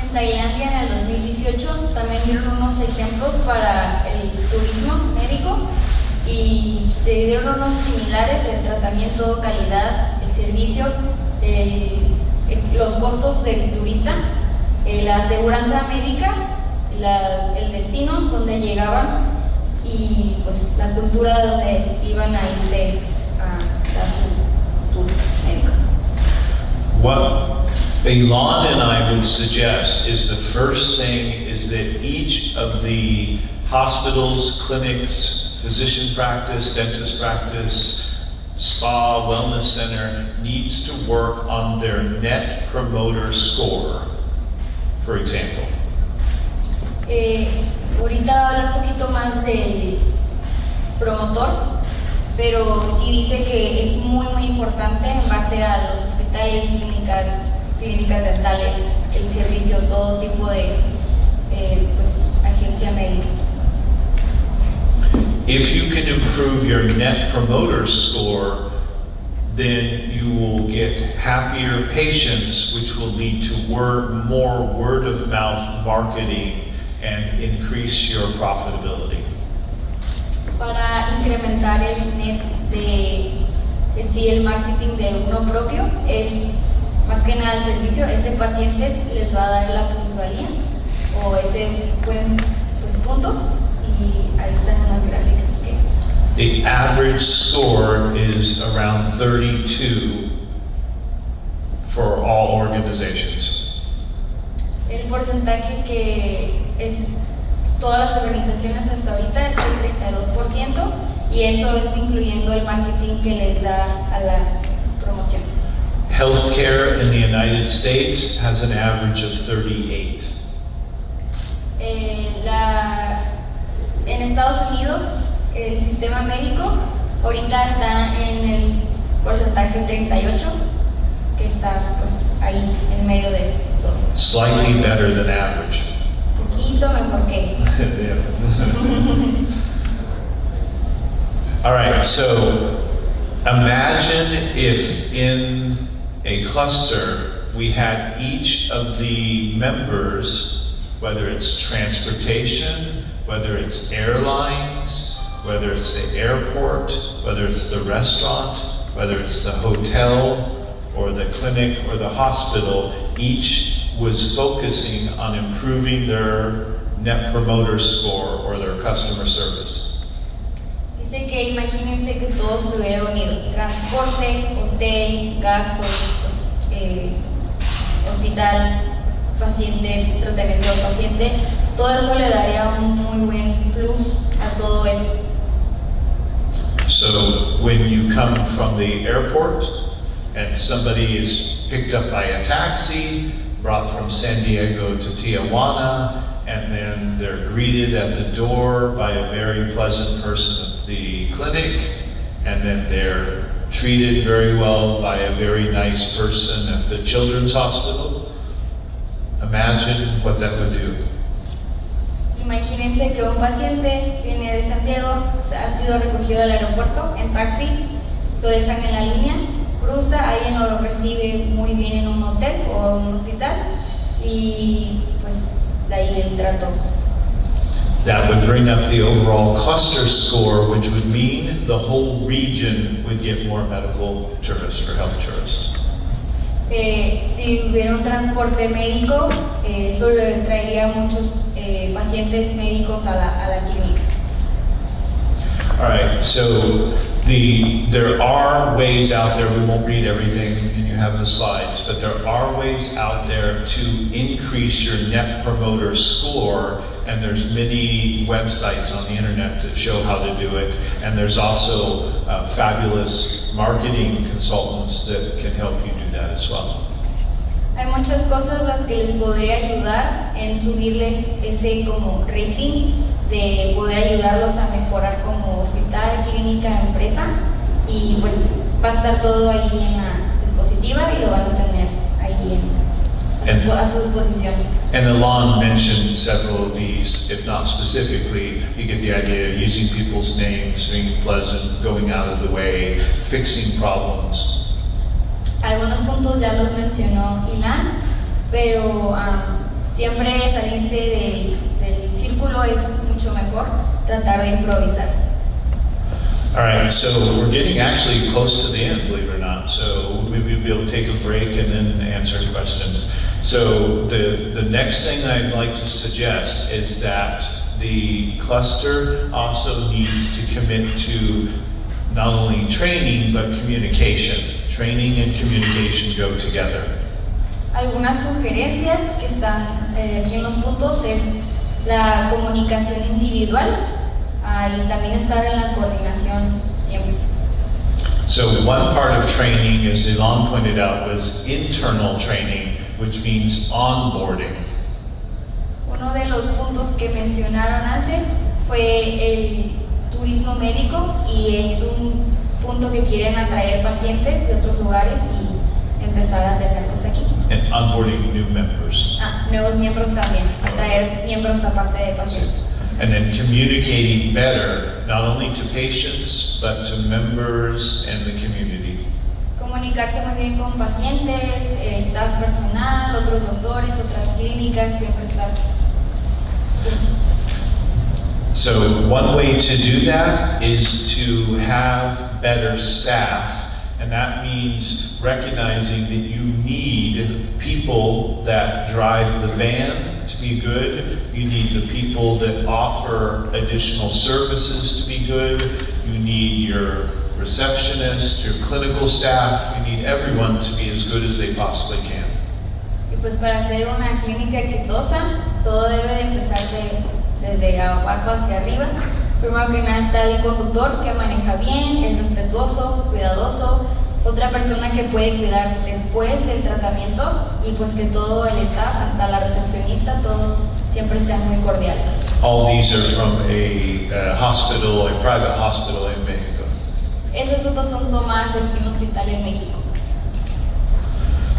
En Tailandia en el 2018 también dieron unos ejemplos para el turismo médico y se dieron unos similares del tratamiento, calidad, el servicio, los costos del turista, la aseguranza médica, el destino donde llegaban y pues la cultura donde iban a irse a dar su tour médico. What Ilan and I would suggest is the first thing is that each of the hospitals, clinics, physician practice, dentist practice, spa, wellness center needs to work on their net promoter score, for example. Ahorita hablo un poquito más del promotor. pero sí dice que es muy importante en base a los hospitales, clínicas dentales, el servicio, todo tipo de agencia médica. If you can improve your net promoter score, then you will get happier patients, which will lead to more word-of-mouth marketing and increase your profitability. Para incrementar el net en sí el marketing de uno propio, es más que nada el servicio. Ese paciente les va a dar la plusvalía o ese buen punto, y ahí están unas gráficas que... The average score is around 32 for all organizations. El porcentaje que es todas las organizaciones hasta ahorita es el 32%, y eso es incluyendo el marketing que les da a la promoción. Healthcare in the United States has an average of 38. En Estados Unidos, el sistema médico ahorita está en el porcentaje 38, que está pues ahí en medio de todo. Slightly better than average. Poquito mejor que. All right, so imagine if in a cluster we had each of the members, whether it's transportation, whether it's airlines, whether it's the airport, whether it's the restaurant, whether it's the hotel or the clinic or the hospital, each was focusing on improving their net promoter score or their customer service. Dice que imagínense que todos estuvieran unidos: transporte, hotel, gastos, hospital, paciente, tratamiento del paciente. Todo eso le daría un muy buen plus a todo eso. So when you come from the airport and somebody is picked up by a taxi, brought from San Diego to Tijuana, and then they're greeted at the door by a very pleasant person at the clinic, and then they're treated very well by a very nice person at the children's hospital. Imagine what that would do. Imagínense que un paciente viene de San Diego, ha sido recogido del aeropuerto en taxi, lo dejan en la línea, cruza, alguien lo recibe muy bien en un hotel o un hospital, y pues de ahí el trato. That would bring up the overall cluster score, which would mean the whole region would get more medical tourists or health tourists. Si hubiera un transporte médico, eso le traería muchos pacientes médicos a la clínica. All right, so there are ways out there, we won't read everything and you have the slides, but there are ways out there to increase your net promoter score, and there's many websites on the internet that show how to do it, and there's also fabulous marketing consultants that can help you do that as well. Hay muchas cosas las que les podría ayudar en subirles ese como rating, de poder ayudarlos a mejorar como hospital, clínica, empresa, y pues va a estar todo ahí en la diapositiva y lo van a tener ahí a su disposición. And Ilan mentioned several of these, if not specifically. You get the idea: using people's names, being pleasant, going out of the way, fixing problems. Algunos puntos ya los mencionó Ilan, pero siempre salirse del círculo es mucho mejor, tratar de improvisar. All right, so we're getting actually close to the end, believe it or not. So maybe we'll be able to take a break and then answer questions. So the next thing I'd like to suggest is that the cluster also needs to commit to not only training but communication. Training and communication go together. Algunas sugerencias que están aquí en los puntos es la comunicación individual y también estar en la coordinación siempre. So one part of training, as Ilan pointed out, was internal training, which means onboarding. Uno de los puntos que mencionaron antes fue el turismo médico, y es un punto que quieren atraer pacientes de otros lugares y empezar a tenerlos aquí. And onboarding new members. Nuevos miembros también, atraer miembros aparte de pacientes. And then communicating better, not only to patients, but to members and the community. Comunicarse muy bien con pacientes, staff personal, otros doctores, otras clínicas, siempre estar. So one way to do that is to have better staff, and that means recognizing that you need people that drive the van to be good, you need the people that offer additional services to be good, you need your receptionist, your clinical staff, you need everyone to be as good as they possibly can. Y pues para ser una clínica exitosa, todo debe de empezar desde abajo hacia arriba. Primero que nada está el conductor que maneja bien, es respetuoso, cuidadoso, otra persona que puede cuidar después del tratamiento y pues que todo el staff, hasta la recepcionista, todos siempre sean muy cordiales. All these are from a hospital, a private hospital in Mexico. Esas fotos son tomadas de un hospital en México.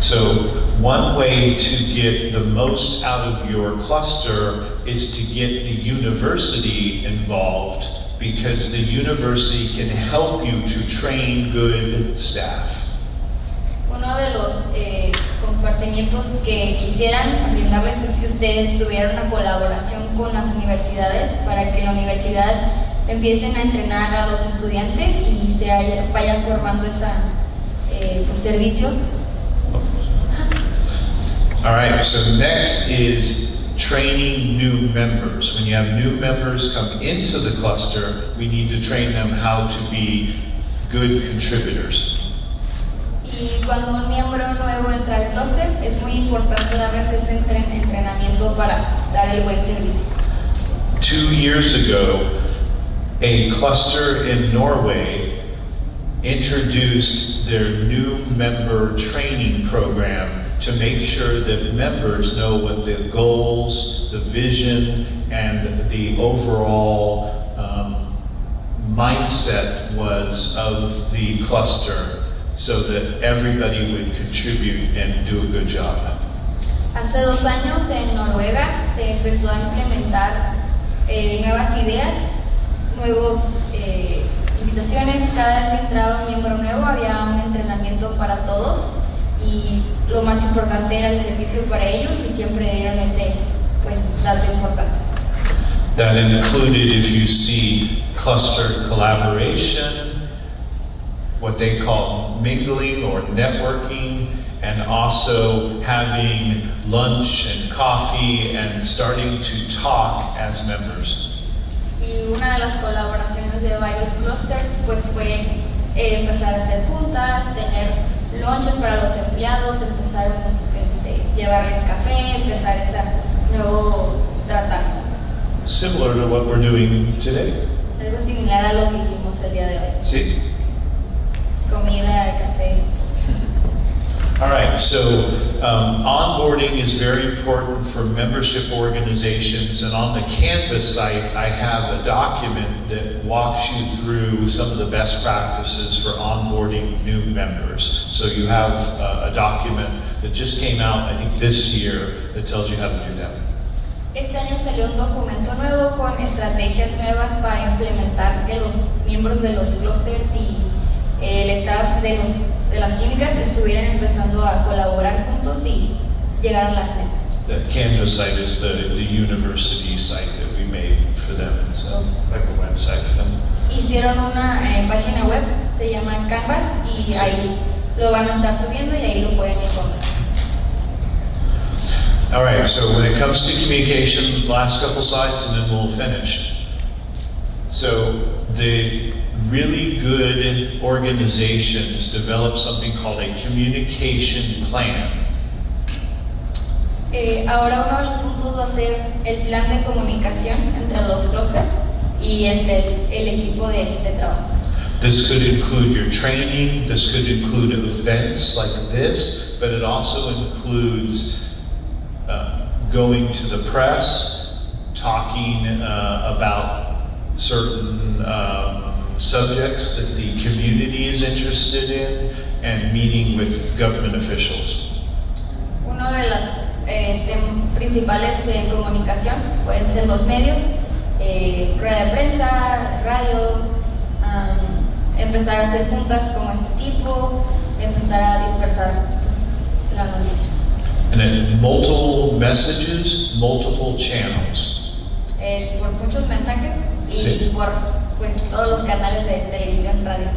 So one way to get the most out of your cluster is to get the university involved, because the university can help you to train good staff. Uno de los compartimientos que quisieran brindarles es que ustedes tuvieran una colaboración con las universidades para que la universidad empiecen a entrenar a los estudiantes y vayan formando esa servicio. All right, so next is training new members. When you have new members come into the cluster, we need to train them how to be good contributors. Y cuando un miembro nuevo entra al clúster, es muy importante darles ese entrenamiento para dar el buen servicio. 2 years ago, a cluster in Norway introduced their new member training program to make sure that members know what the goals, the vision, and the overall mindset was of the cluster, so that everybody would contribute and do a good job. Hace 2 años en Noruega se empezó a implementar nuevas ideas, nuevas invitaciones. Cada vez que entraba un miembro nuevo había un entrenamiento para todos y lo más importante era el servicio para ellos y siempre dieron ese dato importante. That included, if you see cluster collaboration, what they call mingling or networking, and also having lunch and coffee and starting to talk as members. Y una de las colaboraciones de varios clusters fue empezar a hacer juntas, tener lunches para los empleados, empezar llevarles café, empezar ese nuevo tratado. Similar to what we're doing today. Algo similar a lo que hicimos el día de hoy. Sí. Comida, café. All right, so onboarding is very important for membership organizations, and on the Canvas site I have a document that walks you through some of the best practices for onboarding new members. So you have a document that just came out, I think this year, that tells you how to do that. Este año salió un documento nuevo con estrategias nuevas para implementar que los miembros de los clústeres y el staff de las clínicas estuvieran empezando a colaborar juntos y llegar a las metas. The Canvas site is the university site that we made for them. It's like a website for them. Hicieron una página web, se llama Canvas, y ahí lo van a estar subiendo y ahí lo pueden encontrar. All right, so when it comes to communication, last couple slides and then we'll finish. So the really good organizations develop something called a communication plan. Ahora uno de los puntos va a ser el plan de comunicación entre los clústeres y entre el equipo de trabajo. This could include your training, this could include events like this, but it also includes going to the press, talking about certain subjects that the community is interested in, and meeting with government officials. Uno de los principales de comunicación pueden ser los medios, rueda de prensa, radio, empezar a hacer juntas como este tipo, empezar a dispersar pues, la noticia. And then multiple messages, multiple channels. Por muchos mensajes y sí. Por pues, todos los canales de televisión, radio.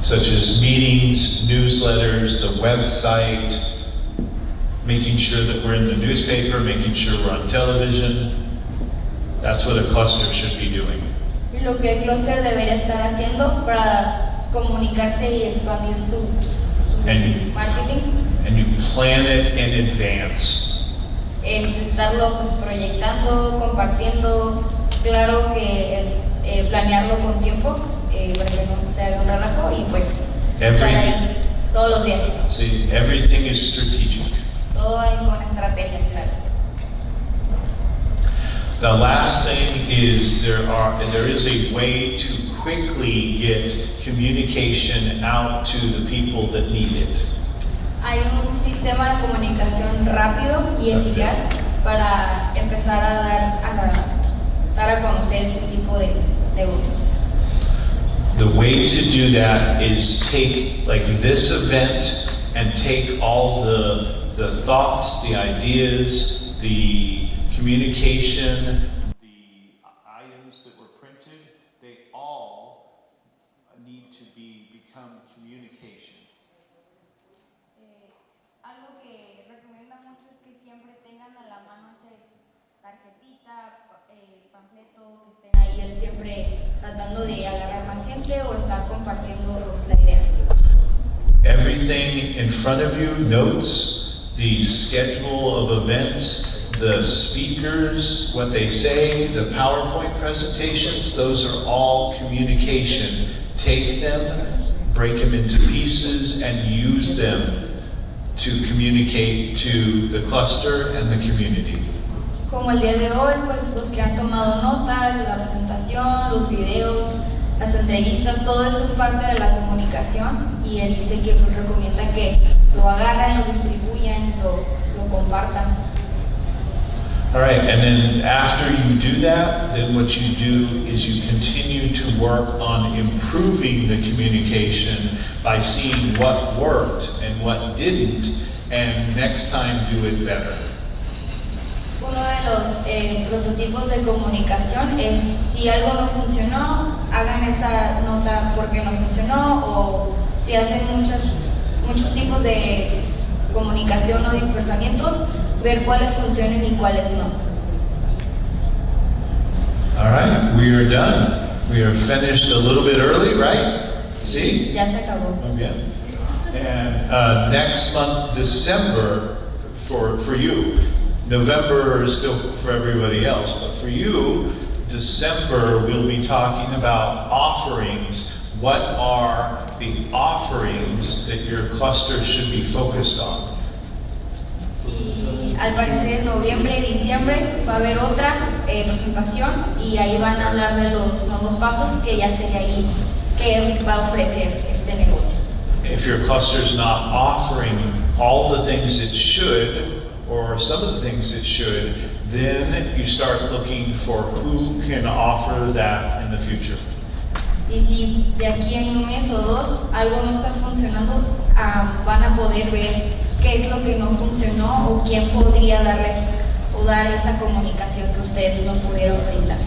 Such as meetings, newsletters, the website, making sure that we're in the newspaper, making sure we're on television. That's what a cluster should be doing. Y lo que el clúster debería estar haciendo para comunicarse y expandir su marketing. And you plan it in advance. Es estarlo pues, proyectando, compartiendo. Claro que es planearlo con tiempo para que no se haga un relajo y pues estar ahí todos los días. See, everything is strategic. Todo con estrategias, claro. The last thing is there is a way to quickly get communication out to the people that need it. Hay un sistema de comunicación rápido y eficaz para empezar a dar a conocer este tipo de negocios. The way to do that is take like this event and take all the thoughts, the ideas, the communication, the items that were printed, they all need to become communication. Algo que recomienda mucho es que siempre tengan a la mano esa tarjetita, panfleto, que estén ahí, él siempre tratando de agarrar más gente o está compartiendo la idea. Everything in front of you, notes, the schedule of events, the speakers, what they say, the PowerPoint presentations, those are all communication. Take them, break them into pieces, and use them to communicate to the cluster and the community. Como el día de hoy, pues los que han tomado nota, la presentación, los videos, las entrevistas, todo eso es parte de la comunicación y él dice que pues, recomienda que lo agarren, lo distribuyan, lo compartan. All right, and then after you do that, then what you do is you continue to work on improving the communication by seeing what worked and what didn't, and next time do it better. Uno de los prototipos de comunicación es si algo no funcionó, hagan esa nota porque no funcionó, o si hacen muchos tipos de comunicación o dispersamientos, ver cuáles funcionan y cuáles no. All right, we are done. We are finished a little bit early, right? See? Ya se acabó. Muy bien. And next month, December, for you, November is still for everybody else, but for you, December, we'll be talking about offerings. What are the offerings that your cluster should be focused on? Y al parecer en noviembre y diciembre va a haber otra presentación y ahí van a hablar de los nuevos pasos que ya sería ahí que va a ofrecer este negocio. If your cluster is not offering all the things it should, or some of the things it should, then you start looking for who can offer that in the future. Y si de aquí en un mes o dos algo no está funcionando, van a poder ver qué es lo que no funcionó o quién podría darles o dar esa comunicación que ustedes no pudieron brindar.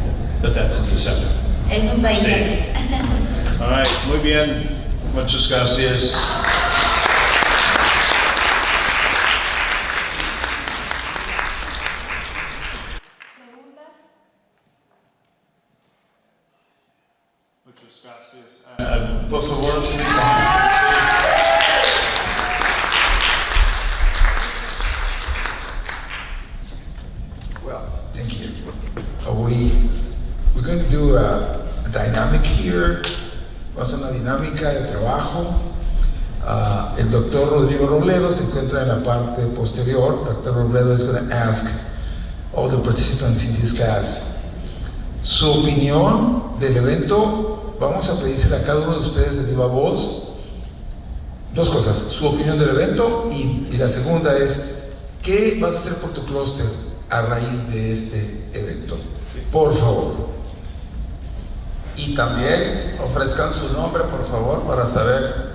But that's in December. Eso está ahí. All right, muy bien. Muchas gracias. Muchas gracias. Por favor, Well, thank you. We're going to do a dynamic here. Vamos a hacer una dinámica de trabajo. El doctor Rodrigo Robledo se encuentra en la parte posterior. Dr. Robledo is going to ask all the participants in this class su opinión del evento vamos a pedírsela a cada uno de ustedes de viva voz. Dos cosas, su opinión del evento y la segunda es, ¿qué vas a hacer por tu clúster a raíz de este evento? Por favor. Y también ofrezcan su nombre, por favor, para saber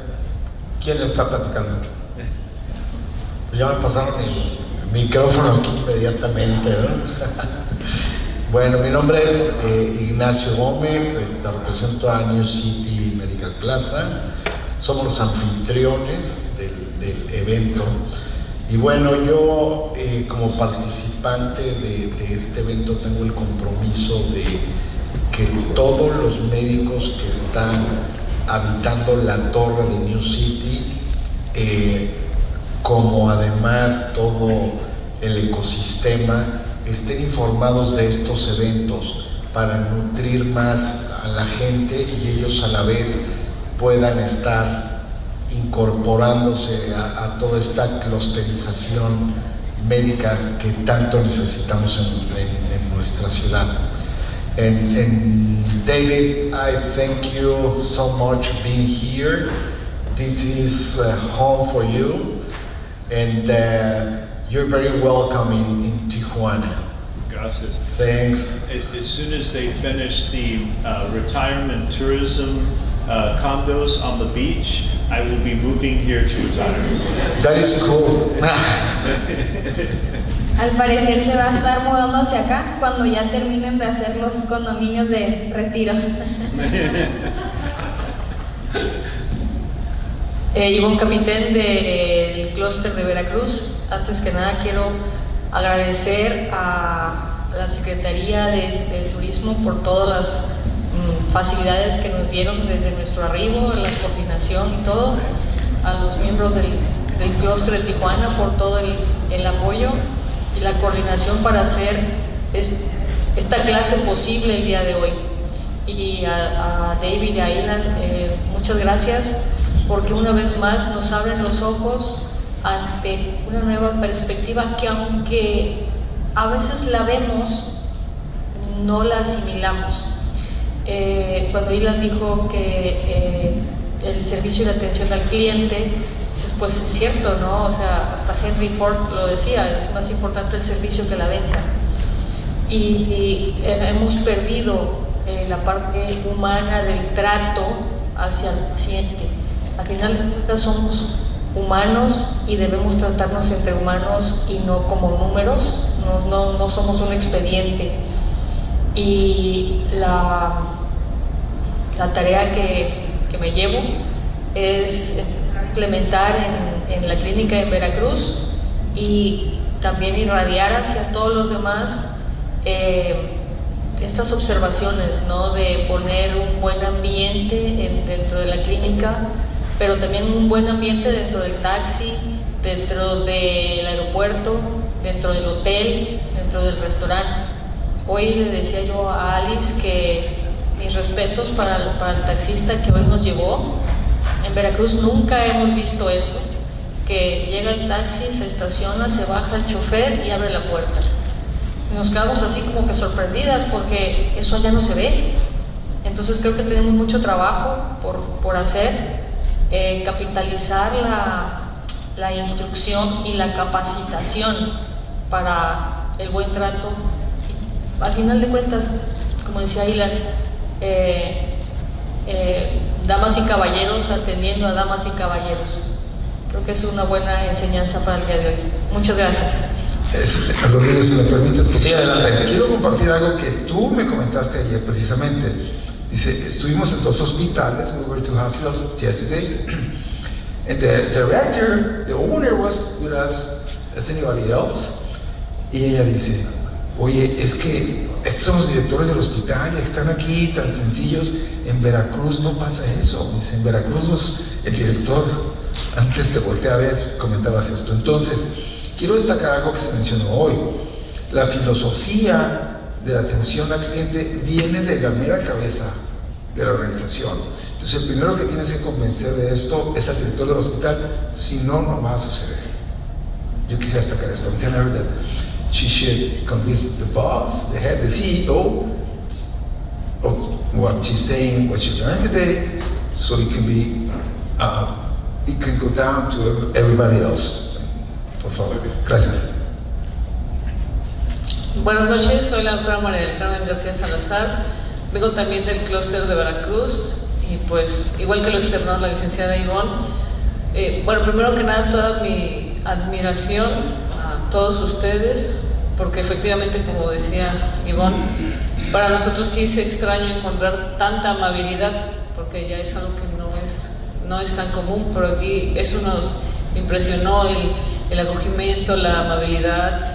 quién está platicando. Ya me pasaron el micrófono aquí inmediatamente, ¿no? Bueno, mi nombre es Ignacio Gómez, represento a New City Medical Plaza, somos los anfitriones del evento. Y bueno, yo como participante de este evento tengo el compromiso de que todos los médicos que están habitando la torre de New City, como además todo el ecosistema, estén informados de estos eventos para nutrir más a la gente y ellos a la vez puedan estar incorporándose a toda esta clusterización médica que tanto necesitamos en nuestra ciudad. And David, I thank you so much for being here. This is home for you, and you're very welcome in Tijuana. Gracias. Thanks. As soon as they finish the retirement tourism condos on the beach, I will be moving here to retire. That is cool. Al parecer se va a estar mudando hacia acá cuando ya terminen de hacer los condominios de retiro. Ivonne Capitán del clúster de Veracruz. Antes que nada quiero agradecer a la Secretaría de Turismo por todas las facilidades que nos dieron desde nuestro arribo, la coordinación y todo, a los miembros del clúster de Tijuana por todo el apoyo y la coordinación para hacer esta clase posible el día de hoy. Y a David y a Ilan, muchas gracias, porque una vez más nos abren los ojos ante una nueva perspectiva que, aunque a veces la vemos, no la asimilamos. Cuando Ilan dijo que el servicio y la atención al cliente, pues es cierto, ¿no? O sea, hasta Henry Ford lo decía, es más importante el servicio que la venta. Y hemos perdido la parte humana del trato hacia el paciente. Al final de cuentas somos humanos y debemos tratarnos entre humanos y no como números, no somos un expediente. Y la tarea que me llevo es implementar en la clínica en Veracruz y también irradiar hacia todos los demás estas observaciones, ¿no? De poner un buen ambiente dentro de la clínica, pero también un buen ambiente dentro del taxi, dentro del aeropuerto, dentro del hotel, dentro del restaurante. Hoy le decía yo a Alice que mis respetos para el taxista que hoy nos llevó. En Veracruz nunca hemos visto eso, que llega el taxi, se estaciona, se baja el chofer y abre la puerta. Y nos quedamos así como que sorprendidas porque eso allá no se ve. Entonces creo que tenemos mucho trabajo por hacer, capitalizar la instrucción y la capacitación para el buen trato. Al final de cuentas, como decía Ilan, damas y caballeros atendiendo a damas y caballeros. Creo que es una buena enseñanza para el día de hoy. Muchas gracias. Rodrigo, si me permites, sí, adelante. Quiero compartir algo que tú me comentaste ayer precisamente. Dice, estuvimos en dos hospitales, we were 2 hospitals yesterday, and the director, the owner was with us as anybody else, y ella dice, oye, es que estos son los directores del hospital y están aquí tan sencillos. En Veracruz no pasa eso. Dice, en Veracruz el director, antes de voltear a ver, comentabas esto. Entonces, quiero destacar algo que se mencionó hoy. La filosofía de la atención al cliente viene de la mera cabeza de la organización. Entonces, el primero que tienes que convencer de esto es al director del hospital, si no, no va a suceder. Yo quisiera destacar esto. I'm telling her that she should convince the boss, the head, the CEO of what she's saying, what she learned today, so it can be, it can go down to everybody else. Por favor, gracias. Buenas noches, soy la doctora María del Carmen García Salazar, vengo también del clúster de Veracruz y pues igual que lo externó la licenciada Ivonne, bueno, primero que nada toda mi admiración a todos ustedes, porque efectivamente, como decía Ivonne, para nosotros sí es extraño encontrar tanta amabilidad, porque ya es algo que no es tan común, pero aquí eso nos impresionó, el acogimiento, la amabilidad,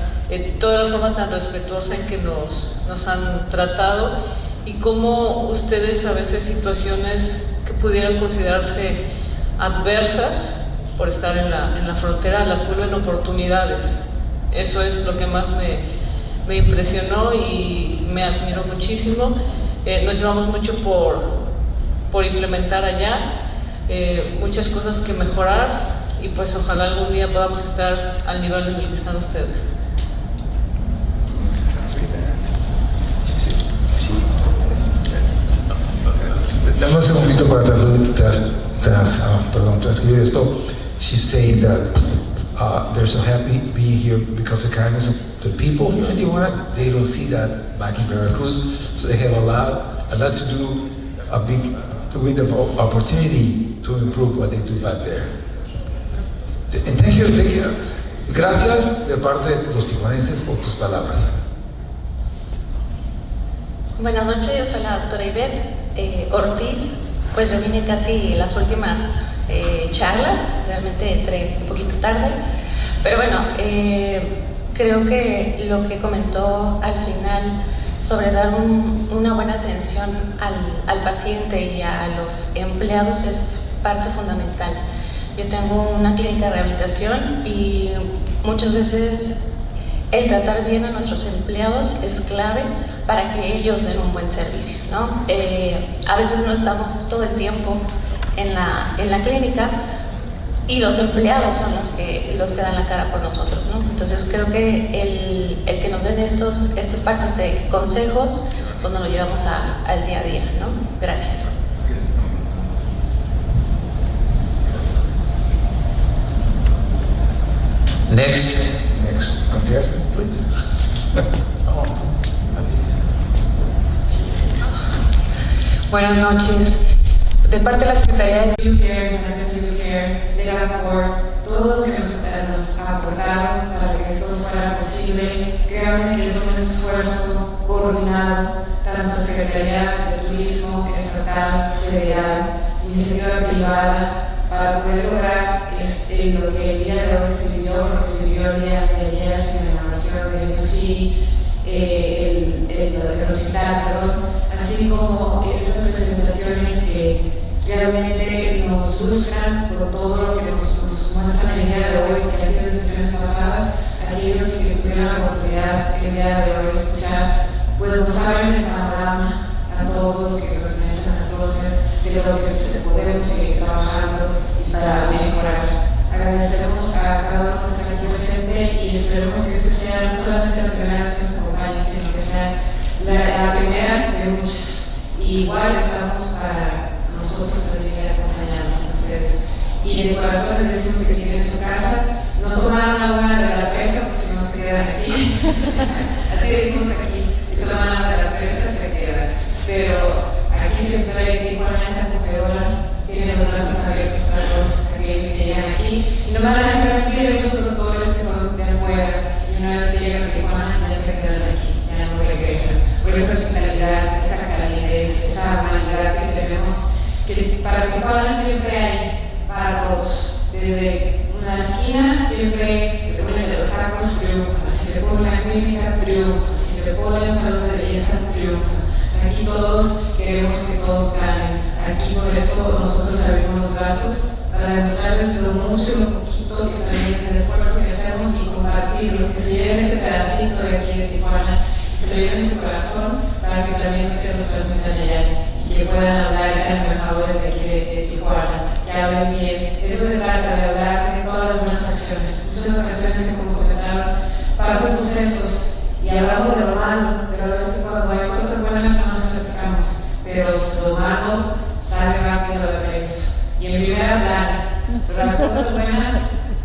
toda la forma tan respetuosa en que nos han tratado y cómo ustedes a veces situaciones que pudieran considerarse adversas por estar en la frontera las vuelven oportunidades. Eso es lo que más me impresionó y me admiró muchísimo. Nos llevamos mucho por implementar allá, muchas cosas que mejorar y pues ojalá algún día podamos estar al nivel en el que están ustedes. Dame un segundito para transcribir esto. She's saying that they're so happy being here because of the kindness of the people here in Tijuana. They don't see that back in Veracruz, so they have a lot to do, a big window of opportunity to improve what they do back there. And thank you. Gracias de parte de los tijuanenses por tus palabras. Buenas noches, yo soy la doctora Ivette Ortiz. Pues yo vine casi las últimas charlas, realmente entré un poquito tarde, pero bueno, creo que lo que comentó al final sobre dar una buena atención al paciente y a los empleados es parte fundamental. Yo tengo una clínica de rehabilitación y muchas veces el tratar bien a nuestros empleados es clave para que ellos den un buen servicio, ¿no? A veces no estamos todo el tiempo en la clínica y los empleados son los que dan la cara por nosotros, ¿no? Entonces creo que el que nos den estas partes de consejos, pues nos lo llevamos al día a día, ¿no? Gracias. Next contestant, please. Buenas noches. De parte de la Secretaría de Care, de GAFOR, todos los que nos aportaron para que esto fuera posible, créanme que fue un esfuerzo coordinado, tanto Secretaría de Turismo, estatal, federal, iniciativa privada, para poder lograr lo que el día de hoy se vivió, lo que se vivió el día de ayer en la inauguración de UC, el hospital, así como estas presentaciones que realmente nos ilustran con todo lo que nos muestran el día de hoy, que ha sido en sesiones pasadas, aquellos que tuvieron la oportunidad el día de hoy de escuchar, pues nos abren el panorama a todos los que pertenecen al clúster de lo que podemos seguir trabajando y para mejorar. Agradecemos a cada uno que está aquí presente y esperemos que este sea no solamente la primera vez que nos acompañe, sino que sea la primera de muchas. Y igual estamos para nosotros también acompañarnos a ustedes. Y de corazón les decimos que tienen su casa, no tomaron agua de la presa porque si no se quedan aquí. Así decimos aquí, que toman agua de la presa se quedan. Pero aquí siempre Tijuana es acogedora, tiene los brazos abiertos para todos aquellos que llegan aquí. Y no me van a permitir, hay muchos doctores que son de afuera y una vez que llegan a Tijuana ya se quedan aquí, ya no regresan. Por esa hospitalidad, esa calidez, esa humanidad que tenemos, que para Tijuana siempre hay para todos. Desde una esquina siempre se ponen los tacos, triunfa. Si se pone una clínica, triunfa. Si se pone un salón de belleza, triunfa. Aquí todos queremos que todos ganen. Aquí por eso nosotros abrimos los brazos para demostrarles lo mucho y lo poquito que también el esfuerzo que hacemos y compartirlo, que se lleven ese pedacito de aquí de Tijuana, que se lleven en su corazón para que también ustedes los transmitan allá y que puedan hablar y sean embajadores de aquí de Tijuana, que hablen bien. Eso se trata de hablar de todas las buenas acciones. Muchas ocasiones se comentaron, pasan sucesos y hablamos de lo malo, pero a veces cuando hay cosas buenas no las platicamos. pero lo malo sale rápido a la prensa. Y en primera plana, pero las cosas buenas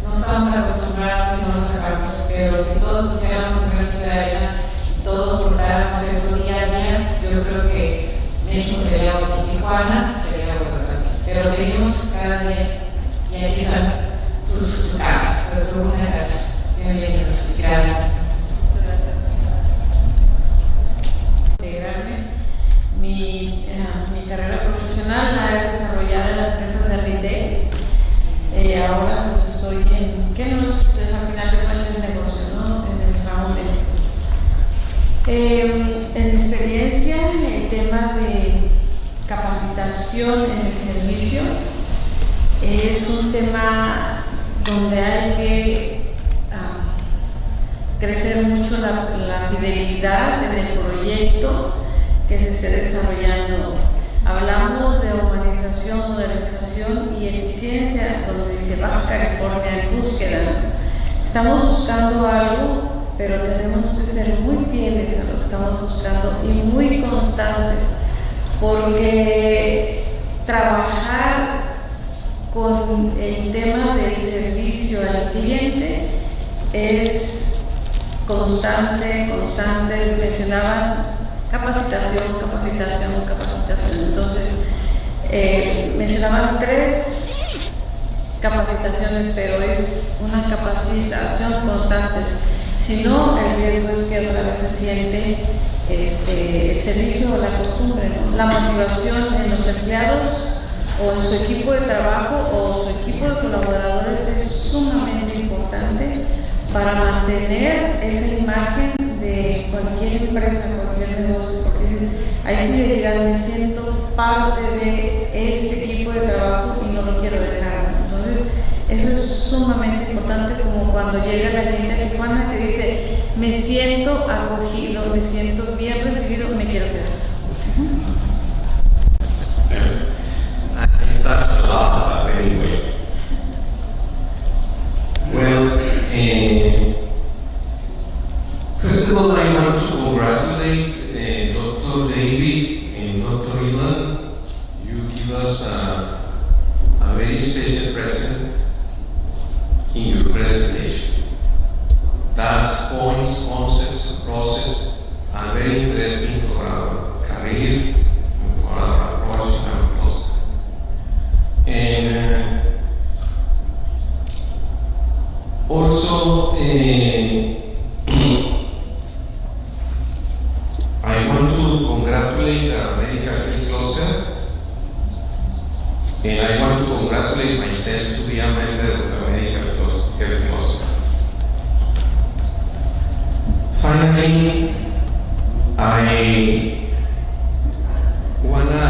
no estamos acostumbrados y no nos sacamos, pero si todos pusiéramos un granito de arena y todos portáramos eso día a día, yo creo que México sería otro, Tijuana sería otro también. Pero seguimos cada día y aquí están su casa, su buena casa. Bienvenidos, gracias. Integrarme. Mi carrera profesional la he desarrollado en la empresa de R&D. Ahora pues estoy en, ¿qué nos es al final de cuentas el negocio, ¿no? En el ramo médico. En mi experiencia, el tema de capacitación en el servicio es un tema donde hay que crecer mucho la fidelidad en el proyecto que se esté desarrollando. Hablamos de humanización, modernización y eficiencia, donde dice Baja California en búsqueda. Estamos buscando algo, pero tenemos que ser muy fieles a lo que estamos buscando y muy constantes, porque trabajar con el tema del servicio al cliente es constante, mencionaban capacitación. Entonces, mencionaban 3 capacitaciones, pero es una capacitación constante. Si no, el riesgo es que otra vez se siente el servicio o la costumbre, ¿no? La motivación en los empleados o en su equipo de trabajo o su equipo de colaboradores es sumamente importante para mantener esa imagen de cualquier empresa, cualquier negocio, porque hay fidelidad, me siento parte de este equipo de trabajo y no lo quiero dejar. Entonces, eso es sumamente importante, como cuando llega la gente a Tijuana que dice, me siento acogido, me siento bien recibido, me quiero quedar. That's a lot anyway. Well, first of all, I want to congratulate Dr. David and Dr. Ilan. You give us a very special present in your presentation. That's points, concepts, process are very interesting for our career and for our approach and our process. And also, I want to congratulate the medical cluster, and I want to congratulate myself to be a member of the medical cluster. Finally, I wanna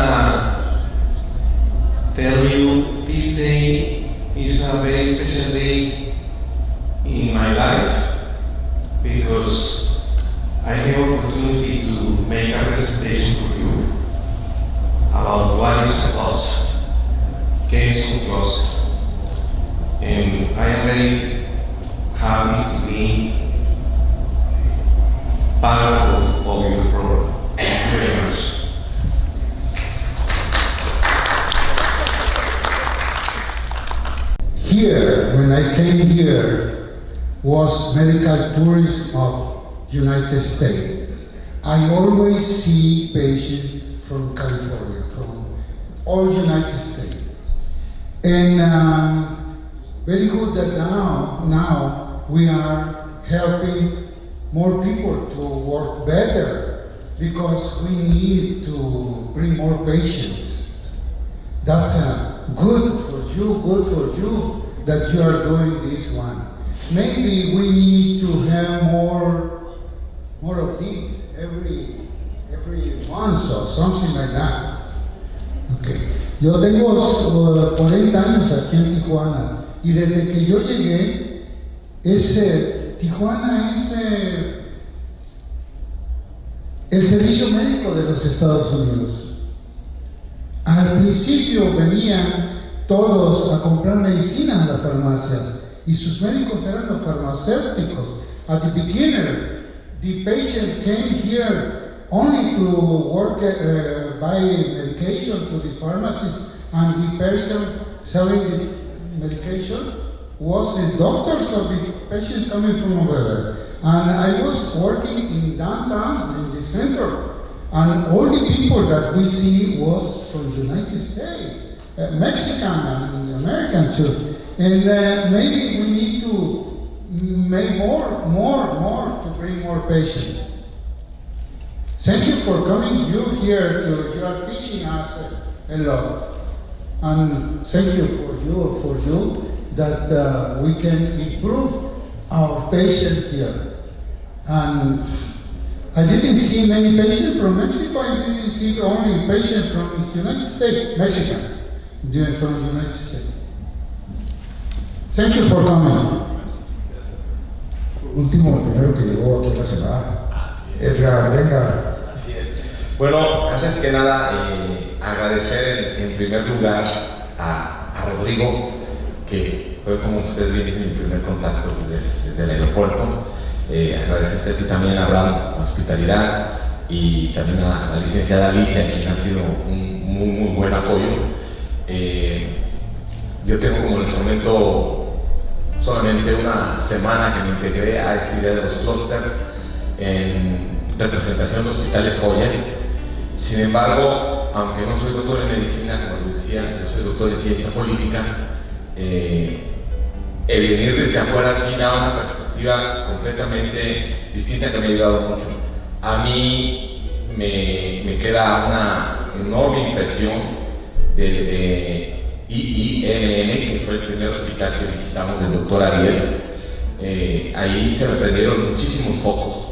tell you this day is a very special day in my life because I have the opportunity to make a presentation for you about what is a cluster, qué es un cluster. And I am very happy to be part of your program. Thank you very much. Here, when I came here, was medical tourism of United States. I always see patients from California, from all United States. And very good that now we are helping more people to work better because we need to bring more patients. That's good for you that you are doing this one. Maybe we need to have more of these every month or something like that. Okay. Yo tengo 40 años aquí en Tijuana y desde que yo llegué, Tijuana es el servicio médico de los Estados Unidos. Al principio venían todos a comprar medicina a las farmacias y sus médicos eran los farmacéuticos. At the beginning, the patient came here only to work buy medication to the pharmacist, and the person selling the medication was the doctors of the patient coming from over there. And I was working in downtown, in the center, and all the people that we see was from the United States, Mexican and American too. And maybe we need to make more to bring more patients. Thank you for coming. You are teaching us a lot, and thank you for you that we can improve our patients here. And I didn't see many patients from Mexico. I didn't see only patients from the United States, Mexican, from the United States. Thank you for coming. Último, primero que llegó aquí a la semana. Edgar, venga. Así es. Bueno, antes que nada, agradecer en primer lugar a Rodrigo, que fue, como ustedes bien, mi primer contacto desde el aeropuerto. Agradecerte a ti también, Abraham, la hospitalidad, y también a la licenciada Alicia, quien ha sido un muy buen apoyo. Yo tengo como instrumento solamente una semana que me integré a esta idea de los clústeres en representación de hospitales joya. Sin embargo, aunque no soy doctor en medicina, como les decía, yo soy doctor en ciencia política, el venir desde afuera sí da una perspectiva completamente distinta que me ha ayudado mucho. A mí me queda una enorme impresión de IINN, que fue el primer hospital que visitamos del doctor Ariel. Ahí se me prendieron muchísimos focos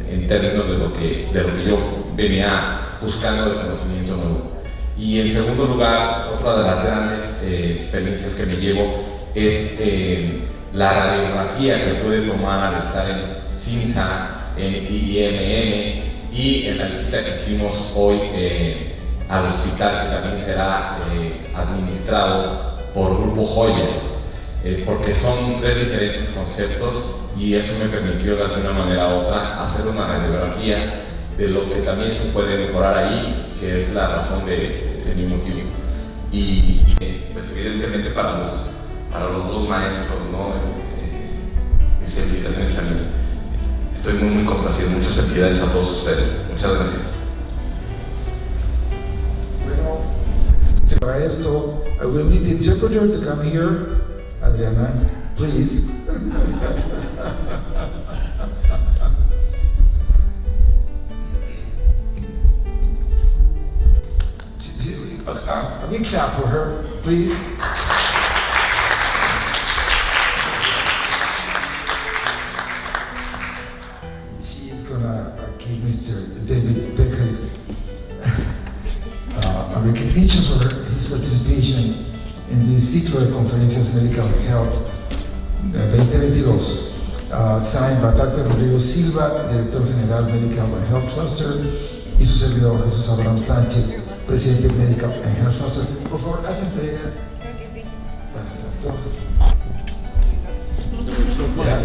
en términos de lo que yo venía buscando de conocimiento nuevo. Y en segundo lugar, otra de las grandes experiencias que me llevo es la radiografía que pude tomar al estar en CINSA, en IINN, y en la visita que hicimos hoy al hospital, que también será administrado por Grupo Joya, porque son tres diferentes conceptos, y eso me permitió de alguna manera u otra hacer una radiografía de lo que también se puede mejorar ahí, que es la razón de mi motivo. Y pues evidentemente para los dos maestros, ¿no? Mis felicitaciones también. Estoy muy complacido. Muchas felicidades a todos ustedes. Muchas gracias. Bueno, para esto, I will need the interpreter to come here. Adriana, please. A big clap for her, please. She is gonna give Mr. David Vequist a recognition for his participation en el Ciclo de Conferencias Medical Health 2022, signed by Dr. Rodrigo Silva, Director General Medical and Health Cluster, y su servidor Jesús Abraham Sánchez, Presidente Medical and Health Cluster. Por favor, haz entrega. Creo que sí. Yeah,